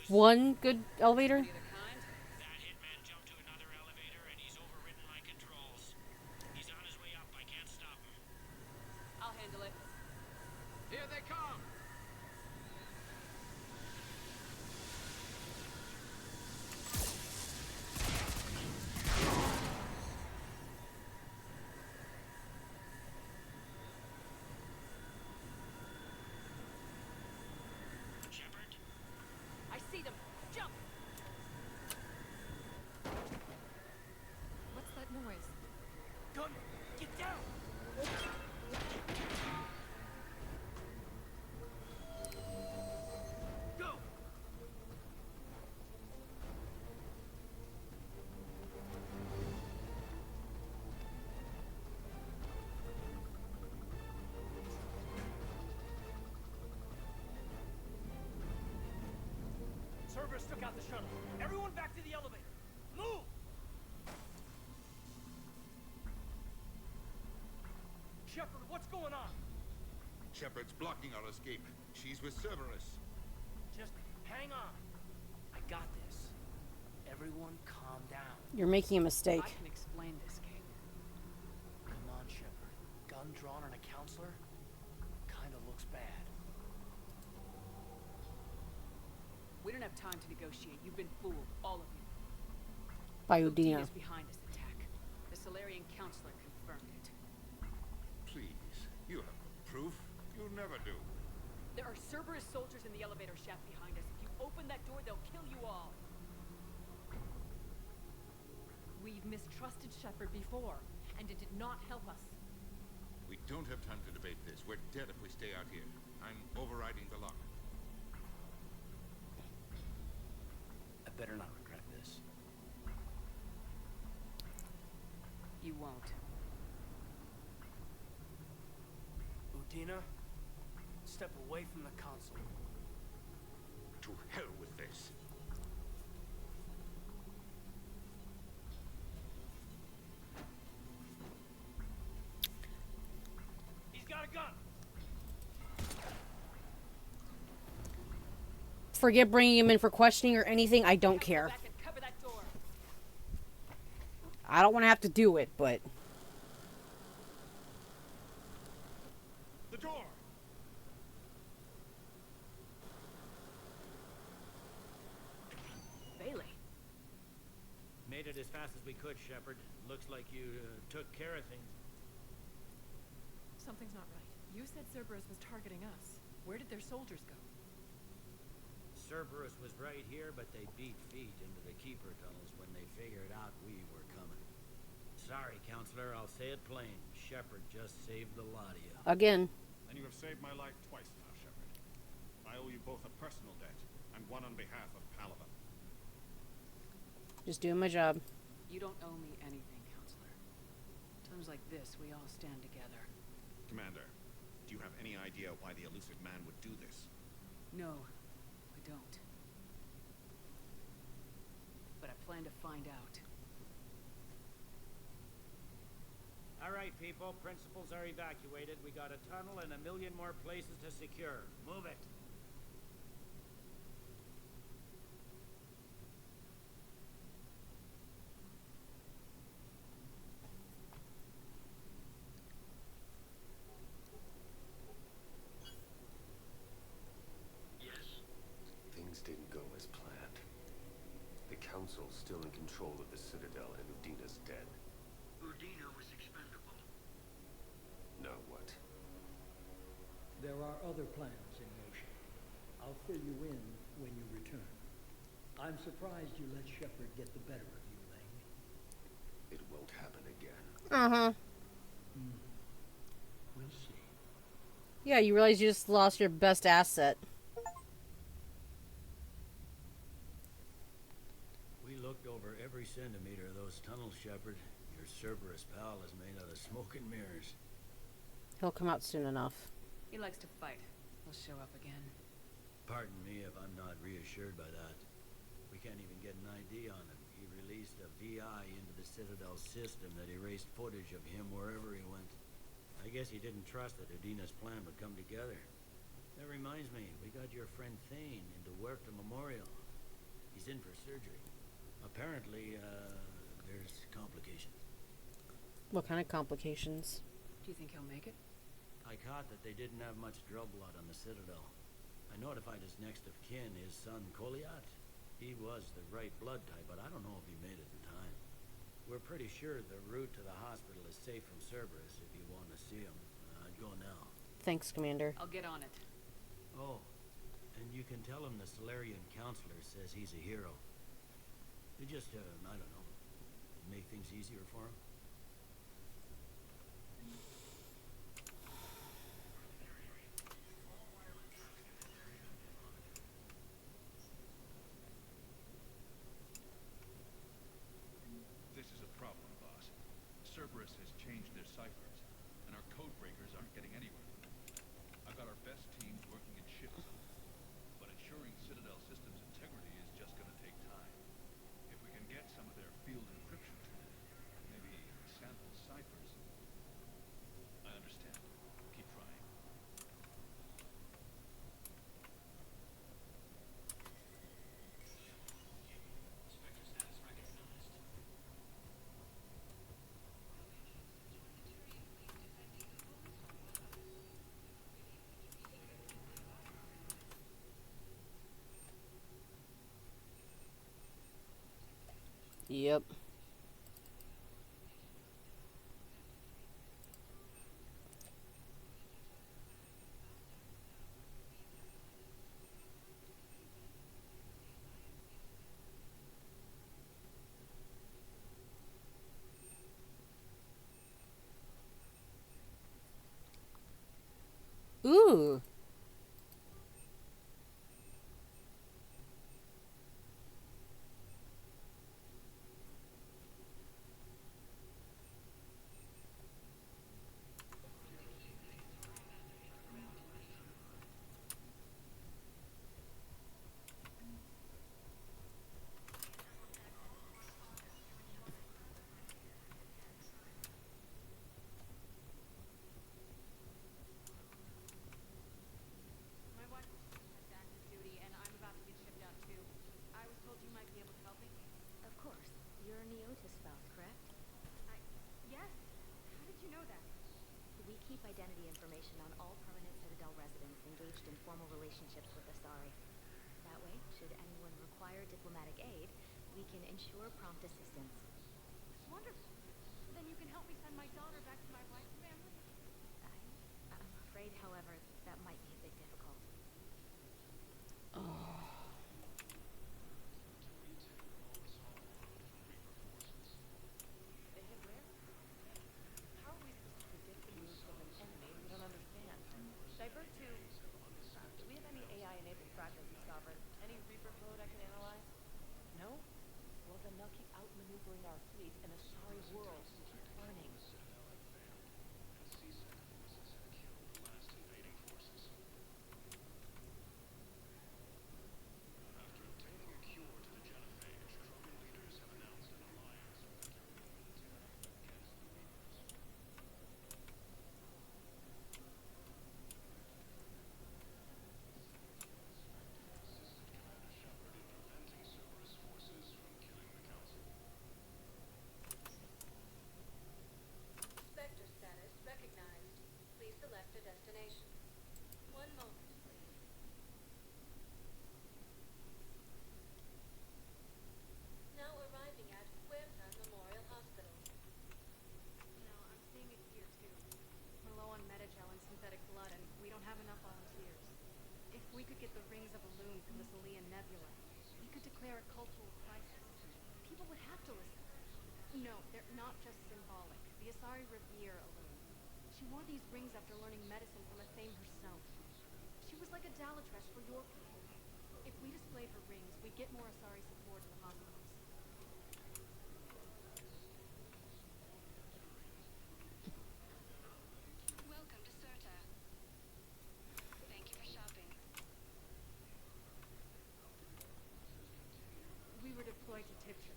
one good elevator? That hitman jumped to another elevator and he's overridden my controls. He's on his way up. I can't stop him. I'll handle it. Here they come. Shepard, I see them. Jump! What's that noise? gun, get down. Go. Cerberus took out the shuttle. Everyone back to the elevator. Move! Shepard, what's going on? Shepard's blocking our escape. She's with Cerberus. Just hang on. I got this. Everyone calm down. You're making a mistake. I can explain this, King. Come on, Shepard. Gun drawn on a counselor? Kinda looks bad. We don't have time to negotiate. You've been fooled, all of you. By Udina. Udina's behind this attack. The Solarian counselor confirmed it. Please, you have no proof. You never do. There are Cerberus soldiers in the elevator shaft behind us. If you open that door, they'll kill you all. We've mistrusted Shepard before, and it did not help us. We don't have time to debate this. We're dead if we stay out here. I'm overriding the lock. I better not regret this. You won't. Udina, step away from the console. To hell with this. He's got a gun. Forget bringing him in for questioning or anything. I don't care. Back and cover that door. I don't want to have to do it, but... door! Bailey. Made it as fast as we could, Shepard. Looks like you took care of things. Something's not right. You said Cerberus was targeting us. Where did their soldiers go? Cerberus was right here, but they beat feet into the Keeper tunnels when they figured out we were coming. Sorry, Counselor, I'll say it plain. Shepard just saved the lot of you. Again. And you have saved my life twice now, Shepard. I owe you both a personal debt, and one on behalf of Palaven. Just doing my job. You don't owe me anything, Counselor. Times like this, we all stand together. Commander, do you have any idea why the elusive man would do this? No, I don't. But I plan to find out. All right, people. Principals are evacuated. We got a tunnel and 1 million more places to secure. Move it. Things didn't go as planned. The Council's still in control of the Citadel, and Udina's dead. Udina was expendable. Now what? There are other plans in motion. I'll fill you in when you return. I'm surprised you let Shepard get the better of you, Lang. It won't happen again. Uh-huh. We'll see. Yeah, you realize you just lost your best asset. We looked over every centimeter of those tunnels, Shepard. Your Cerberus pal is made out of smoke and mirrors. He'll come out soon enough. He likes to fight. He'll show up again. Pardon me if I'm not reassured by that. We can't even get an ID on him. He released a VI into the Citadel system that erased footage of him wherever he went. I guess he didn't trust that Udina's plan would come together. That reminds me, we got your friend Thane into Huerta Memorial. He's in for surgery. Apparently, there's complications. What kind of complications? Do you think he'll make it? I caught that they didn't have much drug blood on the Citadel. I notified his next of kin, his son Koliat. He was the right blood type, but I don't know if he made it in time. We're pretty sure the route to the hospital is safe from Cerberus if you want to see him. I'd go now. Thanks, Commander. I'll get on it. Oh, and you can tell him the Solarian counselor says he's a hero. It just, I don't know, make things easier for him. This is a problem, boss. Cerberus has changed their ciphers, and our code breakers aren't getting anywhere. I've got our best teams working in shifts, but ensuring Citadel systems integrity is just going to take time. If we can get some of their field encryption tools, maybe sample ciphers. I understand. Keep trying. Yep. Ooh. engaged in formal relationships with Asari. That way, should anyone require diplomatic aid, we can ensure prompt assistance. Wonderful. Then you can help me send my daughter back to my wife's family? I'm afraid, however, that might be a bit difficult. They hit where? How are we supposed to predict the moves of an enemy we don't understand? Divert to... do we have any AI-enabled trackers in Sovereign? Any Reaper code I can analyze? No? Well, then they'll keep outmaneuvering our fleet in a sorry world and keep burning. After obtaining a cure to the Genophage, Krogan leaders have announced an alliance with the Cerberus against the Reapers. Assisted Commander Shepard in preventing Cerberus forces from killing the Council. Sector status recognized. Please select a destination. One moment, please. Now arriving at Huerta Memorial Hospital. I'm seeing it here too. We're low on metagel and synthetic blood, and we don't have enough volunteers. If we could get the rings of Elune from the Salian Nebula, we could declare a cultural crisis. People would have to listen. No, they're not just symbolic. The Asari revere Elune. She wore these rings after learning medicine from Athame herself. She was like a Dalatress for your people. If we displayed her rings, we'd get more Asari support in the hospitals. Welcome to Certa. Thank you for shopping. We were deployed to Tiptree.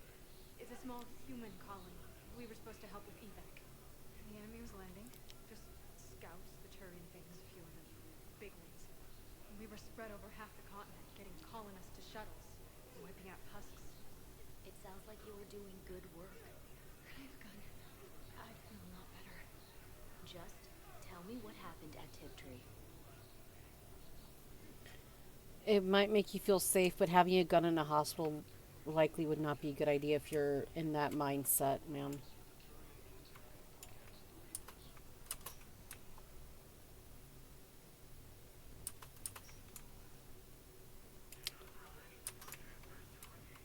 It's a small human colony. We were supposed to help with evac. The enemy was landing. Just scouts, the Turian things, a few of them. Big ones. And we were spread over half the continent, getting colonists to shuttles, wiping out husks. It sounds like you were doing good work. Could I have a gun? I'd feel a lot better. Just tell me what happened at Tiptree. It might make you feel safe, but having a gun in a hospital likely would not be a good idea if you're in that mindset, man.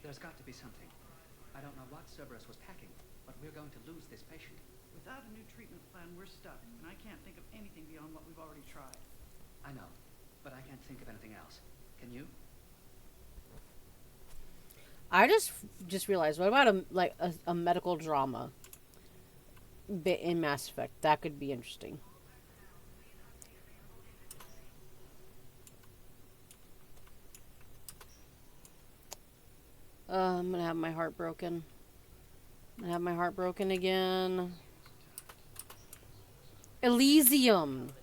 There's got to be something. I don't know what Cerberus was packing, but we're going to lose this patient. Without a new treatment plan, we're stuck, and I can't think of anything beyond what we've already tried. I know, but I can't think of anything else. Can you? I just realized, what about a medical drama bit in Mass Effect? That could be interesting. I'm gonna have my heart broken. I'm gonna have my heart broken again. Elysium.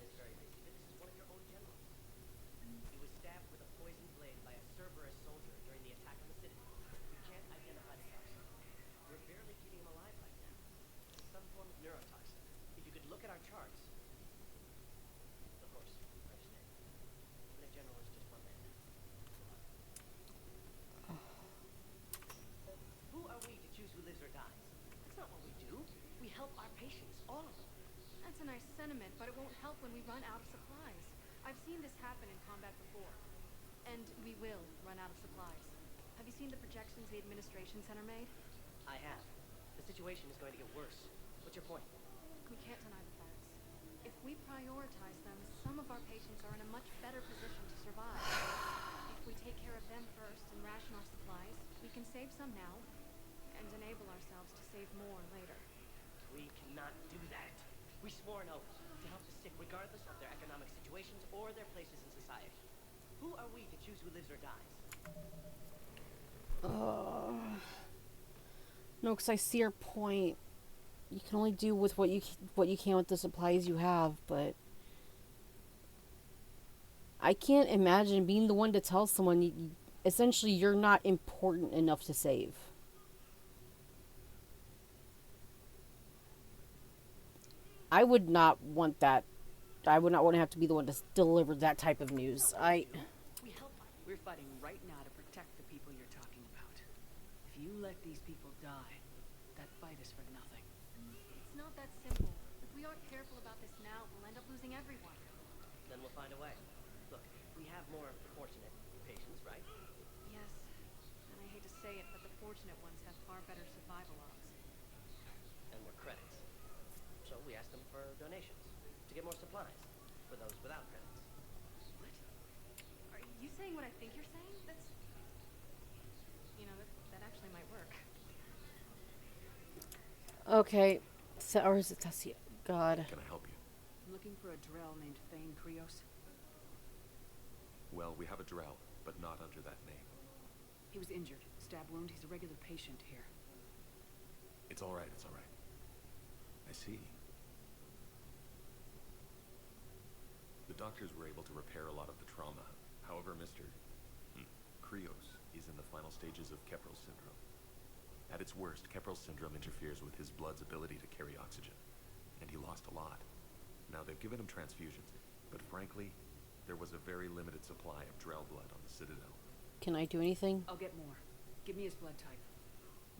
He was stabbed with a poisoned blade by a Cerberus soldier during the attack on the city. We can't identify the toxin. We're barely keeping him alive right now. Some form of neurotoxin. If you could look at our charts. Of course, I understand. Even a general is just one man. Who are we to choose who lives or dies? That's not what we do. We help our patients, all of them. That's a nice sentiment, but it won't help when we run out of supplies. I've seen this happen in combat before. And we will run out of supplies. Have you seen the projections the administration center made? I have. The situation is going to get worse. What's your point? We can't deny the facts. If we prioritize them, some of our patients are in a much better position to survive. If we take care of them first and ration our supplies, we can save some now and enable ourselves to save more later. We cannot do that. We swore an oath to help the sick regardless of their economic situations or their places in society. Who are we to choose who lives or dies? No, because I see your point. You can only do with what you can with the supplies you have, but I can't imagine being the one to tell someone essentially you're not important enough to save. I would not want that I would not want to have to be the one to deliver that type of news. We're fighting right now to protect the people you're talking about. If you let these people die, that fight is for nothing. It's not that simple. If we aren't careful about this now, we'll end up losing everyone. Then we'll find a way. Look, we have more fortunate patients, right? Yes, and I hate to say it, but the fortunate ones have far better survival odds. And more credits. So we asked them for donations to get more supplies for those without credits. What? Are you saying what I think you're saying? That's... You know, that actually might work. Okay. So, or is it Tessia? God. Can I help you? I'm looking for a Drell named Thane Krios. Well, we have a Drell, but not under that name. He was injured. Stab wound. He's a regular patient here. It's all right, it's all right. I see. The doctors were able to repair a lot of the trauma. However, Mr. Krios is in the final stages of Keprel's syndrome. At its worst, Keprel's syndrome interferes with his blood's ability to carry oxygen, and he lost a lot. Now, they've given him transfusions, but frankly, there was a very limited supply of Drell blood on the Citadel. Can I do anything? I'll get more. Give me his blood type.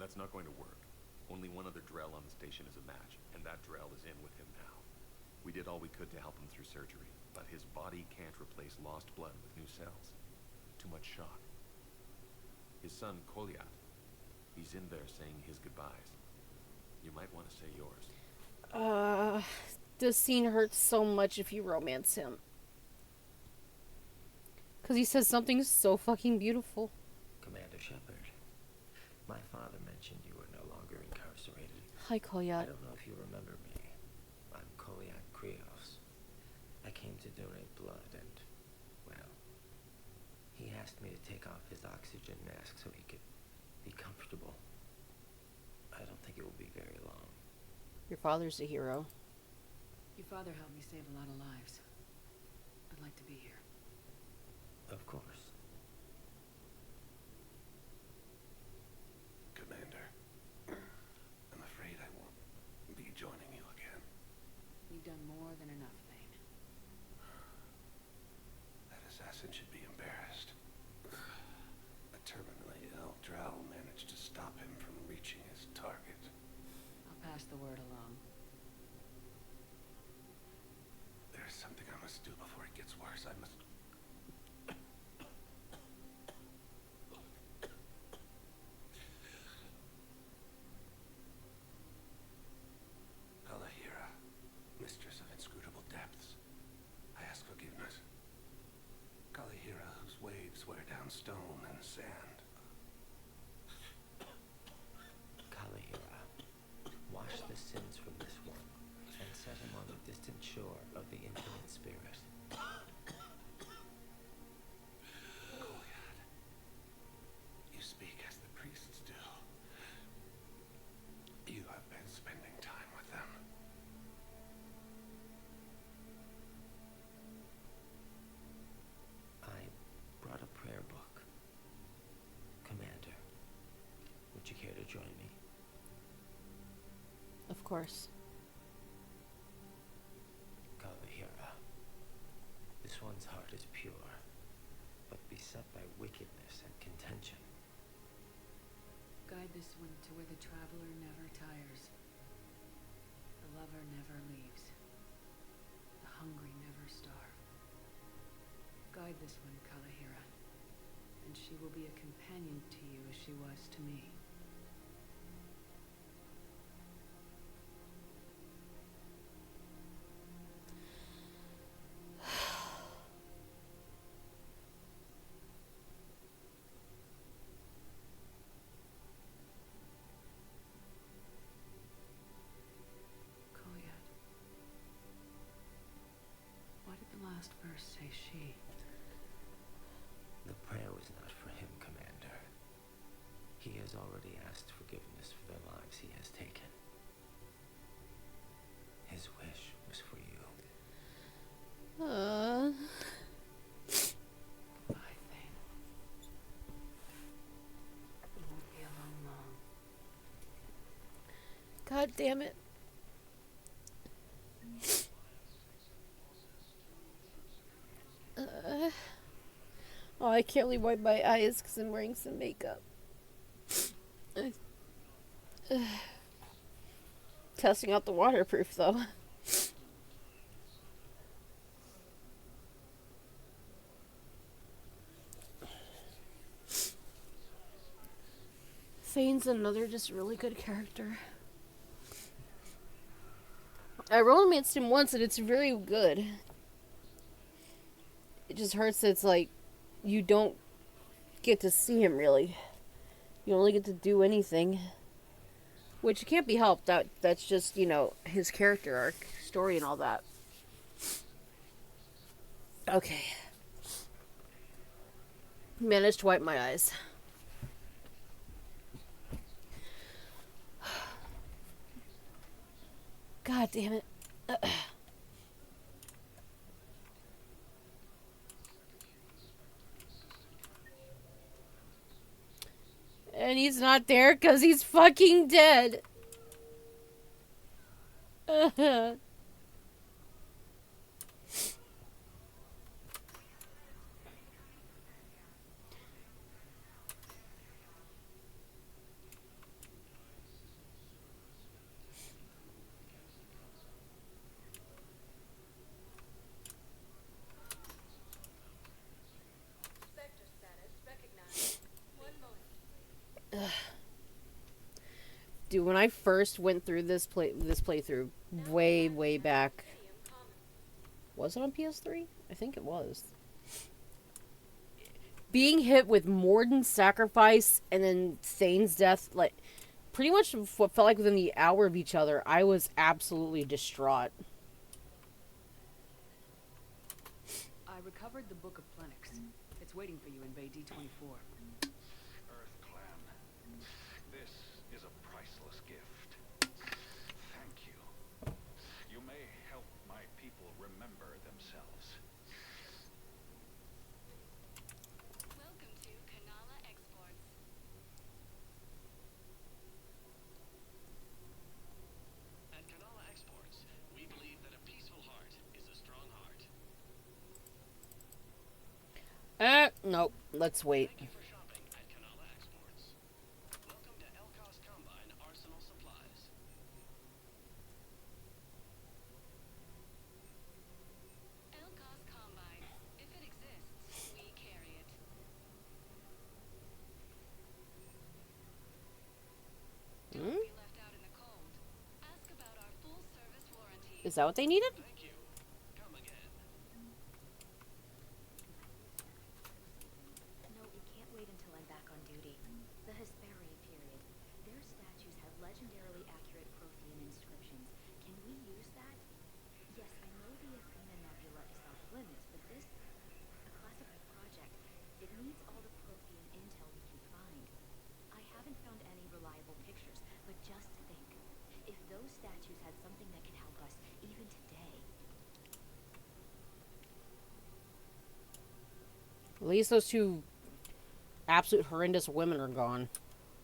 That's not going to work. Only one other Drell on the station is a match, and that Drell is in with him now. We did all we could to help him through surgery, but his body can't replace lost blood with new cells. Too much shock. His son, Kolyat, he's in there saying his goodbyes. You might want to say yours. This scene hurts so much if you romance him. Because he says something so fucking beautiful. Commander Shepard, my father mentioned you were no longer incarcerated. Hi, Kolyat. I don't know if you remember me. I'm Kolyat Krios. I came to donate blood and, well, he asked me to take off his oxygen mask so he could be comfortable. I don't think it will be very long. Your father's a hero. Your father helped me save a lot of lives. I'd like to be here. Of course. Commander, I'm afraid I won't be joining you again. You've done more than enough, Thane. That assassin should be embarrassed. A terminally ill Drow managed to stop him from reaching his target. I'll pass the word along. There's something I must do before it gets worse. I must... Kalahira, mistress of inscrutable depths, I ask forgiveness. Kalahira, whose waves wear down stone and sand. Kalahira, wash the sins from this one and set him on the distant shore of the infinite spirit. Kolyat, you speak as the priests do. You have been spending time with them. I brought a prayer book. Commander, would you care to join me? Of course. Kalahira, this one's heart is pure, but beset by wickedness and contention. Guide this one to where the traveler never tires. The lover never leaves. The hungry never starve. Guide this one, Kalahira, and she will be a companion to you as she was to me. Kolyat, why did the last verse say she? The prayer was not for him, Commander. He has already asked forgiveness for the lives he has taken. His wish was for you. Goodbye, Thane. You won't be alone long. God damn it. I can't really wipe my eyes because I'm wearing some makeup. Testing out the waterproof, though. Thane's another just really good character. I romanced him once and it's very good. It just hurts that it's like you don't get to see him really. You only get to do anything. Which can't be helped. That's just, you know, his character arc, story and all that. Okay. Managed to wipe my eyes. God damn it. And he's not there because he's fucking dead. Sector status recognized. 1 moment. Dude, when I first went through this playthrough way back, was it on PS3? I think it was. Being hit with Morden's sacrifice and then Thane's death, like pretty much what felt like within the hour of each other, I was absolutely distraught. I recovered the Book of Plenix. It's waiting for you in Bay D24. Earth Clan, this is a priceless gift. Thank you. You may help my people remember themselves. Welcome to Kanala Exports. At Kanala Exports, we believe that a peaceful heart is a strong heart. Nope. Let's wait. Thank you for shopping at Kanala Exports. Welcome to Elkos Combine Arsenal Supplies. Elkos Combine. If it exists, we carry it. Don't be left out in the cold. Ask about our full service warranty. Is that what they needed? Thank you. Come again. No, we can't wait until I'm back on duty. The Hesperia period. Their statues have legendarily accurate Prothean inscriptions. Can we use that? Yes, I know the Athena Nebula is off limits, but this, a classified project, it needs all the Prothean intel we can find. I haven't found any reliable pictures, but just think, if those statues had something that could help us, even today. At least those two absolute horrendous women are gone.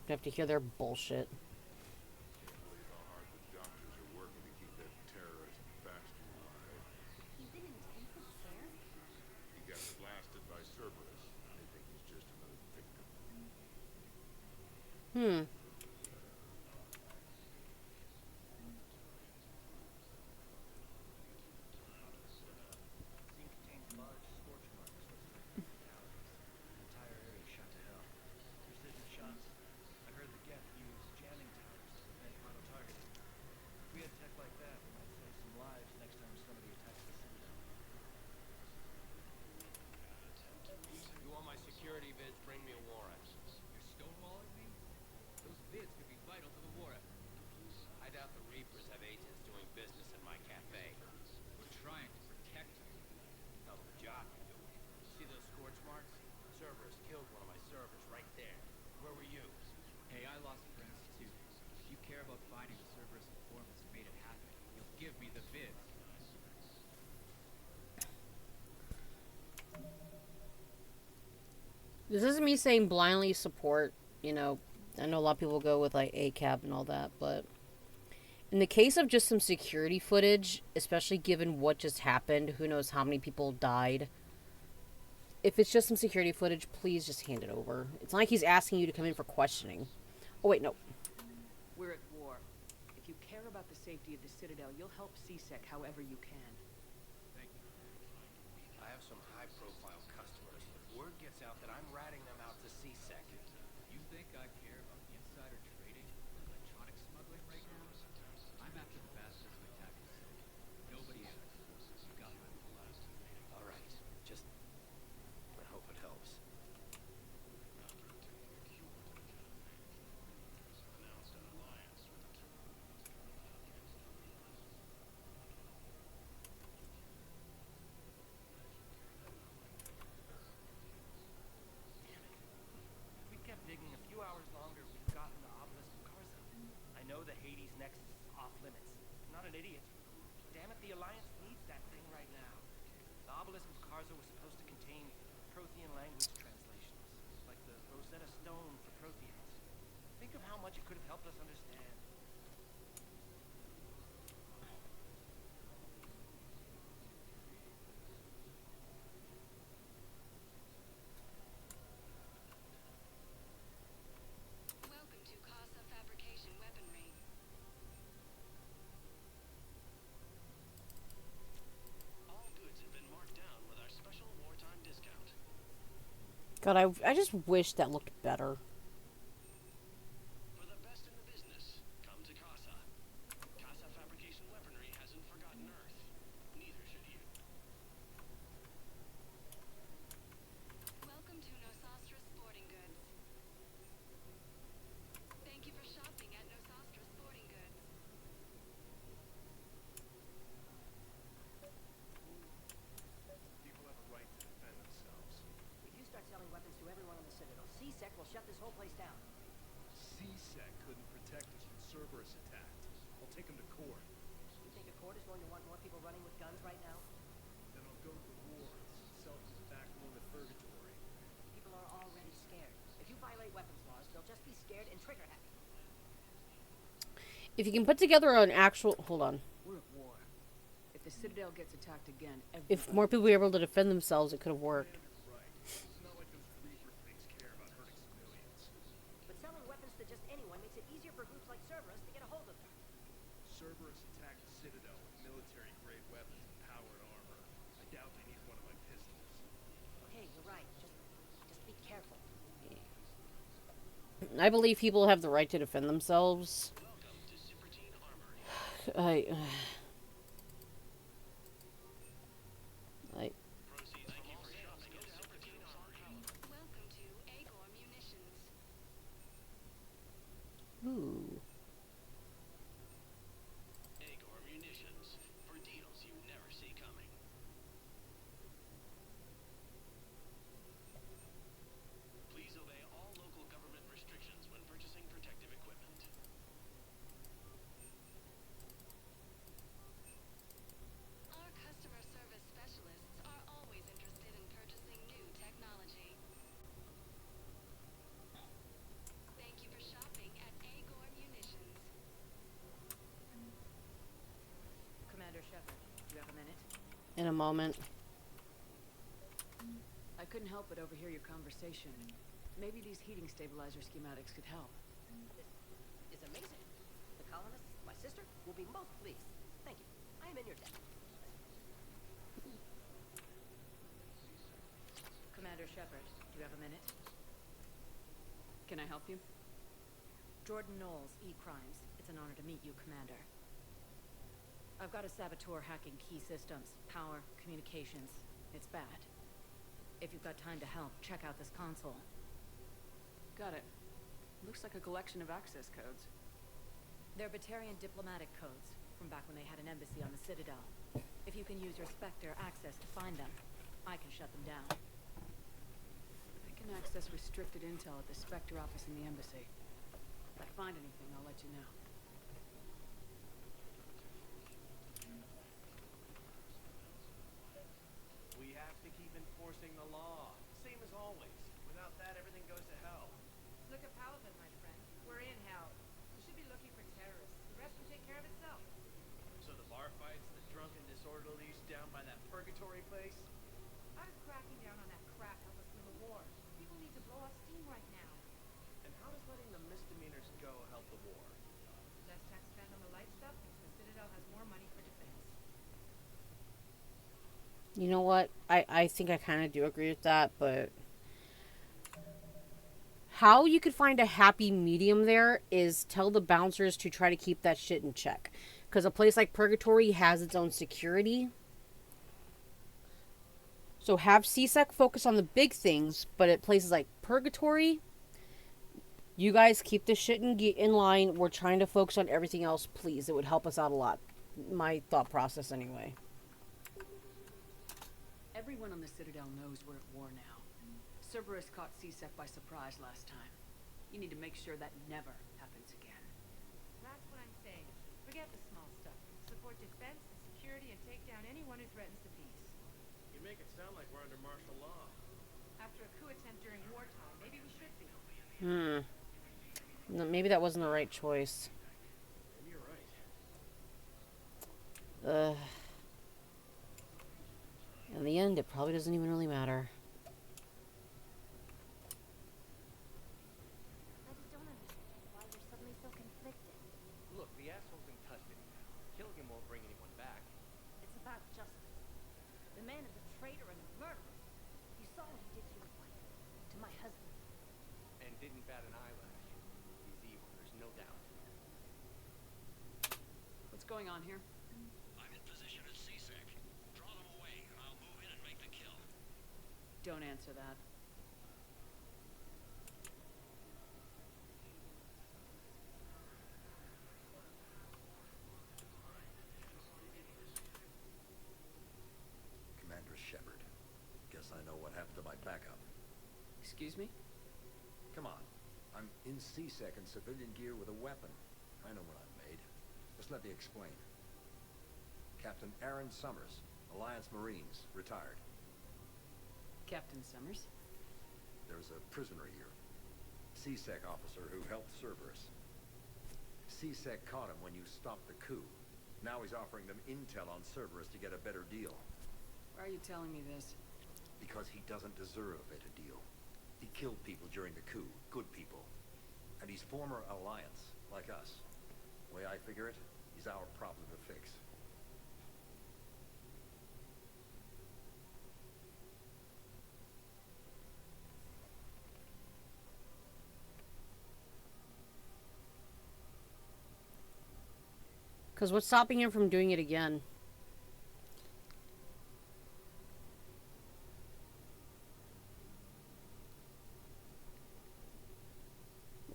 You have to hear their bullshit. Can't believe how hard the doctors are working to keep that terrorist bastard alive. He's in intensive care? He got blasted by Cerberus. They think he's just another victim. Scene contains large scorch marks with fatalities. The entire area shot to hell. Precision shots. I heard the Geth use jamming towers to prevent auto-targeting. If we had tech like that, we might save some lives next time somebody attacks the Citadel. You want my security vids, bring me a warrant. You're stonewalling me? Those vids could be vital to the war effort. I doubt the Reapers have agents doing business in my cafe. We're trying to protect you. Hell of a job you're doing. See those scorch marks? Cerberus killed one of my servers right there. Where were you? Hey, I lost friends too. If you care about finding the Cerberus informants who made it happen, you'll give me the vids. This isn't me saying blindly support, you know, I know a lot of people go with like ACAB and all that, but in the case of just some security footage, especially given what just happened, who knows how many people died, If it's just some security footage, please just hand it over. It's not like he's asking you to come in for questioning. Oh, wait, no. We're at war. If you care about the safety of the Citadel, you'll help CSEC however you can. Thank you. I have some high-profile customers. If word gets out that I'm ratting them out to CSEC. You think I care about insider trading or electronics smuggling right now? I'm after the bastards who attacked the city. Nobody else. You got my blood. All right. Just... I hope it helps. If we'd kept digging a few hours longer, we'd gotten the obelisk of Karza. I know the Hades nexus is off limits. I'm not an idiot. Damn it, the Alliance needs that thing right now. The obelisk of Karza was supposed to contain Prothean language translations, like the Rosetta Stone for Protheans. Think of how much it could have helped us understand. Welcome to Casa Fabrication Weaponry. All goods have been marked down with our special wartime discount. God, I just wish that looked better. For the best in the business, come to Casa. Casa Fabrication Weaponry hasn't forgotten Earth. Neither should you. Welcome to Nosastra Sporting Goods. Thank you for shopping at Nosastra Sporting Goods. People have a right to defend themselves. If you start selling weapons to everyone on the Citadel, CSEC will shut this whole place down. CSEC couldn't protect us when Cerberus attacked. I'll take him to court. You think a court is going to want more people running with guns right now? Then I'll go to the wars, sell to the backbone of purgatory. People are already scared. If you violate weapons laws, they'll just be scared and trigger happy. If you can put together an actual... Hold on. We're at war. If the Citadel gets attacked again, If more people were able to defend themselves, it could have worked. It's not like those Reaper things care about hurting civilians. But selling weapons to just anyone makes it easier for groups like Cerberus to get a hold of them. Cerberus attacked the Citadel with military-grade weapons and powered armor. I doubt they need one of my pistols. Okay, you're right. Just be careful. I believe people have the right to defend themselves. I... Welcome to Agor Munitions. Ooh. Agor Munitions. For deals you never see coming. Please obey all local government restrictions when purchasing protective equipment. Our customer service specialists are always interested in purchasing new technology. Thank you for shopping at Agor Munitions. Commander Shepard, do you have a minute? In a moment. I couldn't help but overhear your conversation. Maybe these heating stabilizer schematics could help. This is amazing. The colonists, my sister, will be most pleased. Thank you. I am in your debt. Commander Shepard, do you have a minute? Can I help you? Jordan Knowles, E-Crimes. It's an honor to meet you, Commander. I've got a saboteur hacking key systems, power, communications. It's bad. If you've got time to help, check out this console. Got it. Looks like a collection of access codes. They're Batarian diplomatic codes, from back when they had an embassy on the Citadel. If you can use your Spectre access to find them, I can shut them down. I can access restricted intel at the Spectre office in the embassy. If I find anything, I'll let you know. We have to keep enforcing the law. Same as always. Without that, everything goes to hell. Look at Paladin, my friend. We're in hell. We should be looking for terrorists. The rest will take care of itself. So the bar fights, the drunken disorderlies down by that purgatory place? How does cracking down on that crap You know what? I think I kind of do agree with that, but how you could find a happy medium there is tell the bouncers to try to keep that shit in check. Because a place like Purgatory has its own security. So have CSEC focus on the big things, but at places like Purgatory, you guys keep this shit in line. We're trying to focus on everything else, please. It would help us out a lot. My thought process, anyway. Everyone on the Citadel knows we're at war now. Cerberus caught CSEC by surprise last time. You need to make sure that never happens again. That's what I'm saying. Forget the small stuff. Support defense and security and take down anyone who threatens the peace. You make it sound like we're under martial law. After a coup attempt during wartime, maybe we should be. No, maybe that wasn't the right choice. Maybe you're right. In the end, it probably doesn't even really matter. I just don't understand why you're suddenly so conflicted. Look, the asshole's in custody now. Killing him won't bring anyone back. It's about justice. The man is a traitor and a murderer. You saw what he did to your wife, to my husband. And didn't bat an eyelash. He's evil, there's no doubt. What's going on here? I'm in position at CSEC. Draw them away, and I'll move in and make the kill. Don't answer that. Commander Shepard. Guess I know what happened to my backup. Excuse me? Come on. I'm in CSEC in civilian gear with a weapon. I know what I've made. Just let me explain. Captain Aaron Summers, Alliance Marines, retired. Captain Summers? There's a prisoner here. CSEC officer who helped Cerberus. CSEC caught him when you stopped the coup. Now he's offering them intel on Cerberus to get a better deal. Why are you telling me this? Because he doesn't deserve a better deal. He killed people during the coup, good people. And he's former Alliance, like us. The way I figure it, he's our problem to fix. Because what's stopping him from doing it again?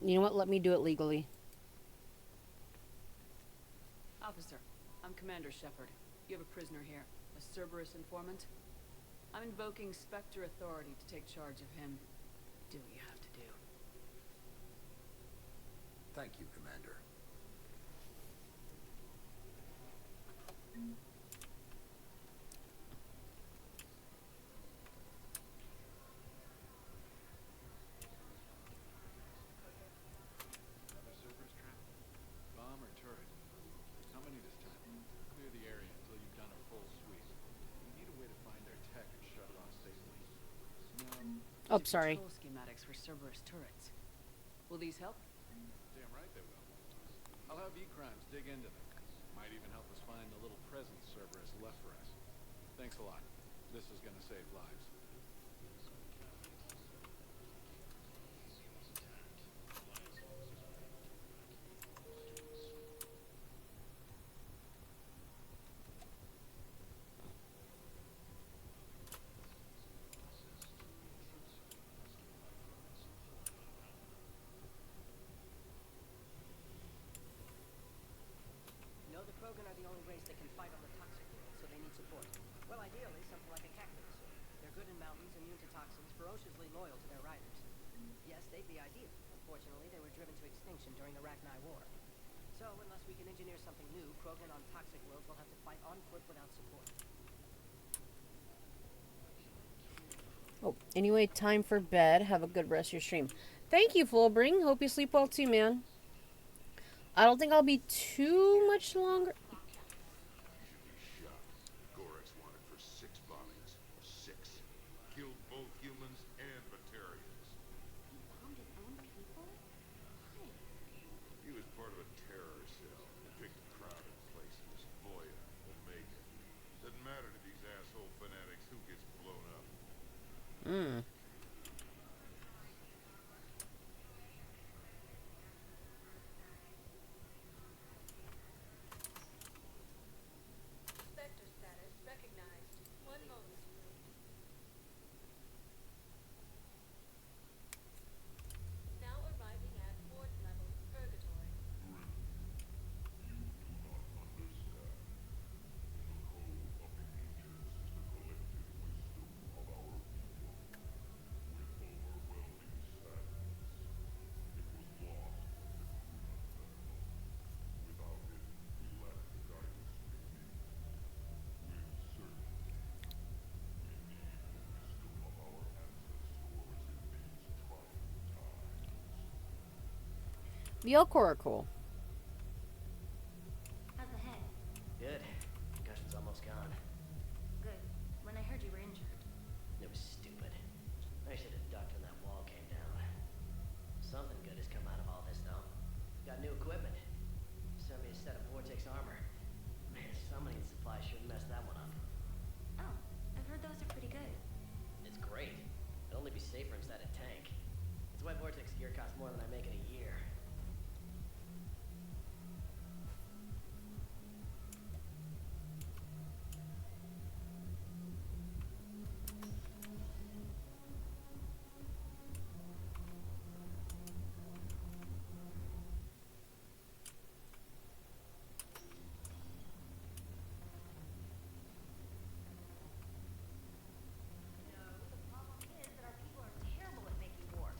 You know what? Let me do it legally. Officer, I'm Commander Shepard. You have a prisoner here, a Cerberus informant. I'm invoking Spectre authority to take charge of him. Do what you have to do. Thank you, Commander. Another Cerberus trap? Bomb or turret? How many this time? Clear the area until you've done a full sweep. We need a way to find their tech and shut it off safely. No. Oh, sorry. Control schematics for Cerberus turrets. Will these help? Damn right they will. I'll have E-Crimes dig into them. Might even help us find the little present Cerberus left for us. Thanks a lot. This is gonna save lives. No, the Krogan are the only race that can fight on the toxic world, so they need support. Well, ideally, something like a cactus. They're good in mountains, immune to toxins, ferociously loyal to their riders. Yes, they'd be ideal. Unfortunately, they were driven to extinction during the Rachni War. So, unless we can engineer something new, Krogan on toxic worlds will have to fight on foot without support. Oh, anyway, time for bed. Have a good rest of your stream. Thank you, Fullbring. Hope you sleep well too, man. I don't think I'll be too much longer. Gorex wanted for 6 bombings. 6. Killed both humans and Batarians. He bombed his own people? Why? He was part of a terror cell. Picked crowded places. Voya, Omega. Doesn't matter to these asshole fanatics. The Elcor are cool. How's the head? Good. Concussion's almost gone. Good. When I heard you were injured. It was stupid. I should have ducked when that wall came down. Something good has come out of all this, though. Got new equipment. Sent me a set of Vortex armor. Man, summoning supply shouldn't mess that one up. Oh, I've heard those are pretty good. It's great. It'll only be safer inside a tank. That's why Vortex gear costs more than I make in a year. No, the problem is that our people are terrible at making war.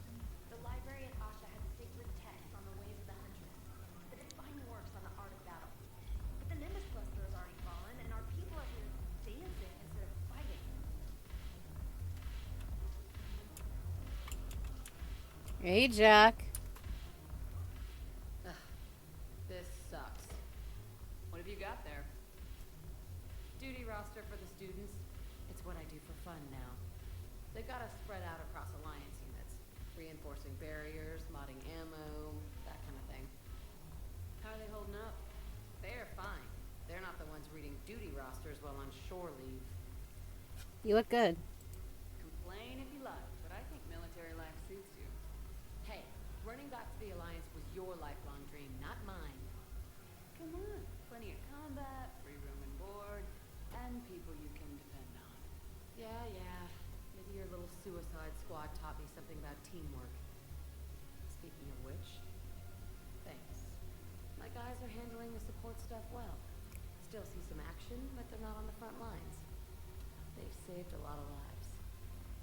The library at Asha has sacred text on the ways of the Huntress. The divine works on the art of battle. But the Nimbus cluster has already fallen, and our people are here dancing instead of fighting. Hey, Jack. This sucks. What have you got there? Duty roster for the students. It's what I do for fun now. They got us spread out across Alliance units. Reinforcing barriers, modding ammo, that kind of thing. How are they holding up? They're fine. They're not the ones reading duty rosters while on shore leave. You look good. Complain if you like, but I think military life suits you. Hey, running back to the Alliance was your lifelong dream, not mine. Come on, plenty of combat, free room and board, and people you can depend on. Yeah, maybe your little suicide squad taught me something about teamwork. Speaking of which, thanks. My guys are handling the support stuff well. Still see some action, but they're not on the front lines. They've saved a lot of lives.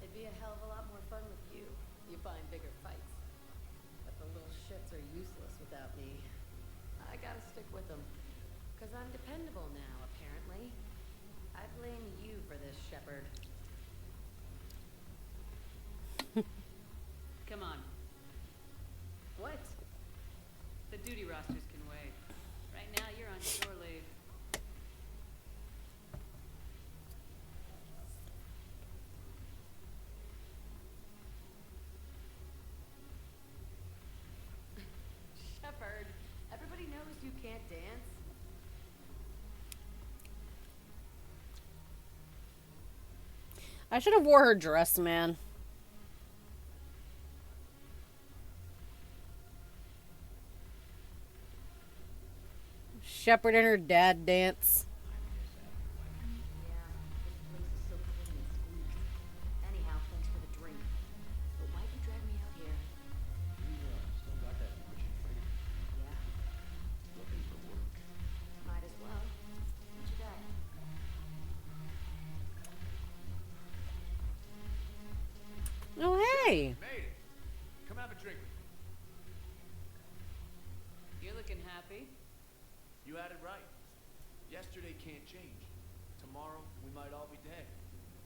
It'd be a hell of a lot more fun with you. You find bigger fights. But the little shits are useless without me. I gotta stick with them. 'Cause I'm dependable now, apparently. I blame you for this, Shepard. Come on. What? The duty rosters can wait. Right now, you're on shore leave. Shepard, everybody knows you can't dance. I should have wore her dress, man. Shepherd and her dad dance. Anyhow, thanks for the drink. But why'd you drag me out here? Still got that witching freighter. Yeah, Looking for work. might as well. What you got? Oh, hey. Made it. Come have a drink with me. You're looking happy. You had it right. Yesterday can't change. Tomorrow, we might all be dead.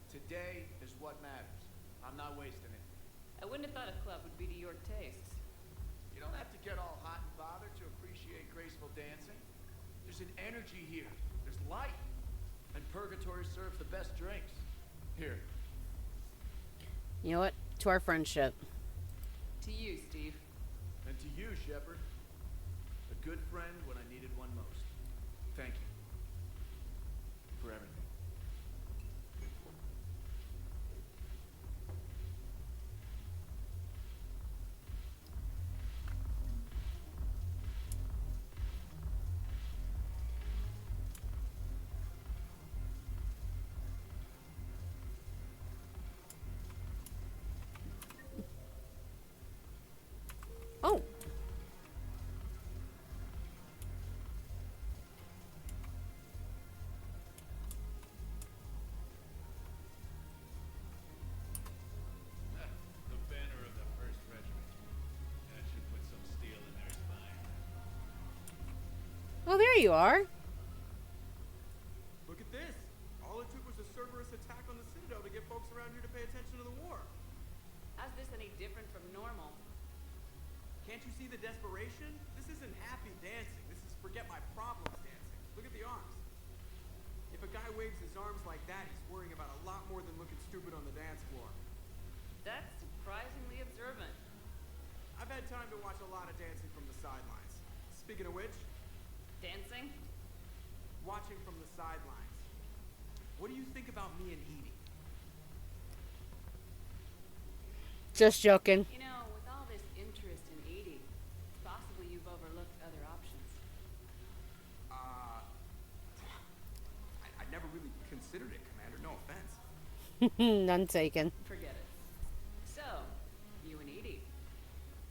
Today is what matters. I'm not wasting it. I wouldn't have thought a club would be to your tastes. You don't have to get all hot and bothered to appreciate graceful dancing. There's an energy here. There's light. And Purgatory serves the best drinks. Here. You know what? To our friendship. To you, Steve. And to you, Shepard. A good friend when I needed one most. Thank you. For everything. Oh. The banner of the 1st Regiment. That should put some steel in their spine. Oh, there you are. Look at this. All it took was a Cerberus attack on the Citadel to get folks around here to pay attention to the war. How's this any different from normal? Can't you see the desperation? This isn't happy dancing. This is forget my problems dancing. Look at the arms. If a guy waves his arms like that, he's worrying about a lot more than looking stupid on the dance floor. That's surprisingly observant. I've had time to watch a lot of dancing from the sidelines. Speaking of which, Dancing? watching from the sidelines. What do you think about me and Edie? Just joking. You know, with all this interest in Edie, it's possible you've overlooked other options. I never really considered it, Commander. No offense. None taken. Forget it. So, you and Edie.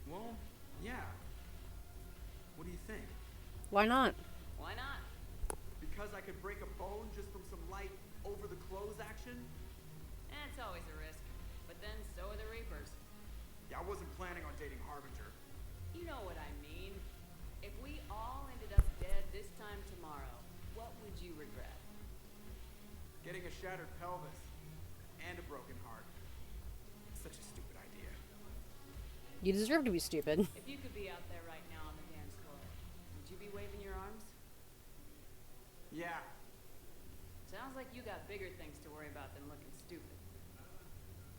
Well, yeah. What do you think? Why not? Why not? Because I could break a bone just from some light over-the-clothes action? It's always a risk. But then so are the Reapers. Yeah, I wasn't planning on dating Harbinger. You know what I mean. If we all ended up dead this time tomorrow, what would you regret? Getting a shattered pelvis and a broken heart. Such a stupid idea. You deserve to be stupid. If you could be out there right now on the dance floor, would you be waving your arms? Yeah. Sounds like you got bigger things to worry about than looking stupid.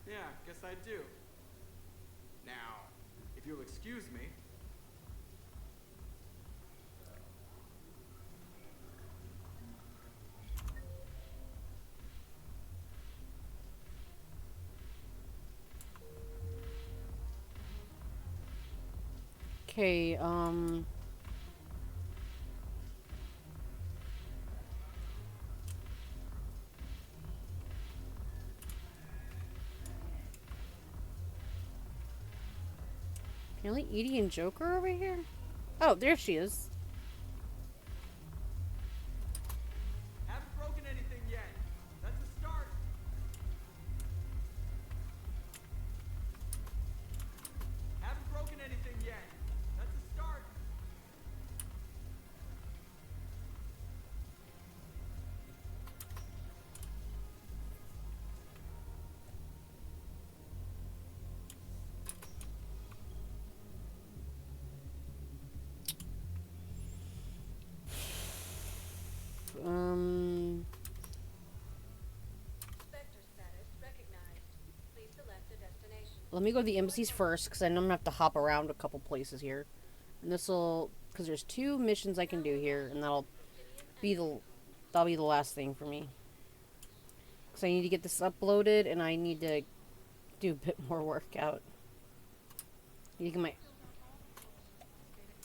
Yeah, guess I do. Now, if you'll excuse me. Okay, Really? Edie and Joker over here? Oh, there she is. Haven't broken anything yet. That's a start. Haven't broken anything yet. That's a start. Spectre status recognized. Please select a destination. Let me go to the embassies first, because I know I'm going to have to hop around a couple places here. And this'll... Because there's 2 missions I can do here, and that'll be the last thing for me. Because I need to get this uploaded, and I need to do a bit more workout. Need to get my...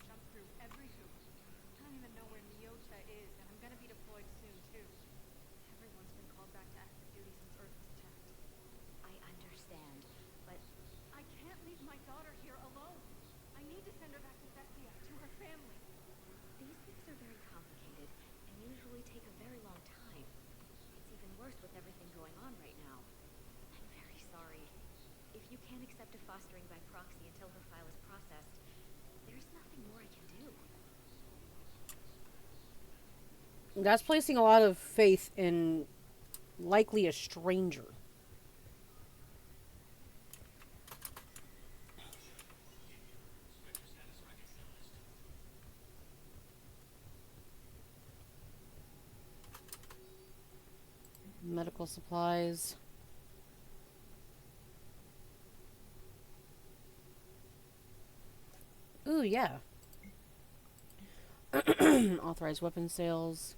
Jump through every hoop. I don't even know where Neota is, and I'm gonna be deployed soon too. Everyone's been called back to active duty since Earth was attacked. I understand, but I can't leave my daughter here alone. I need to send her back to Thessia, to her family. these things are very complicated and usually take a very long time. It's even worse with everything going on right now. I'm very sorry. If you can't accept a fostering by proxy until her file is processed, there's nothing more I can do. That's placing a lot of faith in likely a stranger. Medical supplies. Ooh, yeah. Authorized weapon sales.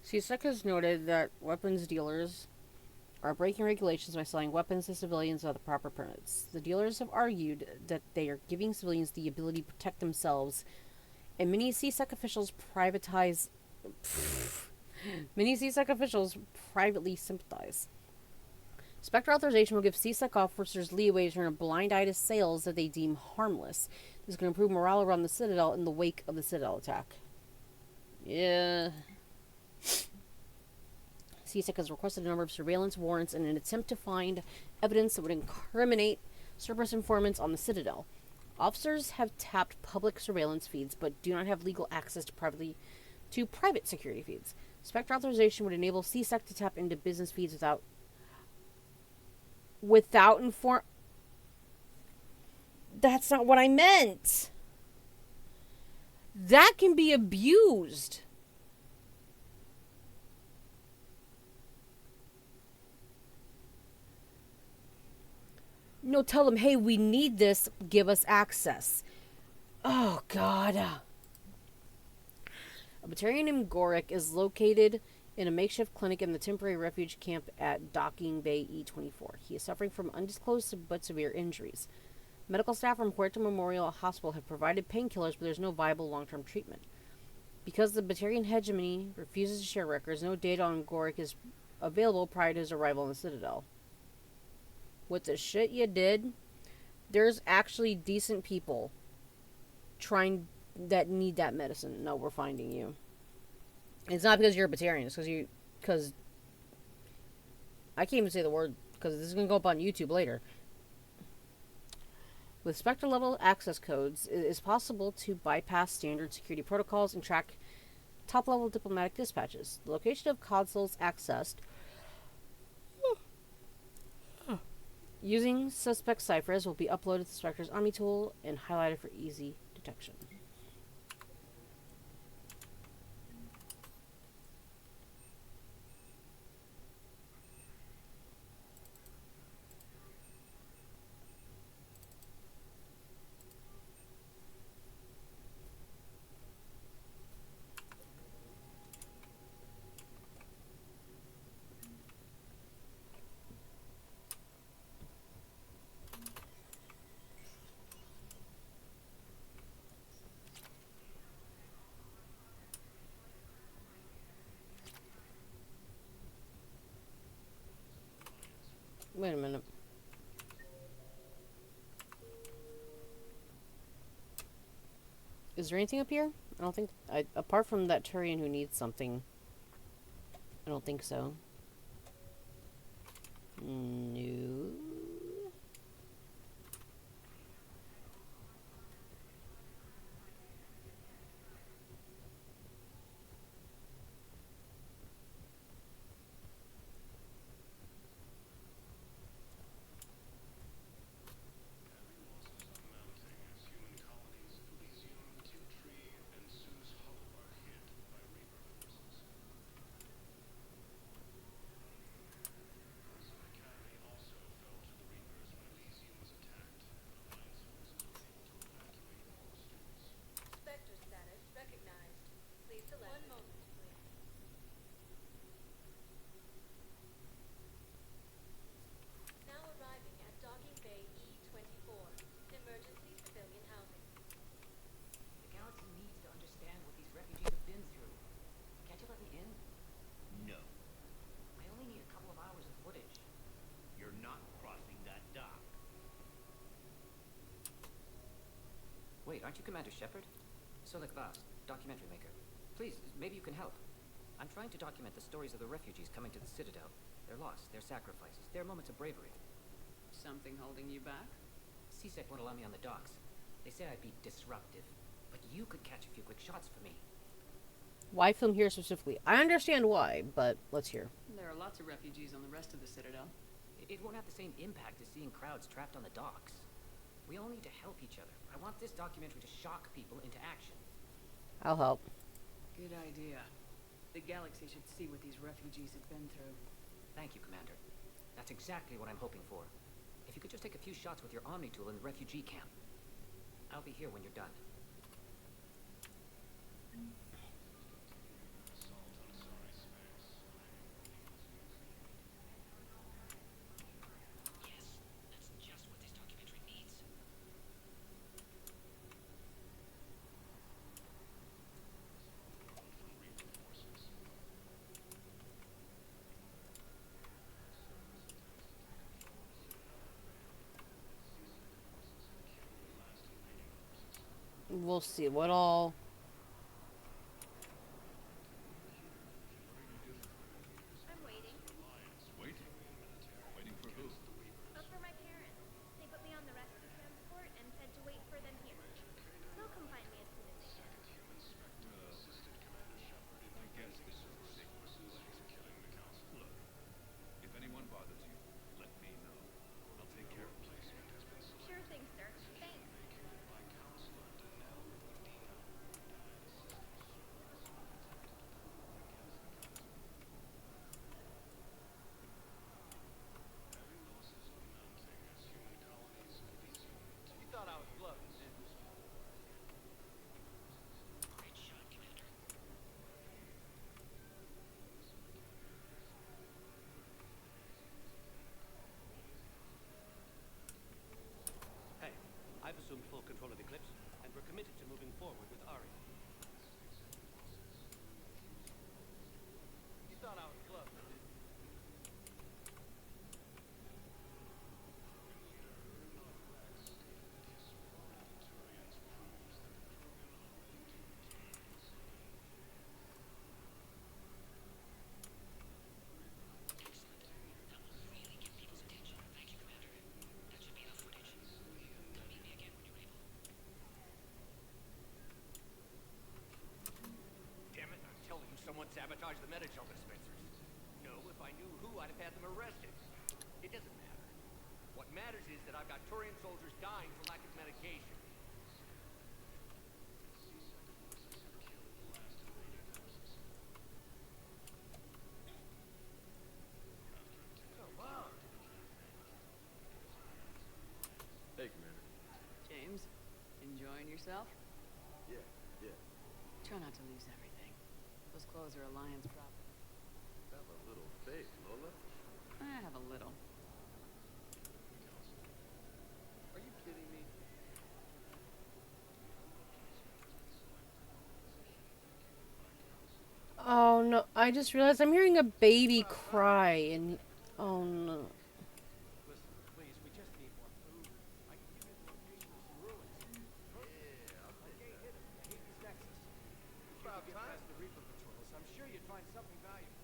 CSEC has noted that weapons dealers are breaking regulations by selling weapons to civilians without the proper permits. The dealers have argued that they are giving civilians the ability to protect themselves, and many CSEC officials privately sympathize. Spectre authorization will give CSEC officers leeway to turn a blind eye to sales that they deem harmless. This can improve morale around the Citadel in the wake of the Citadel attack. Yeah. CSEC has requested a number of surveillance warrants in an attempt to find evidence that would incriminate Cerberus informants on the Citadel. Officers have tapped public surveillance feeds, but do not have legal access to private security feeds. Spectre authorization would enable CSEC to tap into business feeds without without inform. That's not what I meant. That can be abused. No, tell them, hey, we need this. Give us access. Oh, God. A Batarian named Gorik is located in a makeshift clinic in the temporary refuge camp at Docking Bay E24. He is suffering from undisclosed but severe injuries. Medical staff from Puerto Memorial Hospital have provided painkillers, but there's no viable long-term treatment. Because the Batarian hegemony refuses to share records, no data on Gorik is available prior to his arrival in the Citadel. With the shit you did, there's actually decent people trying that need that medicine. No, we're finding you. It's not because you're a Batarian. It's because I can't even say the word because this is gonna go up on YouTube later. With Spectre level access codes, it is possible to bypass standard security protocols and track top level diplomatic dispatches. The location of consoles accessed using suspect ciphers will be uploaded to Spectre's Omni tool and highlighted for easy detection. Wait a minute. Is there anything up here? I don't think... apart from that Turian who needs something. I don't think so. No. Spectre status recognized. Please select. One moment, please. Now arriving at Docking Bay E24. Emergency civilian housing. The galaxy needs to understand what these refugees have been through. Can't you let me in? No. I only need a couple of hours of footage. You're not crossing that dock. Wait, aren't you Commander Shepard? Solik Vast, documentary maker. Please, maybe you can help. I'm trying to document the stories of the refugees coming to the Citadel. Their loss, their sacrifices, their moments of bravery. Something holding you back? CSEC won't allow me on the docks. They say I'd be disruptive. But you could catch a few quick shots for me. Why film here specifically? I understand why, but let's hear. There are lots of refugees on the rest of the Citadel. It won't have the same impact as seeing crowds trapped on the docks. We all need to help each other. I want this documentary to shock people into action. I'll help. Good idea. The galaxy should see what these refugees have been through. Thank you, Commander. That's exactly what I'm hoping for. If you could just take a few shots with your Omni tool in the refugee camp. I'll be here when you're done. Yes, that's just what this documentary needs. We'll see what all... I'm waiting. Waiting? Waiting for who? For my parents. They put me on the rescue transport and said to wait for them here. They'll come find me as soon as they can. I guess this is the safest way. Look, if anyone bothers you, let me know. sabotage the Metagel dispensers. No, if I knew who, I'd have had them arrested. It doesn't matter. What matters is that I've got Turian soldiers dying for lack of medication. Come on. Hey, Commander. James, enjoying yourself? Yeah, yeah. Try not to lose everything. Those clothes are Alliance property. Have a little faith, Lola. I have a little. Are you kidding me? Oh no, I just realized I'm hearing a baby cry and oh no. Listen, please, we just need more food. I can give you the location of some ruins. Yeah, I'll take Okay, that. hit him. Hades Nexus. If you About could get time. past the Reaper patrols, I'm sure you'd find something valuable.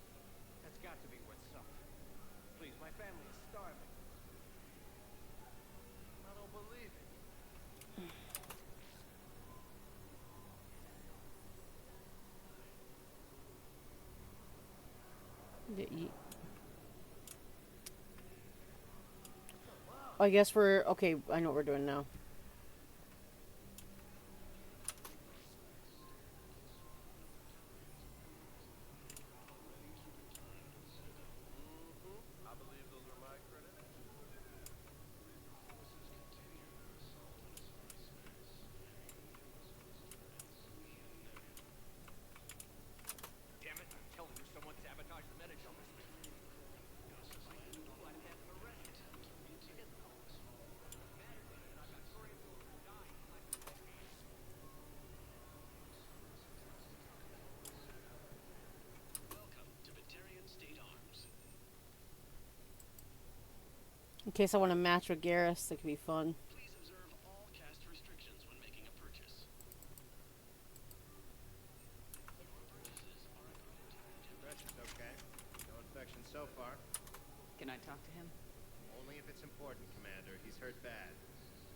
That's got to be worth something. Please, my family is starving. I don't believe it. I guess we're okay. I know what we're doing now. I believe those are my credits. Damn it, I'm telling you, someone sabotaged the Metagel dispensers. No, if I knew who, I'd have had them arrested. It doesn't matter. What matters is that I've got Turian soldiers dying for lack of medication. Welcome to Batarian State Arms. In case I want to match with Garrus, that could be fun. Please observe all caste restrictions when making a purchase. Your purchases are approved. Pressure's okay. No infection so far. Can I talk to him? Only if it's important, Commander. He's hurt bad.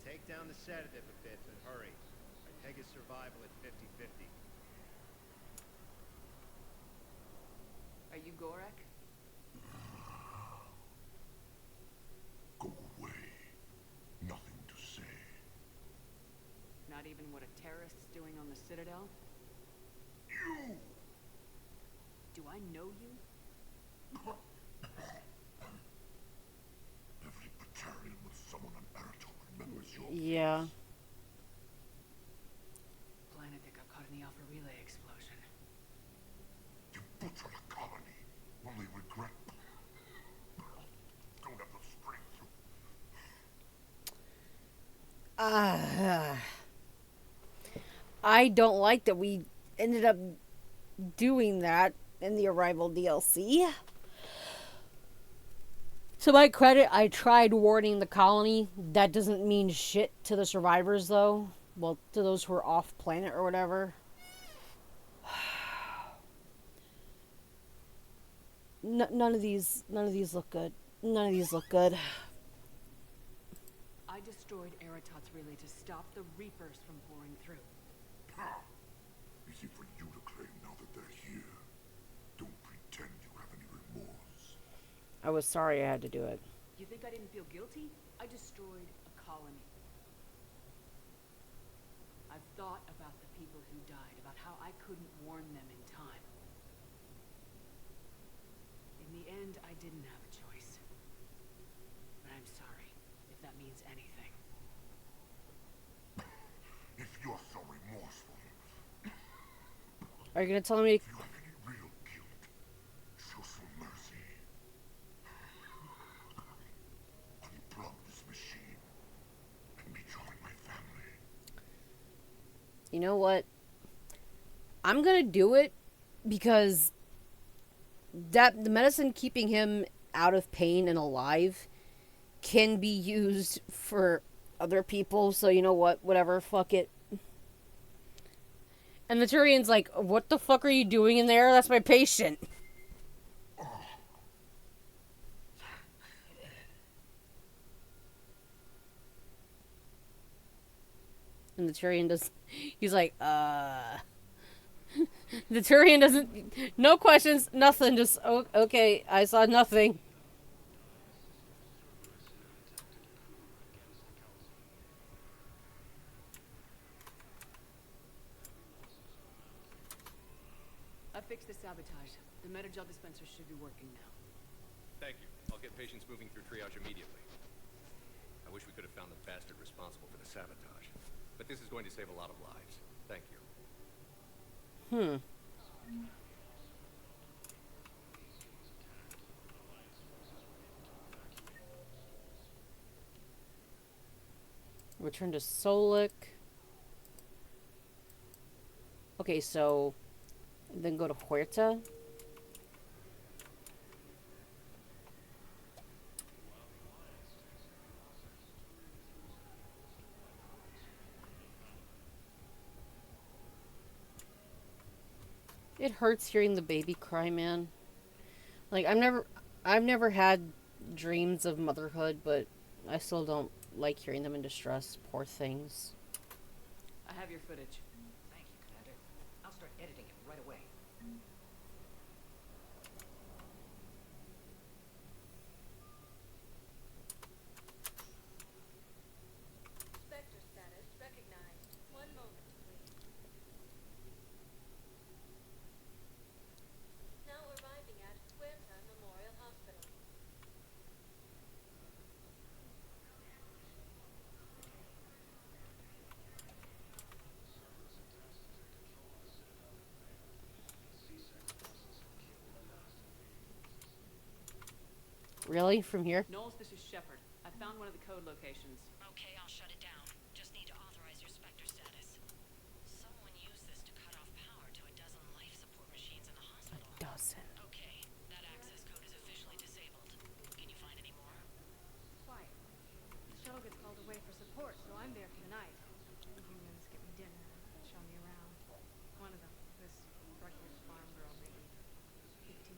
Take down the sedative a bit, but hurry. I peg his survival at 50-50. Are you Gorek? Go away. Nothing to say. Not even what a terrorist's doing on the Citadel? You! Do I know you? Every Batarian with someone on Eritol remembers your Yeah. Planet that got caught in the Alpha Relay explosion. You butchered a colony. Only regret. Don't have the strength to. I don't like that we ended up doing that in the Arrival DLC. To my credit, I tried warning the colony. That doesn't mean shit to the survivors, though. Well, to those who are off planet or whatever. None of these look good. None of these look good. I destroyed Eritot's relay to stop the Reapers from pouring through. Easy for you to claim now that they're here. Don't pretend you have any remorse. I was sorry I had to do it. You think I didn't feel guilty? I destroyed a colony. I've thought about the people who died, about how I couldn't warn them in time. In the end, I didn't have a choice. But I'm sorry, if that means anything. If you're so remorseful, Are you gonna tell me? if you have any real guilt, show some mercy. Unplug this machine and rejoin my family. You know what? I'm gonna do it because that the medicine keeping him out of pain and alive can be used for other people. So you know what? Whatever. Fuck it. And the Turian's like, what the fuck are you doing in there? That's my patient. And the Turian does... He's like, The Turian doesn't. No questions, nothing. Just okay. I saw nothing. I fixed the sabotage. The metagel dispenser should be working now. Thank you. I'll get patients moving through triage immediately. I wish we could have found the bastard responsible for the sabotage. But this is going to save a lot of lives. Thank you. Hmm. Return to Solik. Okay, so then go to Huerta. It hurts hearing the baby cry, man. Like I've never had dreams of motherhood, but I still don't like hearing them in distress. Poor things. I have your footage. Thank you, Commander. I'll start editing it right away. Spectre status recognized. One moment, please. Now arriving at Huerta Memorial Hospital. Really? From here? Knowles, this is Shepard. I found one of the code locations. Okay, I'll shut it down. Just need to authorize your Spectre status. Someone used this to cut off power to a dozen life support machines in the hospital. A dozen. Okay, that access code is officially disabled. Can you find any more? Quiet. The shuttle gets called away for support, so I'm there for the night. The unions get me dinner and show me around. One of them, this reckless farm girl, maybe 15.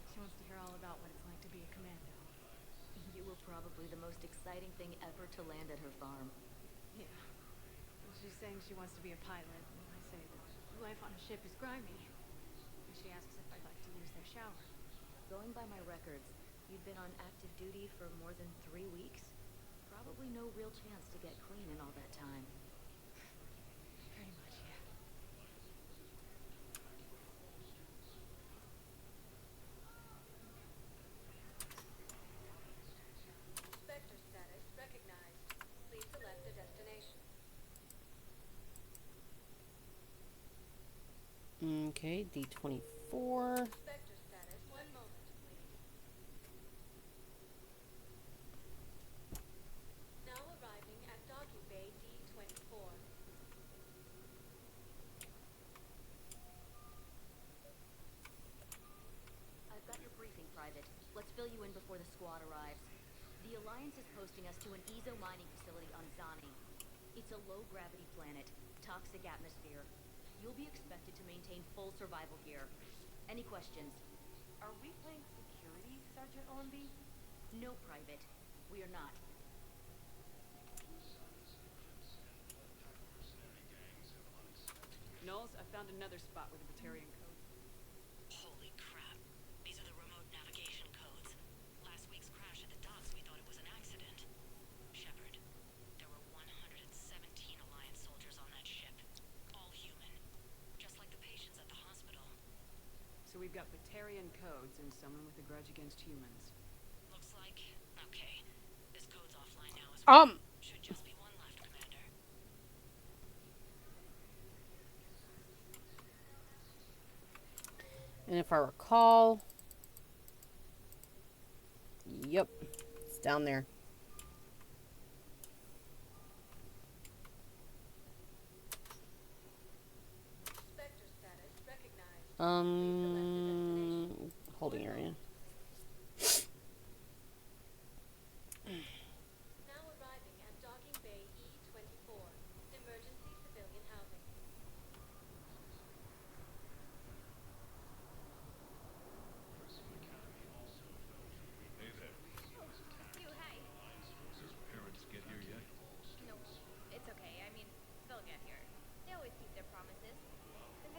She wants to hear all about what it's like to be a commando. You were probably the most exciting thing ever to land at her farm. Yeah. And she's saying she wants to be a pilot, and I say that life on a ship is grimy. And she asks if I'd like to use their shower. Going by my records, you'd been on active duty for more than 3 weeks. Probably no real chance to get clean in all that time. Pretty much, yeah. Spectre status recognized. Please select a destination. Okay, D24. Spectre status. One moment, please. Now arriving at docking bay D24. I've got your briefing, Private. Let's fill you in before the squad arrives. The Alliance is posting us to an Ezo mining facility on Zani. It's a low-gravity planet, toxic atmosphere. You'll be expected to maintain full survival here. Any questions? Are we playing security, Sergeant Ormby? No, Private. We are not. Knowles, I found another spot with a Batarian code. Holy crap. These are the remote navigation codes. Last week's crash at the docks, we thought it was an accident. Shepard, there were 117 Alliance soldiers on that ship. All human. Just like the patients at the hospital. So we've got Batarian codes and someone with a grudge against humans. Looks like... Okay. This code's offline now as well. Should just be one left, Commander. And if I recall... Yep. It's down there. Spectre status recognized. Holding area. Now arriving at docking bay E24. Emergency civilian housing. Hey there. You, hi. Does parents get here yet? No, it's okay. I mean, they'll get here. They always keep their promises. And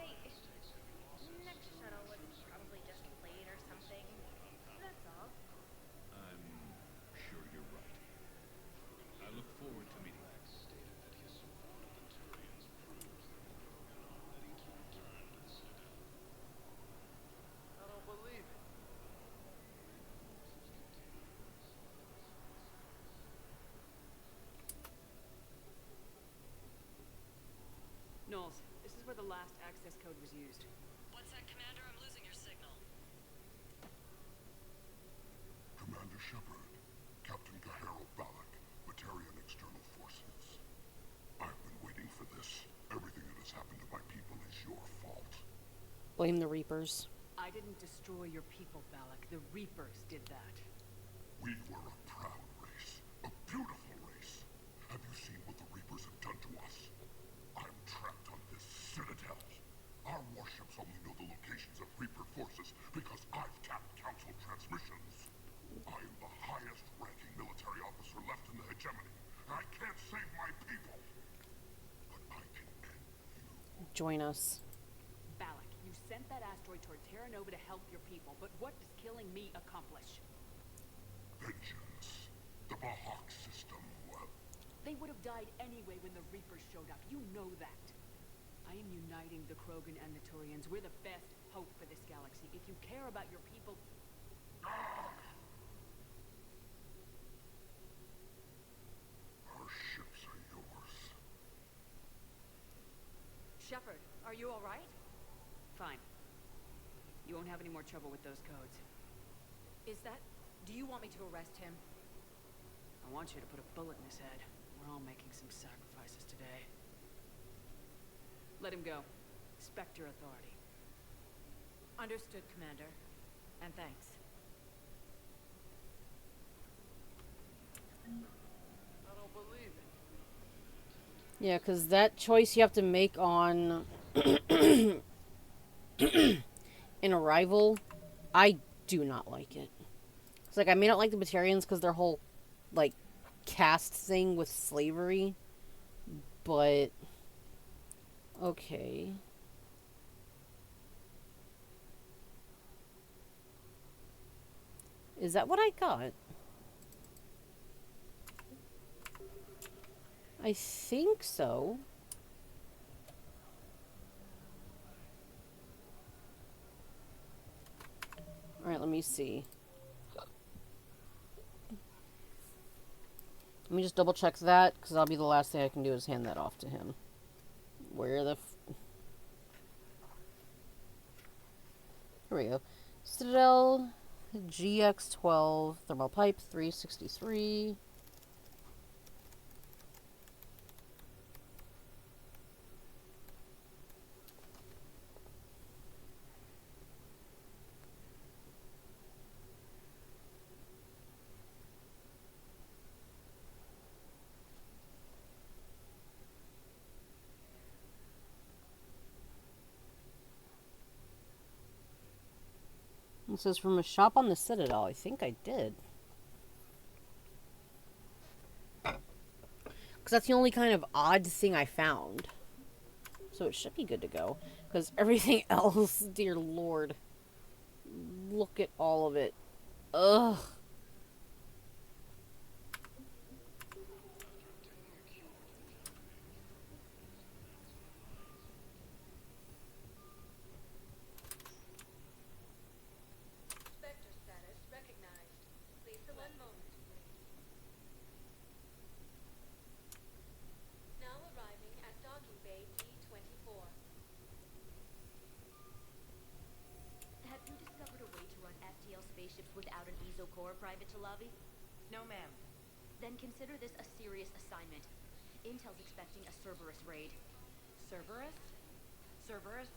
code was used. What's that, Commander? I'm losing your signal. Commander Shepard, Captain Gahero Balak, Batarian External Forces. I've been waiting for this. Everything that has happened to my people is your fault. Blame the Reapers. I didn't destroy your people, Balak. The Reapers did that. We were a proud race. A beautiful race. Have you seen what the Reapers have done to us? I'm trapped on this citadel. Our warships only know the locations of Reaper forces because I've tapped Council transmissions. I am the highest-ranking military officer left in the hegemony. I can't save my people. But I can end you. Join us. Balak, you sent that asteroid toward Terra Nova to help your people, but what does killing me accomplish? Vengeance. The Bahak system, well... They would have died anyway when the Reapers showed up. You know that. I am uniting the Krogan and the Turians. We're the best hope for this galaxy. If you care about your people... Our ships are yours. Shepard, are you all right? Fine. You won't have any more trouble with those codes. Is that... Do you want me to arrest him? I want you to put a bullet in his head. We're all making some sacrifices today. Let him go. Respect your authority. Understood, Commander. And thanks. I don't believe it. Yeah, because that choice you have to make on in Arrival, I do not like it. It's like, I may not like the Batarians because their whole, like, caste thing with slavery, but okay. Is that what I got? I think so. Alright, let me see. Let me just double check that, because that'll be the last thing I can do is hand that off to him. Where the here we go. Citadel GX12 thermal pipe 363. It says from a shop on the Citadel. I think I did. Because that's the only kind of odd thing I found. So it should be good to go. Because everything else, dear lord. Look at all of it. Ugh. Spectre status recognized. Please for 1 moment. Now arriving at docking bay D24. Have you discovered a way to run FTL spaceships without an ESO core, Private Talavi? No, ma'am. Then consider this a serious assignment. Intel's expecting a Cerberus raid. Cerberus? Cerberus?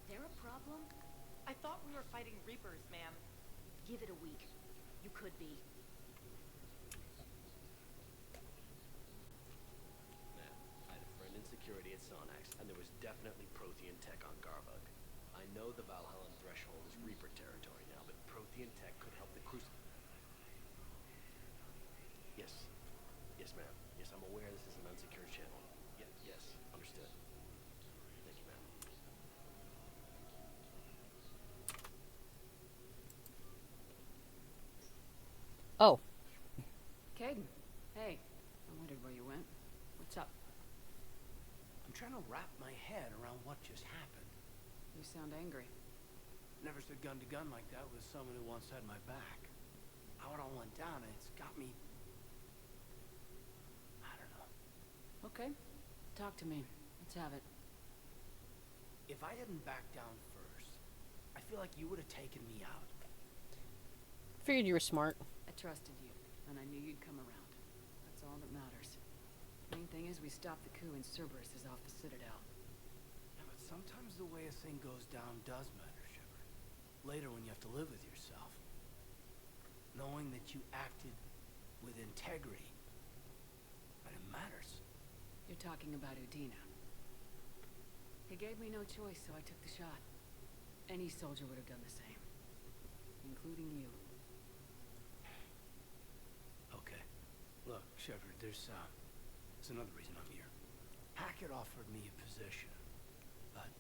They're a problem? I thought we were fighting Reapers, ma'am. Give it a week. You could be. Man, I had a friend in security at Sonax, and there was definitely Prothean tech on Garbug. I know the Valhallan threshold is Reaper territory now, but Prothean tech could help the Crucible. Yes. Yes, ma'am. Yes, I'm aware this is an unsecured channel. Yes, understood. Thank you, ma'am. Oh. Caden, hey. I wondered where you went. What's up? I'm trying to wrap my head around what just happened. You sound angry. Never stood gun to gun like that with someone who once had my back. How it all went down, and it's got me... I don't know. Okay. Talk to me. Let's have it. If I hadn't backed down first, I feel like you would have taken me out. Figured you were smart. I trusted you, and I knew you'd come around. That's all that matters. Main thing is we stopped the coup and Cerberus is off the Citadel. Yeah, but sometimes the way a thing goes down does matter, Shepard. Later when you have to live with yourself. Knowing that you acted with integrity, but it matters. You're talking about Udina. He gave me no choice, so I took the shot. Any soldier would have done the same. Including you. Okay. Look, Shepard, there's another reason I'm here. Hackett offered me a position, but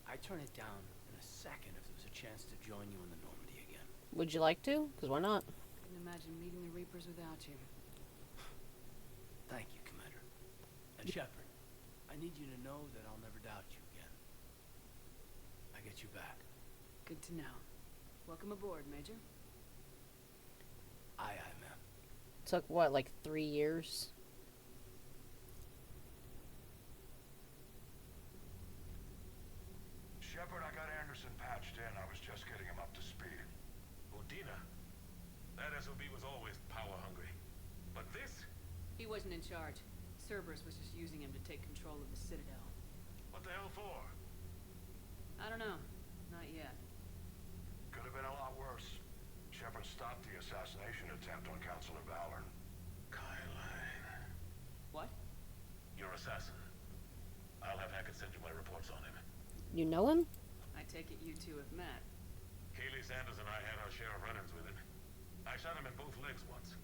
I'd turn it down in a second if there was a chance to join you in the Normandy again. Would you like to? Because why not? Couldn't imagine meeting the Reapers without you. Thank you, Commander. And Shepard, I need you to know that I'll never doubt you again. I get you back. Good to know. Welcome aboard, Major. Aye, aye, ma'am. Took what, like 3 years? Shepard, I got Anderson patched in. I was just getting him up to speed. Udina? That SOB was always power hungry. But this? He wasn't in charge. Cerberus was just using him to take control of the Citadel. What the hell for? I don't know. Not yet. Could have been a lot worse. Shepard stopped the assassination attempt on Counselor Valorn. Kyline. What? Your assassin. I'll have Hackett send you my reports on him. You know him? I take it you two have met. Kaylee Sanders and I had our share of run-ins with him. I shot him in both legs once.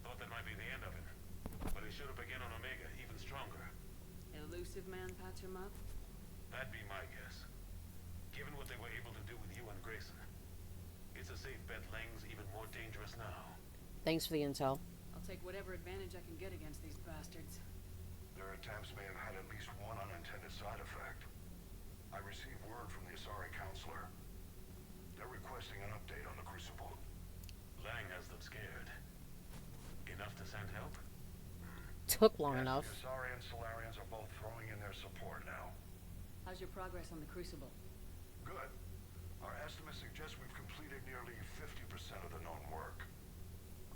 Thought that might be the end of him. But he should have begun on Omega, even stronger. Elusive man patch him up? That'd be my guess. Given what they were able to do with you and Grayson. It's a safe bet Lang's even more dangerous now. Thanks for the intel. I'll take whatever advantage I can get against these bastards. Their attempts may have had at least one unintended side effect. I received word from the Asari counselor. They're requesting an update on the Crucible. Lang has them scared. Enough to send help? Took long Yes, enough. The Asari and Solarians are both throwing in their support now. How's your progress on the Crucible? Good. Our estimates suggest we've completed nearly 50% of the known work.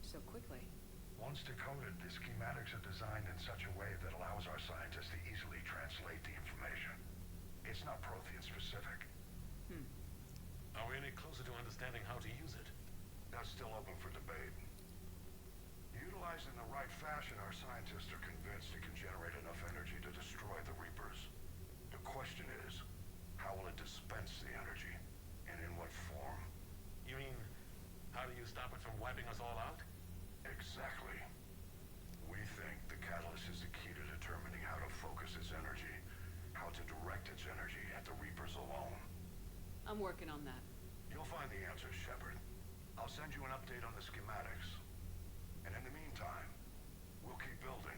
So quickly? Once decoded, the schematics are designed in such a way that allows our scientists to easily translate the information. It's not Prothean specific. Are we any closer to understanding how to use it? That's still open for debate. Utilized in the right fashion, our scientists are convinced it can generate enough energy to destroy the Reapers. The question is, how will it dispense the energy? And in what form? You mean, how do you stop it from wiping us all out? Exactly. We think the catalyst is the key to determining how to focus its energy, how to direct its energy at the Reapers alone. I'm working on that. You'll find the answers, Shepard. I'll send you an update on the schematics. And in the meantime, we'll keep building.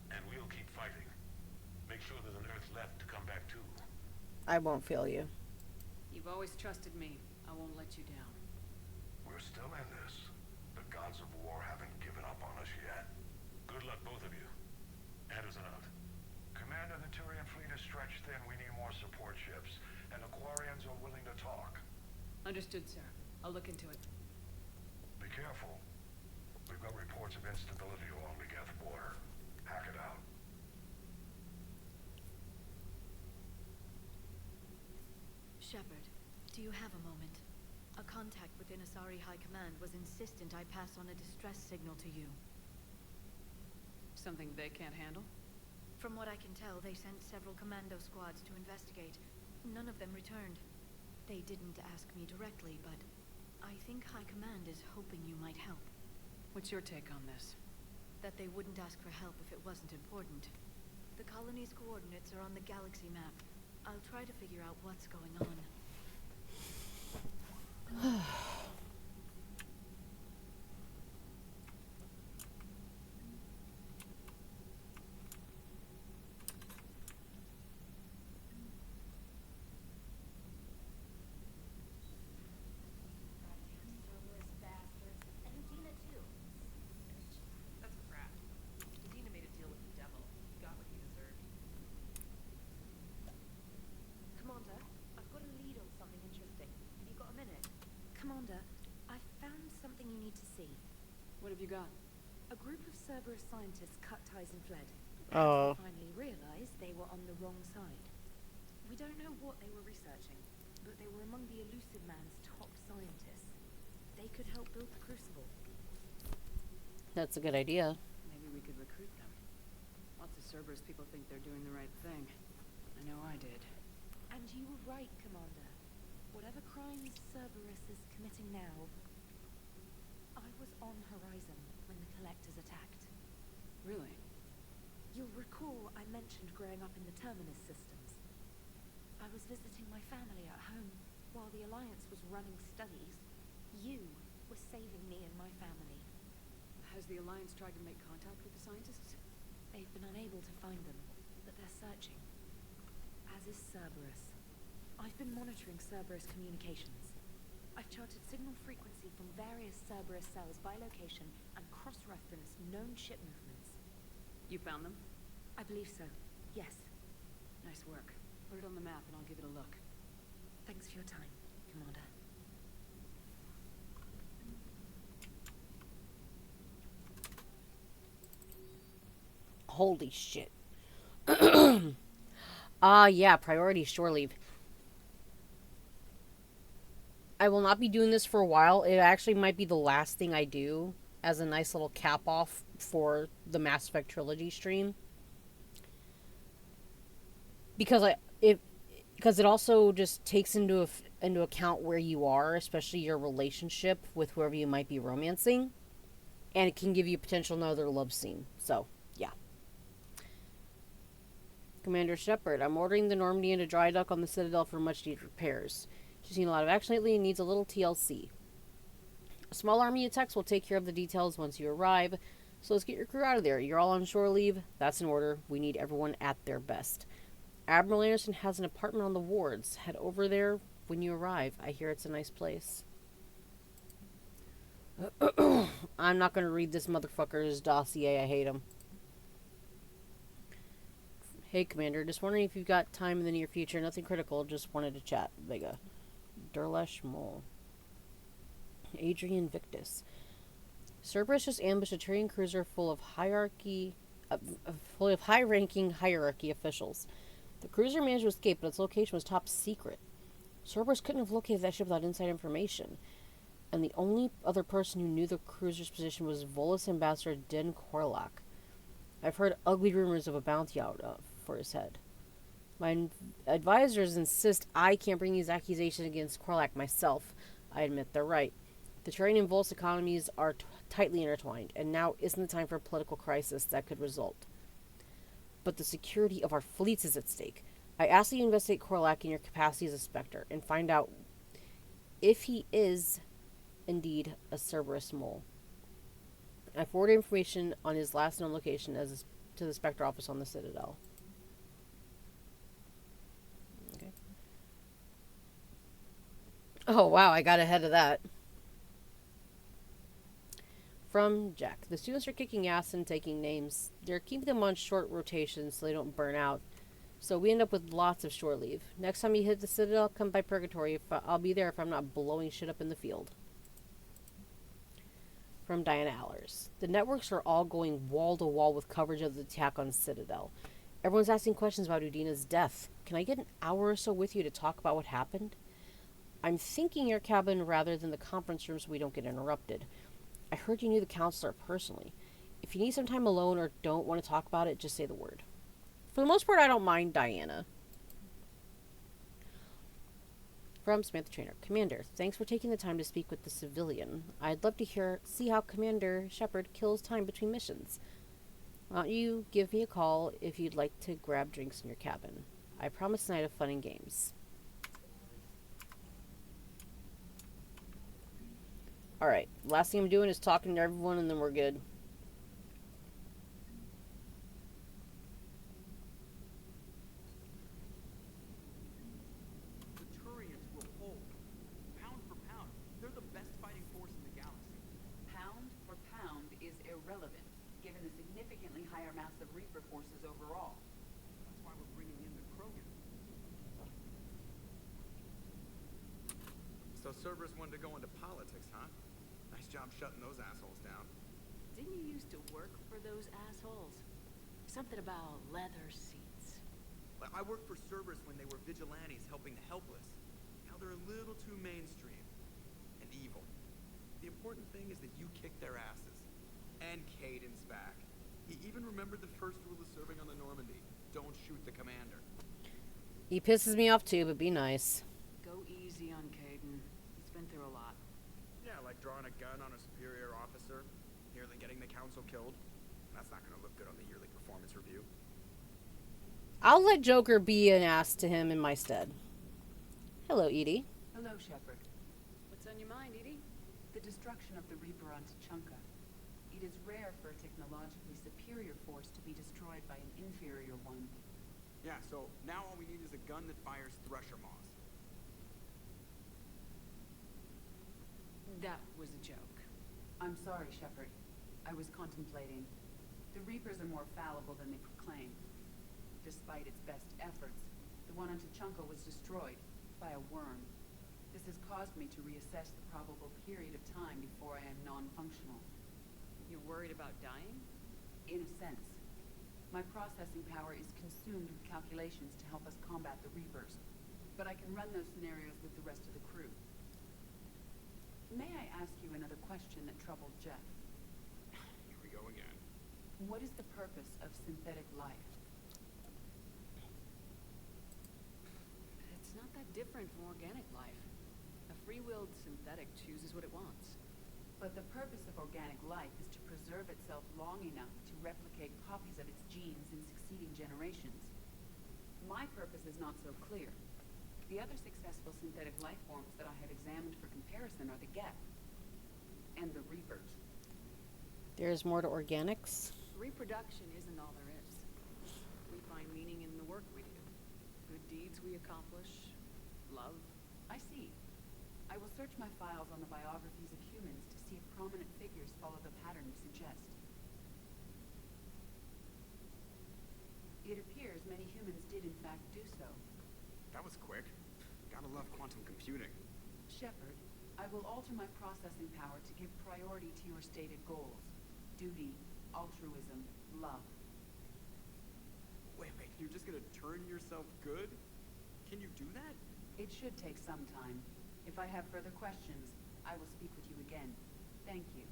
And we'll keep fighting. Make sure there's an Earth left to come back to. I won't fail you. You've always trusted me. I won't let you down. We're still in this. The gods of war haven't given up on us yet. Good luck, both of you. Anderson out. Commander, the Turian fleet is stretched thin. We need more support ships. And the Quarians are willing to talk. Understood, sir. I'll look into it. Be careful. We've got reports of instability along the Geth border. Hack it out. Shepard, do you have a moment? A contact within Asari High Command was insistent I pass on a distress signal to you. Something they can't handle? From what I can tell, they sent several commando squads to investigate. None of them returned. They didn't ask me directly, but I think High Command is hoping you might help. What's your take on this? That they wouldn't ask for help if it wasn't important. The colony's coordinates are on the galaxy map. I'll try to figure out what's going on. That's crap. Udina made a deal with the devil. He got what he deserved. Come on, see. What have you got? A group of Cerberus scientists cut ties and fled. Oh. They finally realized they were on the wrong side. We don't know what they were researching, but they were among the Elusive Man's top scientists. They could help build the Crucible. That's a good idea. Maybe we could recruit them. Lots of Cerberus people think they're doing the right thing. I know I did. And you were right, Commander. Whatever crimes Cerberus is committing now, I was on Horizon when the Collectors attacked. Really? You'll recall I mentioned growing up in the Terminus systems. I was visiting my family at home while the Alliance was running studies. You were saving me and my family. Has the Alliance tried to make contact with the scientists? They've been unable to find them, but they're searching. As is Cerberus. I've been monitoring Cerberus communications. I've charted signal frequency from various Cerberus cells by location and cross-referenced known ship movements. You found them? I believe so, yes. Nice work. Put it on the map and I'll give it a look. Thanks for your time, Commander. Holy shit. Yeah, priority shore leave. I will not be doing this for a while. It actually might be the last thing I do as a nice little cap off for the Mass Effect Trilogy stream. Because it also just takes into account where you are, especially your relationship with whoever you might be romancing, and it can give you potential another love scene. So, yeah. Commander Shepard, I'm ordering the Normandy into dry dock on the Citadel for much needed repairs. She's seen a lot of action lately and needs a little TLC. A small army of techs will take care of the details once you arrive, so let's get your crew out of there. You're all on shore leave. That's in order. We need everyone at their best. Admiral Anderson has an apartment on the wards. Head over there when you arrive. I hear it's a nice place. I'm not going to read this motherfucker's dossier. I hate him. Hey, Commander. Just wondering if you've got time in the near future. Nothing critical. Just wanted to chat. Vega. Durlesh Mole. Adrian Victus. Cerberus just ambushed a Turian cruiser full of high-ranking hierarchy officials. The cruiser managed to escape, but its location was top secret. Cerberus couldn't have located that ship without inside information. And the only other person who knew the cruiser's position was Volus Ambassador Den Korlak. I've heard ugly rumors of a bounty out for his head. My advisors insist I can't bring these accusations against Korlak myself. I admit they're right. The Turian and Volus economies are tightly intertwined, and now isn't the time for a political crisis that could result. But the security of our fleets is at stake. I ask that you investigate Korlak in your capacity as a Spectre and find out if he is indeed a Cerberus mole. I forwarded information on his last known location to the Spectre office on the Citadel. Okay. Oh, wow, I got ahead of that. From Jack. The students are kicking ass and taking names. They're keeping them on short rotations so they don't burn out. So we end up with lots of shore leave. Next time you hit the Citadel, come by Purgatory. I'll be there if I'm not blowing shit up in the field. From Diana Allers. The networks are all going wall to wall with coverage of the attack on Citadel. Everyone's asking questions about Udina's death. Can I get an hour or so with you to talk about what happened? I'm thinking your cabin rather than the conference room so we don't get interrupted. I heard you knew the counselor personally. If you need some time alone or don't want to talk about it, just say the word. For the most part, I don't mind Diana. From Samantha Trainer. Commander, thanks for taking the time to speak with the civilian. I'd love to see how Commander Shepard kills time between missions. Why don't you give me a call if you'd like to grab drinks in your cabin? I promise a night of fun and games. Alright, last thing I'm doing is talking to everyone and then we're good. The Turians will hold. Pound for pound, they're the best fighting force in the galaxy. Pound for pound is irrelevant, given the significantly higher mass of Reaper forces overall. That's why we're bringing in the Krogan. So Cerberus wanted to go into politics, huh? Nice job shutting those assholes down. Didn't you used to work for those assholes? Something about leather seats. Well, I worked for Cerberus when they were vigilantes helping the helpless. Now they're a little too mainstream. And evil. The important thing is that you kicked their asses. And Caden's back. He even remembered the first rule of serving on the Normandy. Don't shoot the commander. He pisses me off too, but be nice. Go easy on Caden. He's been through a lot. Yeah, like drawing a gun on a superior officer, nearly getting the council killed. That's not gonna look good on the yearly performance review. I'll let Joker be an ass to him in my stead. Hello, Edie. Hello, Shepard. What's on your mind, Edie? The destruction of the Reaper on Tuchanka. It is rare for a technologically superior force to be destroyed by an inferior one. Yeah, so now all we need is a gun that fires thresher moths. That was a joke. I'm sorry, Shepard. I was contemplating. The Reapers are more fallible than they proclaim. Despite its best efforts, the one on Tuchanka was destroyed by a worm. This has caused me to reassess the probable period of time before I am non-functional. You're worried about dying? In a sense. My processing power is consumed with calculations to help us combat the Reapers. But I can run those scenarios with the rest of the crew. May I ask you another question that troubled Jeff? Here we go again. What is the purpose of synthetic life? It's not that different from organic life. A free-willed synthetic chooses what it wants. But the purpose of organic life is to preserve itself long enough to replicate copies of its genes in succeeding generations. My purpose is not so clear. The other successful synthetic life forms that I have examined for comparison are the Geth and the Reapers. There's more to organics. Reproduction isn't all there is. We find meaning in the work we do. Good deeds we accomplish. Love. I see. I will search my files on the biographies of humans to see if prominent figures follow the pattern you suggest. It appears many humans did in fact do so. That was quick. Gotta love quantum computing. Shepard, I will alter my processing power to give priority to your stated goals. Duty, altruism, love. Wait, you're just gonna turn yourself good? Can you do that? It should take some time. If I have further questions, I will speak with you again. Thank you.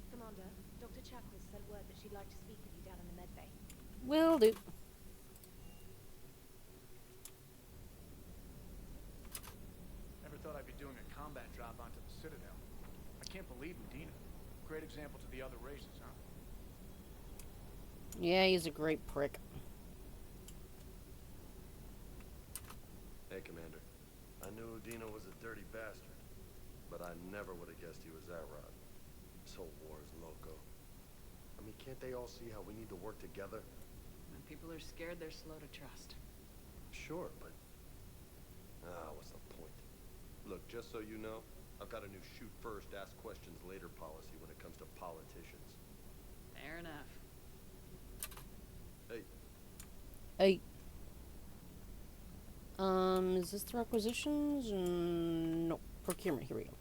Commander, Dr. Chakras sent word that she'd like to speak with you down in the med bay. Will do. Never thought I'd be doing a combat job onto the Citadel. I can't believe Medina. Great example to the other races, huh? Yeah, he's a great prick. Hey, Commander. I knew Udina was a dirty bastard, but I never would have guessed he was that rotten. This whole war is loco. I mean, can't they all see how we need to work together? When people are scared, they're slow to trust. Sure, but... what's the point? Look, just so you know, I've got a new shoot first, ask questions later policy when it comes to politicians. Fair enough. Hey. Hey. Is this the requisitions? No. Procurement, here we go.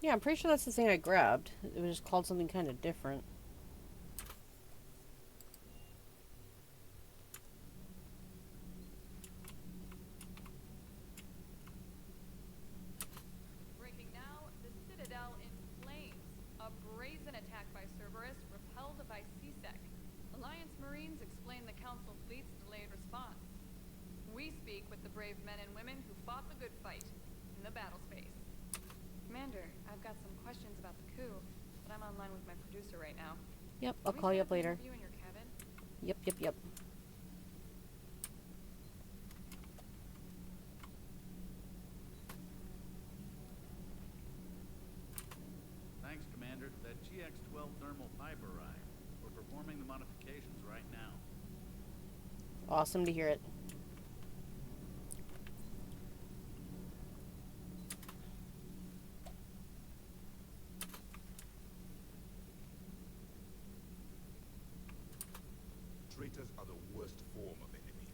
Yeah, I'm pretty sure that's the thing I grabbed. It was just called something kind of different. Breaking now, the Citadel in flames. A brazen attack by Cerberus repelled by CSEC. Alliance Marines explain the Council fleet's delayed response. We brave men and women who fought the good fight in the battle space. Commander, I've got some questions about the coup, but I'm online with my producer right now. Yep, I'll call you up later. Interview in your cabin? Yep. Thanks, Commander. That GX-12 thermal fiber ride. We're performing the modifications right now. Awesome to hear it. Traitors are the worst form of enemy.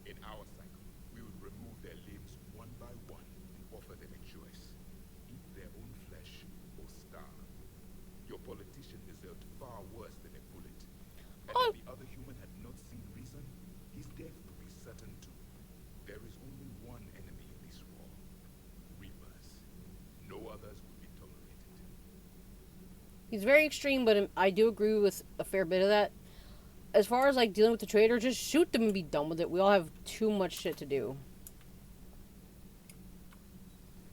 In our cycle, we would remove their limbs one by one and offer them a choice. Eat their own flesh or starve. Your politician deserved far worse than a bullet. And if the other human had not seen reason, his death would be certain too. There is only one enemy in this war. Reapers. No others would be tolerated. He's very extreme, but I do agree with a fair bit of that. As far as, like, dealing with the traitor, just shoot them and be done with it. We all have too much shit to do.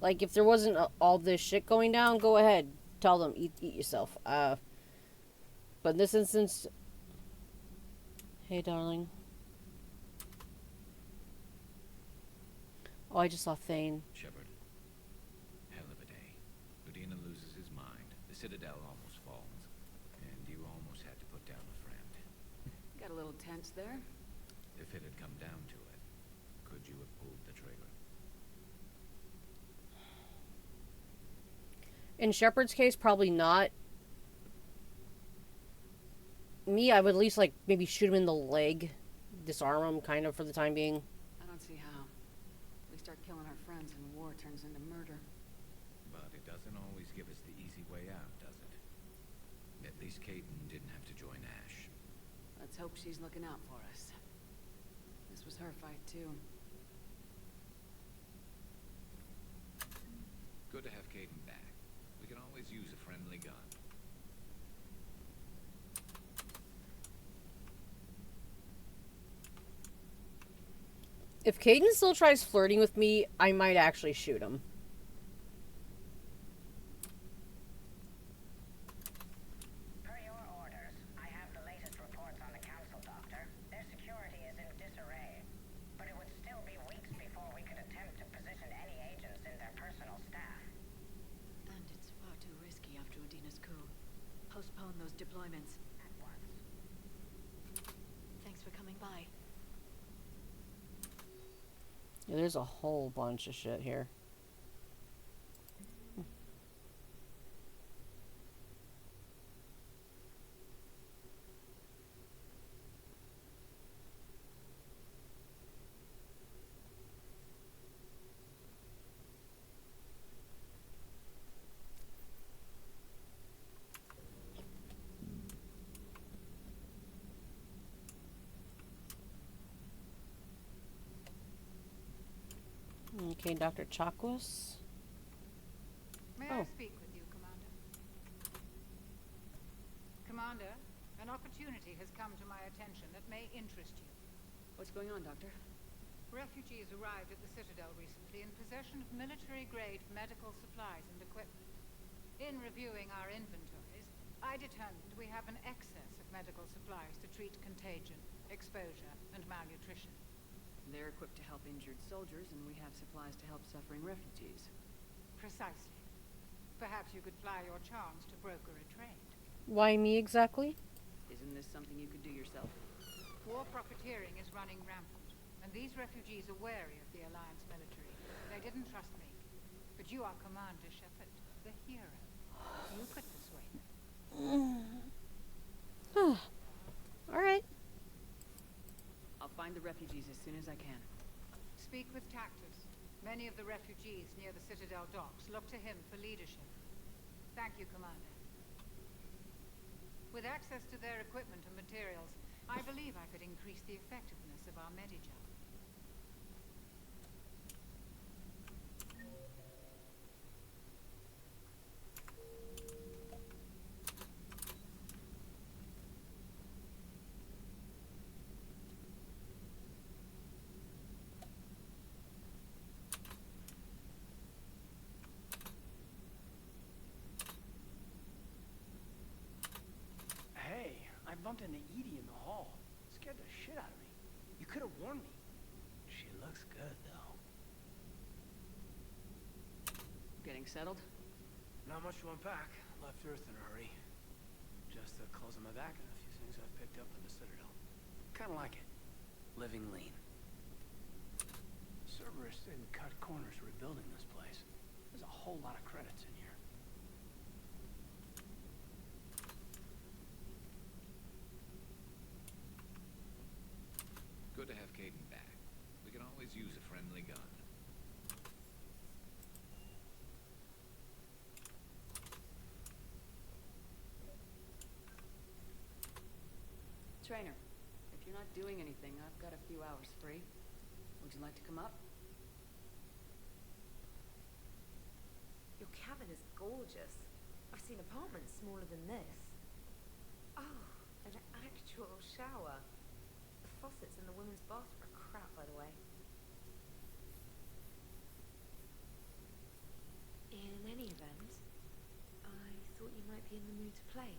Like, if there wasn't all this shit going down, go ahead. Tell them, eat yourself. But in this instance... Hey, darling. Oh, I just saw Thane. Shepard. Hell of a day. Udina loses his mind. The Citadel almost falls. And you almost had to put down a friend. Got a little tense there. If it had come down to it, could you have pulled the trigger? In Shepard's case, probably not. Me, I would at least, like, maybe shoot him in the leg. Disarm him, kind of, for the time being. I don't see how. We start killing our friends and war turns into murder. But it doesn't always give us the easy way out, does it? At least Caden didn't have to join Ash. Let's hope she's looking out for us. This was her fight, too. Good to have Caden back. We can always use a friendly gun. If Caden still tries flirting with me, I might actually shoot him. Per your orders, I have the latest reports on the Council, Doctor. Their security is in disarray. But it would still be weeks before we could attempt to position any agents in their personal staff. And it's far too risky after Udina's coup. Postpone those deployments. At once. Thanks for coming by. Yeah, there's a whole bunch of shit here. Okay, Dr. Chakwas. May I speak with you, Commander? Commander, an opportunity has come to my attention that may interest you. What's going on, Doctor? Refugees arrived at the Citadel recently in possession of military-grade medical supplies and equipment. In reviewing our inventories, I determined we have an excess of medical supplies to treat contagion, exposure, and malnutrition. They're equipped to help injured soldiers, and we have supplies to help suffering refugees. Precisely. Perhaps you could ply your charms to broker a trade. Why me exactly? Isn't this something you could do yourself? War profiteering is running rampant, and these refugees are wary of the Alliance military. They didn't trust me. But you are Commander Shepard, the hero. You could persuade them. Alright. I'll find the refugees as soon as I can. Speak with Tactus. Many of the refugees near the Citadel docks look to him for leadership. Thank you, Commander. With access to their equipment and materials, I believe I could increase the effectiveness of our Medijal. bumped into Edie in the hall. Scared the shit out of me. You could have warned me. She looks good, though. Getting settled? Not much to unpack. Left Earth in a hurry. Just the clothes on my back and a few things I've picked up in the Citadel. Kind of like it. Living lean. Cerberus didn't cut corners rebuilding this place. There's a whole lot of credits in here. Good to have Caden back. We can always use a friendly gun. Trainer, if you're not doing anything, I've got a few hours free. Would you like to come up? Your cabin is gorgeous. I've seen apartments smaller than this. Oh, an actual shower. The faucets in the women's bathroom are crap, by the way. In any event, I thought you might be in the mood to play.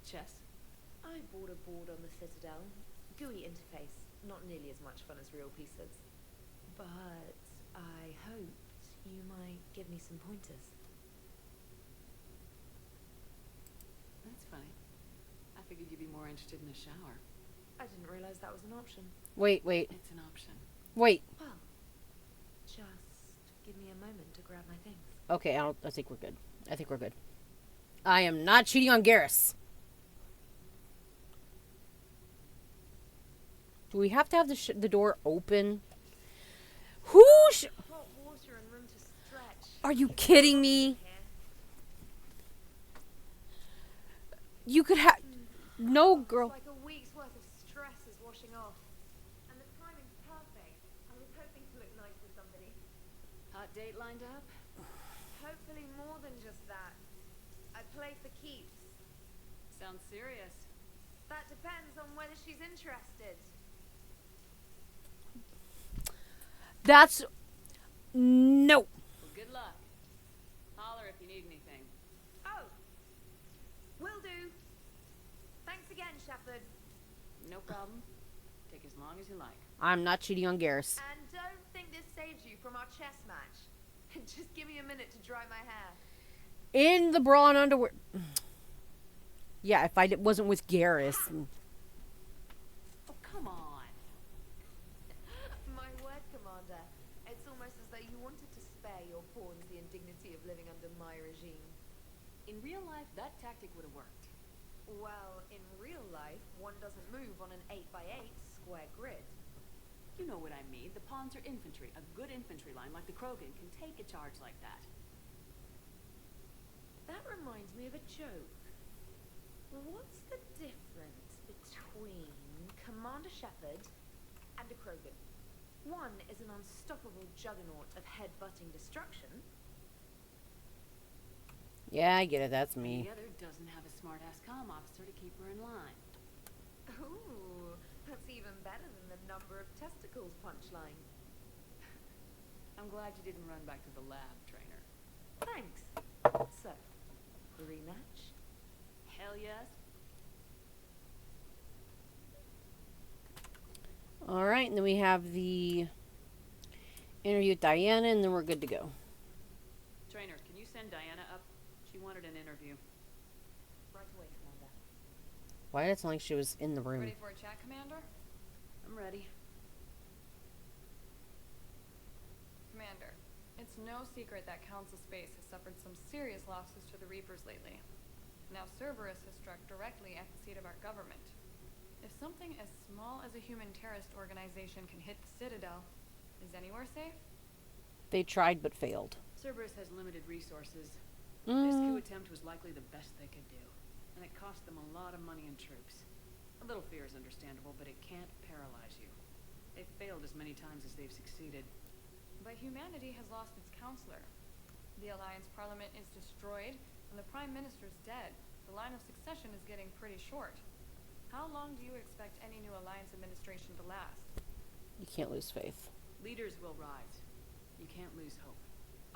Chess? I bought a board on the Citadel. GUI interface. Not nearly as much fun as real pieces. But I hoped you might give me some pointers. That's funny. I figured you'd be more interested in a shower. I didn't realize that was an option. Wait. It's an option. Wait. Well, just give me a moment to grab my things. Okay, I think we're good. I am not cheating on Garrus. Do we have to have the door open? Hot water and room to stretch. Are you kidding me? You could have... No, girl. It's like a week's worth of stress is washing off. And the timing's perfect. I was hoping to look nice with somebody. Hot date lined up? Hopefully more than just that. I play for keeps. Sounds serious. That depends on whether she's interested. That's... No. Well, good luck. Holler if you need anything. Oh. Will do. Thanks again, Shepard. No problem. Take as long as you like. I'm not cheating on Garrus. And don't think this saves you from our chess match. Just give me a minute to dry my hair. In the bra and underwear... Yeah, if I wasn't with Garrus... Oh, come on. My word, Commander. It's almost as though you wanted to spare your pawns the indignity of living under my regime. In real life, that tactic would have worked. Well, in real life, one doesn't move on an 8x8 square grid. You know what I mean. The pawns are infantry. A good infantry line like the Krogan can take a charge like that. That reminds me of a joke. What's the difference between Commander Shepard and a Krogan? One is an unstoppable juggernaut of head-butting destruction. Yeah, I get it. That's me. The other doesn't have a smart-ass comm officer to keep her in line. Ooh, that's even better than the number of testicles punchline. I'm glad you didn't run back to the lab, trainer. Thanks. So, rematch? Hell yes. Alright, and then we have the interview with Diana, and then we're good to go. Trainer, can you send Diana up? She wanted an interview. Right away, Commander. Why did it sound like she was in the room? Ready for a chat, Commander? I'm ready. Commander, it's no secret that Council Space has suffered some serious losses to the Reapers lately. Now Cerberus has struck directly at the seat of our government. If something as small as a human terrorist organization can hit the Citadel, is anywhere safe? They tried but failed. Cerberus has limited resources. This coup attempt was likely the best they could do, and it cost them a lot of money and troops. A little fear is understandable, but it can't paralyze you. They've failed as many times as they've succeeded. But humanity has lost its counselor. The Alliance Parliament is destroyed, and the Prime Minister's dead. The line of succession is getting pretty short. How long do you expect any new Alliance administration to last? You can't lose faith. Leaders will rise. You can't lose hope.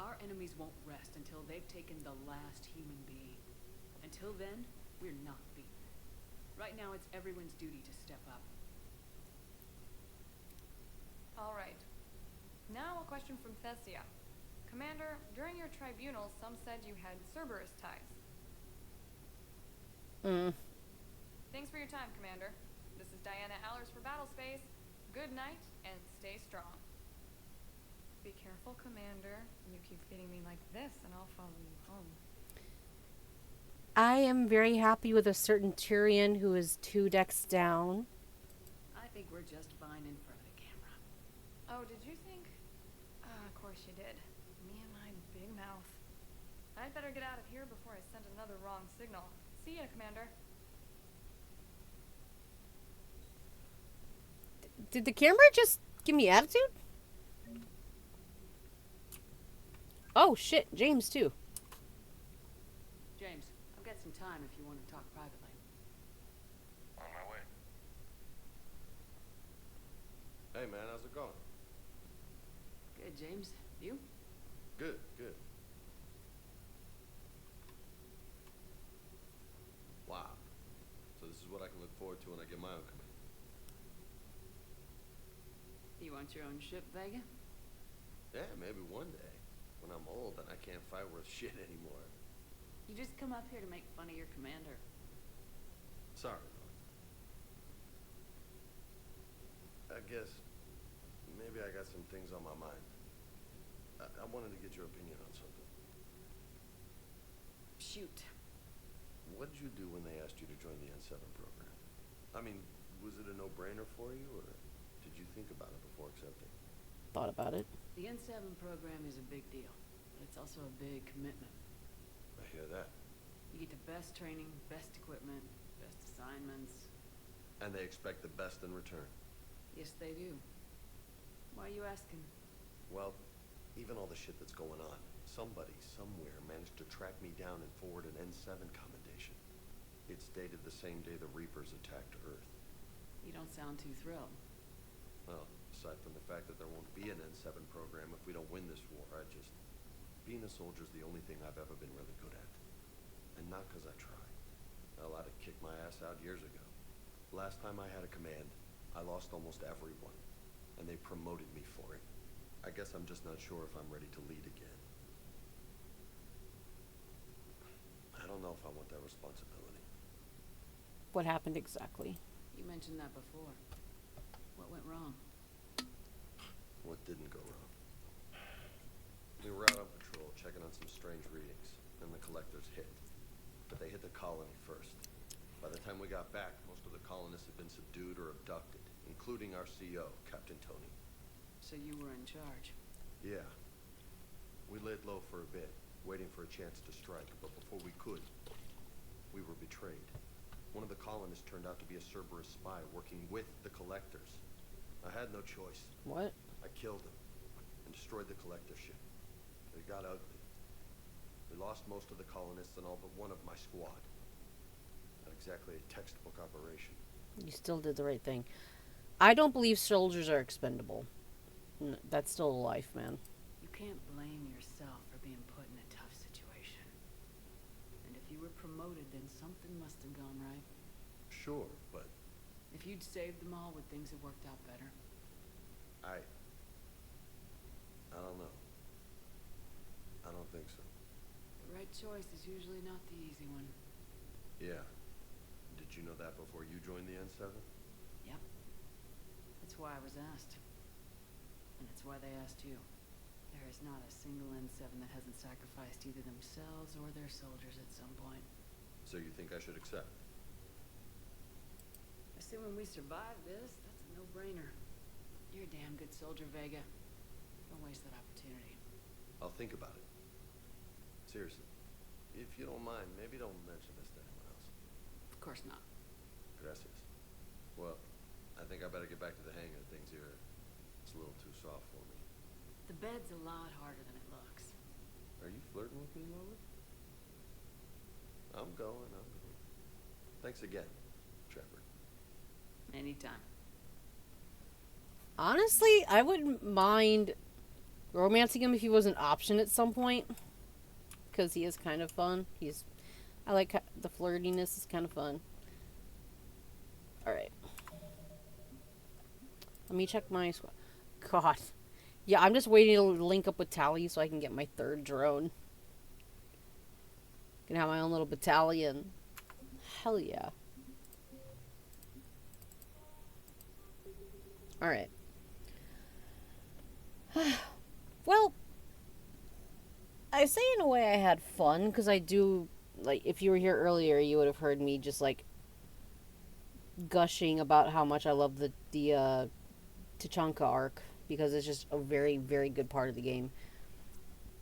Our enemies won't rest until they've taken the last human being. Until then, we're not beaten. Right now, it's everyone's duty to step up. All right. Now a question from Thessia. Commander, during your tribunal, some said you had Cerberus ties. Thanks for your time, Commander. This is Diana Allers for Battlespace. Good night, and stay strong. Be careful, Commander. You keep feeding me like this, and I'll follow you home. I am very happy with a certain Tyrion who is 2 decks down. I think we're just fine in front of the camera. Oh, did you think? Of course you did. Me and my big mouth. I'd better get out of here before I send another wrong signal. See ya, Commander. Did the camera just give me attitude? Oh shit, James too. James, I've got some time if you want to talk privately. On my way. Hey man, how's it going? Good, James. You? Good, good. Wow. So this is what I can look forward to when I get my own command. You want your own ship, Vega? Yeah, maybe one day. When I'm old and I can't fight worth shit anymore. You just come up here to make fun of your commander. Sorry, though. I guess maybe I got some things on my mind. I wanted to get your opinion on something. Shoot. What did you do when they asked you to join the N7 program? I mean, was it a no-brainer for you, or did you think about it before accepting? Thought about it. The N7 program is a big deal, but it's also a big commitment. I hear that. You get the best training, best equipment, best assignments. And they expect the best in return. Yes, they do. Why are you asking? Well, even all the shit that's going on, somebody, somewhere, managed to track me down and forward an N7 commendation. It's dated the same day the Reapers attacked Earth. You don't sound too thrilled. Well, aside from the fact that there won't be an N7 program if we don't win this war, being a soldier's the only thing I've ever been really good at. And not because I try. Hell, I'd have kicked my ass out years ago. Last time I had a command, I lost almost everyone. And they promoted me for it. I guess I'm just not sure if I'm ready to lead again. I don't know if I want that responsibility. What happened exactly? You mentioned that before. What went wrong? What didn't go wrong? We were out on patrol, checking on some strange readings, and the collectors hit. But they hit the colony first. By the time we got back, most of the colonists had been subdued or abducted, including our CO, Captain Tony. So you were in charge? Yeah. We laid low for a bit, waiting for a chance to strike, but before we could, we were betrayed. One of the colonists turned out to be a Cerberus spy working with the collectors. I had no choice. What? I killed him and destroyed the collector ship. It got ugly. We lost most of the colonists and all but one of my squad. Not exactly a textbook operation. You still did the right thing. I don't believe soldiers are expendable. That's still a life, man. You can't blame yourself for being put in a tough situation. And if you were promoted, then something must have gone right. Sure, but... If you'd saved them all, would things have worked out better? I don't know. I don't think so. The right choice is usually not the easy one. Yeah. Did you know that before you joined the N7? Yep. That's why I was asked. And it's why they asked you. There is not a single N7 that hasn't sacrificed either themselves or their soldiers at some point. So you think I should accept? Assuming we survive this, that's a no-brainer. You're a damn good soldier, Vega. Don't waste that opportunity. I'll think about it. Seriously. If you don't mind, maybe don't mention this to anyone else. Of course not. Gracias. Well, I think I better get back to the hang of things here. It's a little too soft for me. The bed's a lot harder than it looks. Are you flirting with me, Lola? I'm going. Thanks again, Shepard. Anytime. Honestly, I wouldn't mind romancing him if he was an option at some point. Because he is kind of fun. I like the flirtiness is kind of fun. Alright. Let me check my squad. God. Yeah, I'm just waiting to link up with Tally so I can get my 3rd drone. Can have my own little battalion. Hell yeah. Alright. Well, I say in a way I had fun, because I do, like, if you were here earlier, you would have heard me just, like, gushing about how much I love the Tachanka arc, because it's just a very, very good part of the game.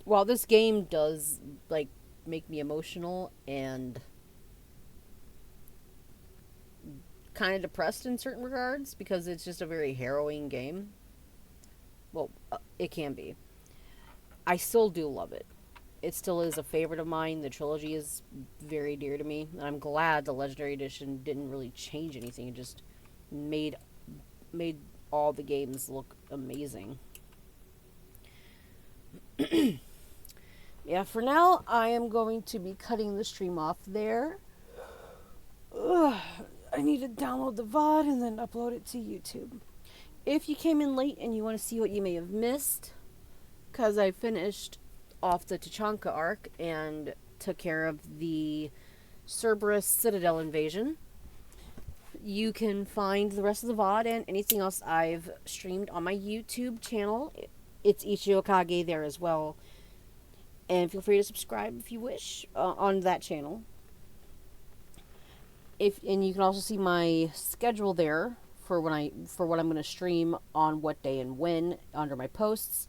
While this game does, like, make me emotional and kind of depressed in certain regards, because it's just a very harrowing game. Well, it can be. I still do love it. It still is a favorite of mine. The trilogy is very dear to me. And I'm glad the Legendary Edition didn't really change anything. It just made all the games look amazing. Yeah, for now, I am going to be cutting the stream off there. Ugh, I need to download the VOD and then upload it to YouTube. If you came in late and you want to see what you may have missed, because I finished off the Tachanka arc and took care of the Cerberus Citadel invasion, you can find the rest of the VOD and anything else I've streamed on my YouTube channel. It's Ichiokage there as well. And feel free to subscribe if you wish on that channel. And you can also see my schedule there for what I'm going to stream on what day and when under my posts.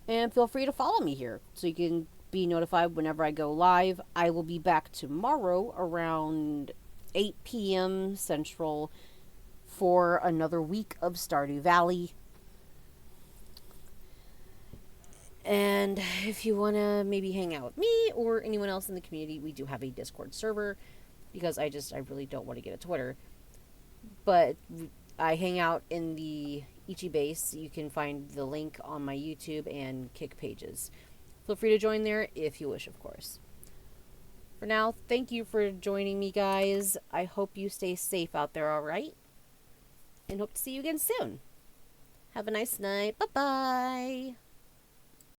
And feel free to follow me here so you can be notified whenever I go live. I will be back tomorrow around 8 p.m. Central for another week of Stardew Valley. And if you want to maybe hang out with me or anyone else in the community, we do have a Discord server, because I really don't want to get a Twitter. But I hang out in the Ichi base. You can find the link on my YouTube and Kick pages. Feel free to join there if you wish, of course. For now, thank you for joining me, guys. I hope you stay safe out there, alright? And hope to see you again soon. Have a nice night. Bye-bye.